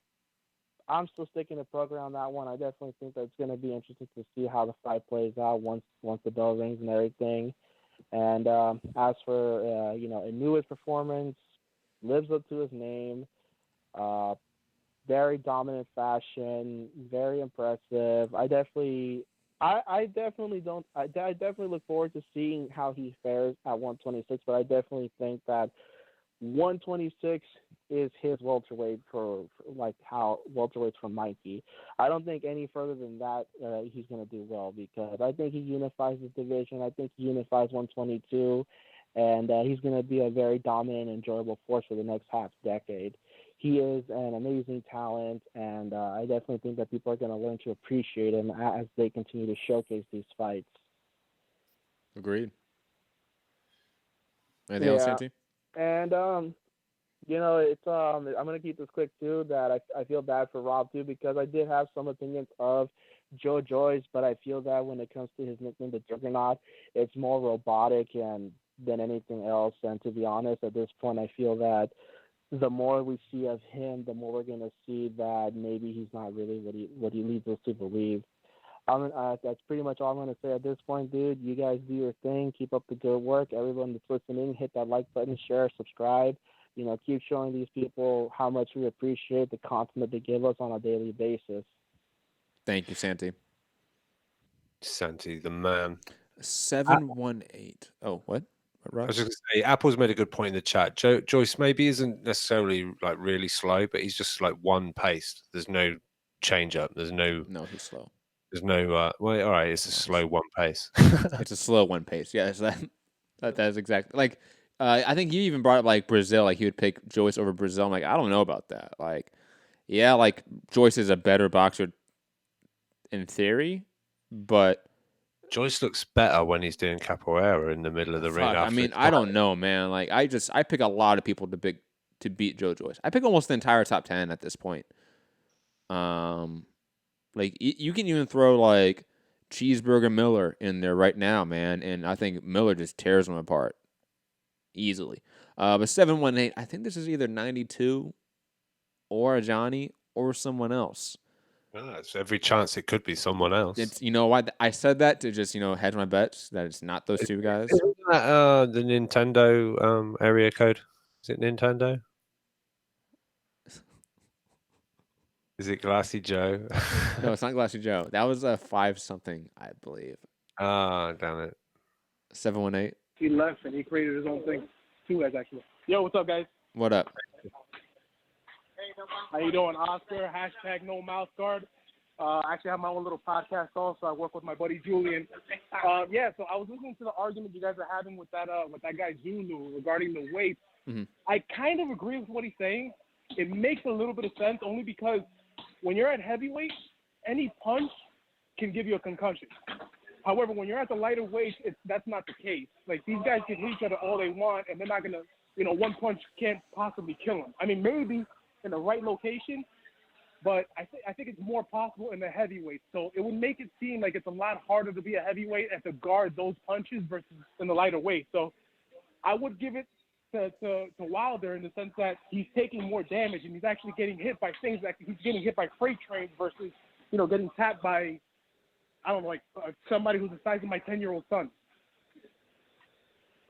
I'm still sticking to Prograis on that one. I definitely think that it's going to be interesting to see how the fight plays out once the bell rings and everything. And as for Inoue's performance, lives up to his name. Very dominant fashion, very impressive. I definitely look forward to seeing how he fares at 126, but I definitely think that 126 is his welterweight for how welterweights from Mikey. I don't think any further than that he's going to do well, because I think he unifies his division. I think he unifies 122, and he's going to be a very dominant and enjoyable force for the next half decade. He is an amazing talent, and I definitely think that people are going to learn to appreciate him as they continue to showcase these fights. Agreed. Anything else, Santi? And it's I'm gonna keep this quick too. That I feel bad for Rob too, because I did have some opinions of Joe Joyce, but I feel that when it comes to his nickname, the Juggernaut, it's more robotic than anything else. And to be honest, at this point, I feel that the more we see of him, the more we're gonna see that maybe he's not really what he leads us to believe. That's pretty much all I'm going to say at this point, dude. You guys do your thing. Keep up the good work. Everyone that's listening, hit that like button, share, subscribe. Keep showing these people how much we appreciate the content that they give us on a daily basis. Thank you, Santi. Santi, the man. 718. Oh, what? I was just going to say, Apple's made a good point in the chat. Joyce maybe isn't necessarily really slow, but he's just one pace. There's no change up. There's no. No, he's slow. There's no. Well, all right. It's a slow one pace. It's a slow one pace. Yes, that's exactly I think you even brought up Breazeale. He would pick Joyce over Breazeale. I'm I don't know about that. Joyce is a better boxer in theory, but Joyce looks better when he's doing capoeira in the middle of the ring. I don't know, man. I pick a lot of people to beat Joe Joyce. I pick almost the entire top 10 at this point. You can even throw Cheeseburger Miller in there right now, man, and I think Miller just tears him apart easily. But 718, I think this is either 92 or a Johnny or someone else. It's every chance it could be someone else. It's why I said that to just hedge my bets that it's not those two guys. Isn't that the Nintendo area code? Is it Nintendo? Is it Glassy Joe? No, it's not Glassy Joe. That was a 5-something, I believe. Ah, damn it. 718. He left and he created his own thing. 2 guys, actually. Yo, what's up, guys? What up? How you doing, Oscar? # no mouth guard. I actually have my own little podcast also. I work with my buddy Julian. So I was listening to the argument you guys are having with that guy Zulu regarding the weight. Mm-hmm. I kind of agree with what he's saying. It makes a little bit of sense only because when you're at heavyweight, any punch can give you a concussion. However, when you're at the lighter weight, that's not the case. These guys can hit each other all they want, and they're not going to, one punch can't possibly kill them. I mean, maybe in the right location. But I think it's more possible in the heavyweight. So it would make it seem like it's a lot harder to be a heavyweight and to guard those punches versus in the lighter weight. So I would give it to Wilder in the sense that he's taking more damage and he's actually getting hit by things like he's getting hit by freight trains versus, getting tapped by, I don't know, like somebody who's the size of my 10-year-old son.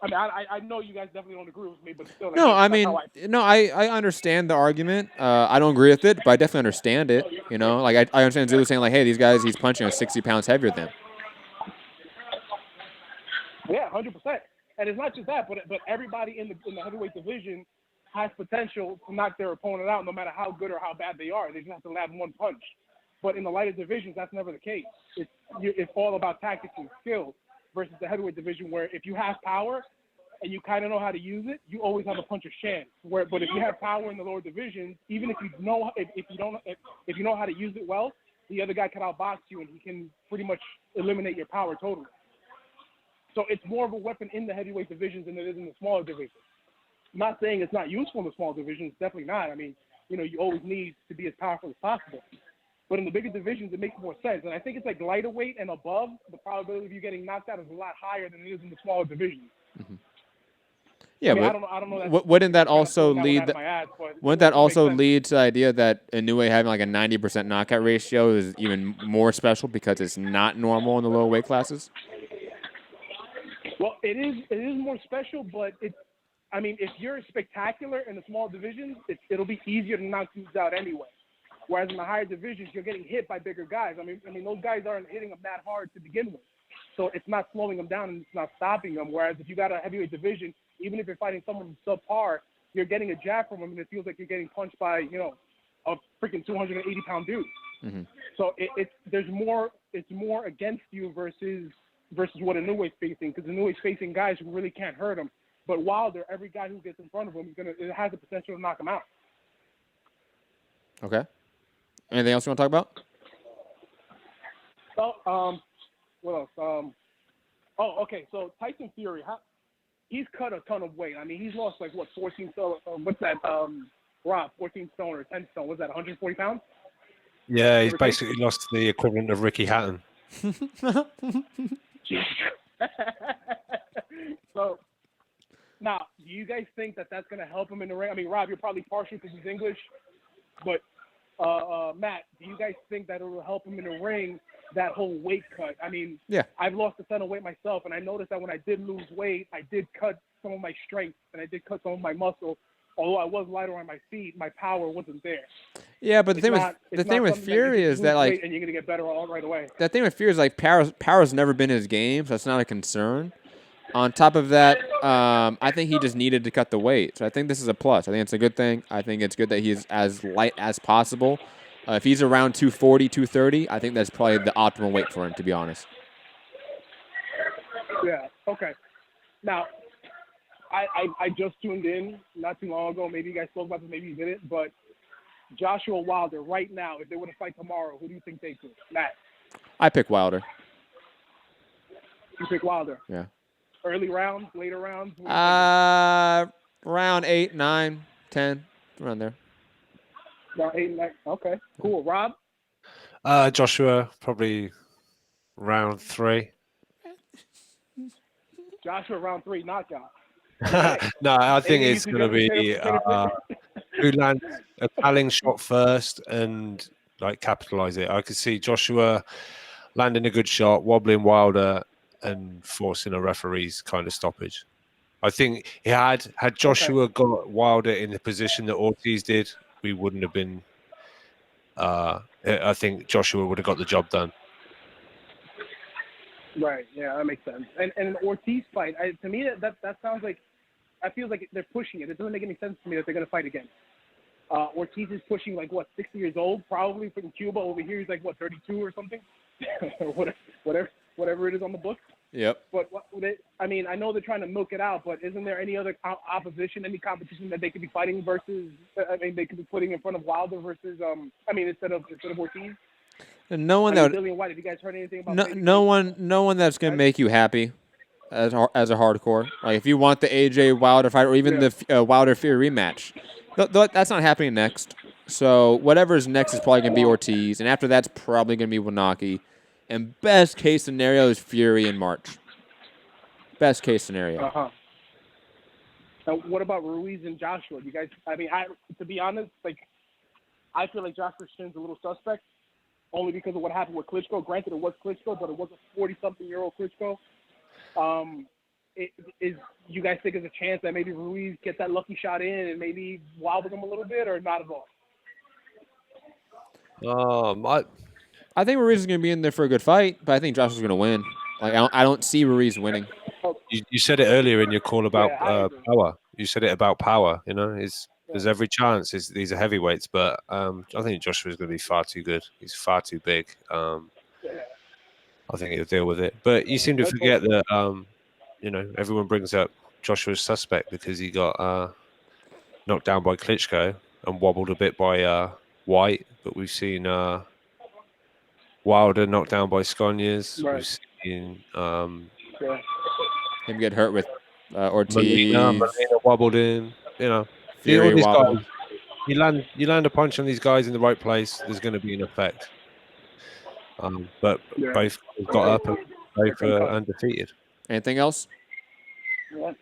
I mean, I know you guys definitely don't agree with me, but still. No, I understand the argument. I don't agree with it, but I definitely understand it. Like I understand Zulu saying like, hey, these guys, he's punching are 60 pounds heavier than him. Yeah, 100%. And it's not just that, but everybody in the heavyweight division has potential to knock their opponent out, no matter how good or how bad they are. They just have to land one punch. But in the lighter divisions, that's never the case. It's all about tactics and skill. Versus the heavyweight division, where if you have power and you kind of know how to use it, you always have a puncher's chance. But if you have power in the lower divisions, even if you know how to use it well, the other guy can outbox you and he can pretty much eliminate your power totally. So it's more of a weapon in the heavyweight divisions than it is in the smaller divisions. I'm not saying it's not useful in the small divisions, definitely not. I mean, you always need to be as powerful as possible. But in the bigger divisions, it makes more sense. And I think it's like lighter weight and above, the probability of you getting knocked out is a lot higher than it is in the smaller divisions. Mm-hmm. Yeah, I but don't know wouldn't that also lead? Wouldn't that also sense. lead to the idea that Inoue having like a 90% knockout ratio is even more special because it's not normal in the lower weight classes? Well, it is more special, but if you're spectacular in the small divisions, it'll be easier to knock dudes out anyway. Whereas in the higher divisions, you're getting hit by bigger guys. I mean, those guys aren't hitting them that hard to begin with. So it's not slowing them down and it's not stopping them. Whereas if you got a heavyweight division, even if you're fighting someone subpar, you're getting a jab from them and it feels like you're getting punched by, a freaking 280-pound dude. Mm-hmm. So it's more against you versus what Inoue's facing, because Inoue's facing guys who really can't hurt him. But Wilder, every guy who gets in front of him, it has the potential to knock him out. Okay. Anything else you want to talk about? What else? Okay. So Tyson Fury, he's cut a ton of weight. I mean, he's lost 14 stone. What's that? Rob, 14 stone or 10 stone. What's that? 140 pounds? Yeah, he's basically lost the equivalent of Ricky Hatton. So now, do you guys think that that's going to help him in the ring? I mean, Rob, you're probably partial because he's English, but Matt, do you guys think that it will help him in the ring, that whole weight cut? I mean, yeah, I've lost a ton of weight myself, and I noticed that when I did lose weight, I did cut some of my strength, and I did cut some of my muscle. Although I was lighter on my feet, my power wasn't there. Yeah, but the thing with Fury is that and you're gonna get better all right away. The thing with Fury is power's never been his game, so that's not a concern. On top of that, I think he just needed to cut the weight. So I think this is a plus. I think it's a good thing. I think it's good that he's as light as possible. If he's around 240, 230, I think that's probably the optimal weight for him, to be honest. Yeah, okay. Now, I just tuned in not too long ago. Maybe you guys spoke about this, maybe you didn't. But Joshua Wilder, right now, if they were to fight tomorrow, who do you think they could? Matt? I pick Wilder. You pick Wilder? Yeah. Early rounds, later rounds? Round 8, 9, 10, around there. Round 8, 9. Okay, cool. Rob? Joshua, probably round 3. Joshua, round 3, knockout. No, I think it's going to be who lands a palling shot first and capitalize it. I could see Joshua landing a good shot, wobbling Wilder, and forcing a referee's kind of stoppage. I think had Joshua got Wilder in the position that Ortiz did, we wouldn't have been. I think Joshua would have got the job done. Right. Yeah, that makes sense. And an Ortiz fight, to me, that sounds like, I feel like they're pushing it. It doesn't make any sense to me that they're going to fight again. Ortiz is pushing 60 years old, probably from Cuba. Over here, he's 32 or something, whatever it is on the book. Yep. But I know they're trying to milk it out, but isn't there any other opposition, any competition that they could be fighting versus? They could be putting in front of Wilder versus. Instead of Ortiz. And no one that Dillian White. Have you guys heard anything about? No one that's gonna make you happy as a hardcore. Like if you want the AJ Wilder fight or even the Wilder Fury rematch, That's not happening next. So whatever's next is probably going to be Ortiz, and after that's probably going to be Wanaki. And best case scenario is Fury in March. Best case scenario. Uh-huh. Now, what about Ruiz and Joshua? You guys, to be honest, I feel like Joshua Shin's a little suspect, only because of what happened with Klitschko. Granted, it was Klitschko, but it was a 40-something-year-old Klitschko. You guys think there's a chance that maybe Ruiz gets that lucky shot in and maybe wobbles him a little bit, or not at all? I think Ruiz is going to be in there for a good fight, but I think Joshua's going to win. I don't see Ruiz winning. You said it earlier in your call about power. You said it about power. There's every chance. These are heavyweights, but I think Joshua's going to be far too good. He's far too big. I think he'll deal with it. But you seem to forget that, everyone brings up Joshua's suspect because he got knocked down by Klitschko and wobbled a bit by White. But we've seen Wilder knocked down by Sconias. Right. We've seen him get hurt with Ortiz. Molina wobbled him. Fury all these wobbled. Guys, you land a punch on these guys in the right place, there's going to be an effect. But both got up and both are undefeated. Anything else? Yeah.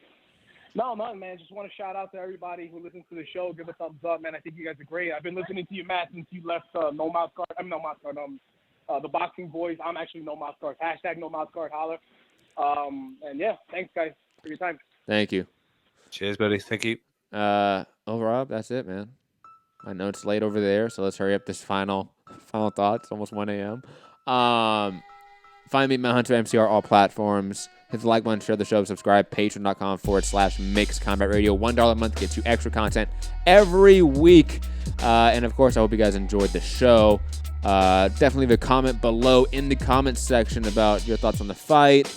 No, man. Just want to shout out to everybody who listens to the show. Give a thumbs up, man. I think you guys are great. I've been listening to you, Matt, since you left No Mouth Guard. The Boxing Boys. I'm actually No Mouth Guard. # No Mouth Guard. Holler. And yeah, thanks guys for your time. Thank you. Cheers, buddy. Thank you. Rob, that's it, man. I know it's late over there, so let's hurry up this final thoughts. Almost 1 a.m. Find me, Matt Hunter, MCR, all platforms. Hit the like button, share the show, subscribe, patreon.com/Mixed Combat Radio. $1 a month gets you extra content every week. And of course, I hope you guys enjoyed the show. Definitely leave a comment below in the comments section about your thoughts on the fight.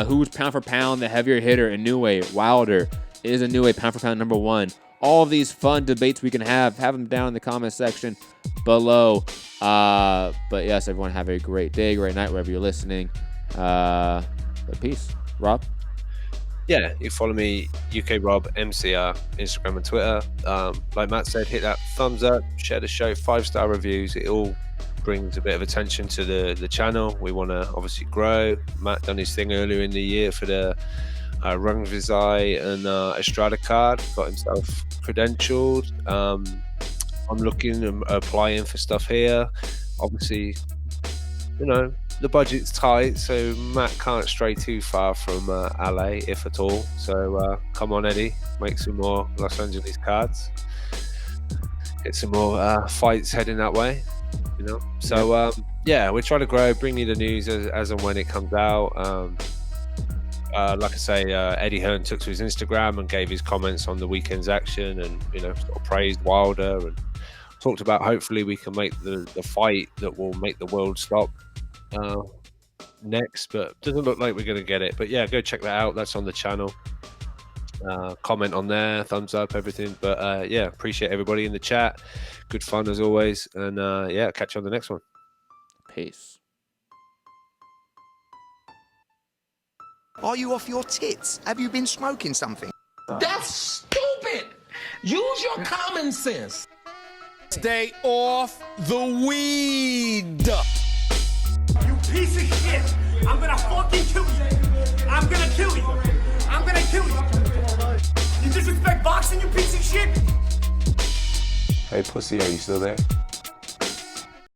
Who's pound for pound the heavier hitter? Inoue, Wilder. Is Inoue pound for pound number 1? All of these fun debates we can have them down in the comment section below. But yes, everyone have a great day, great night, wherever you're listening. But peace. Rob? Yeah, you follow me, UK Rob, MCR, Instagram and Twitter. Like Matt said, hit that thumbs up, share the show, 5-star reviews. It all brings a bit of attention to the channel. We want to obviously grow. Matt done his thing earlier in the year for the Breazeale and Estrada card, got himself credentialed. I'm looking and applying for stuff here. Obviously, the budget's tight, so Matt can't stray too far from LA, if at all. So come on, Eddie, make some more Los Angeles cards. Get some more fights heading that way, So we're trying to grow, bring you the news as and when it comes out. Like I say, Eddie Hearn took to his Instagram and gave his comments on the weekend's action, and sort of praised Wilder and talked about hopefully we can make the fight that will make the world stop next, but doesn't look like we're going to get it. But yeah, go check that out. That's on the channel. Comment on there, thumbs up, everything. But appreciate everybody in the chat. Good fun as always, and catch you on the next one. Peace. Are you off your tits? Have you been smoking something? That's stupid. Use your common sense. Stay off the weed. You piece of shit! I'm gonna fucking kill you! I'm gonna kill you! I'm gonna kill you! You disrespect boxing, you piece of shit! Hey, pussy, are you still there?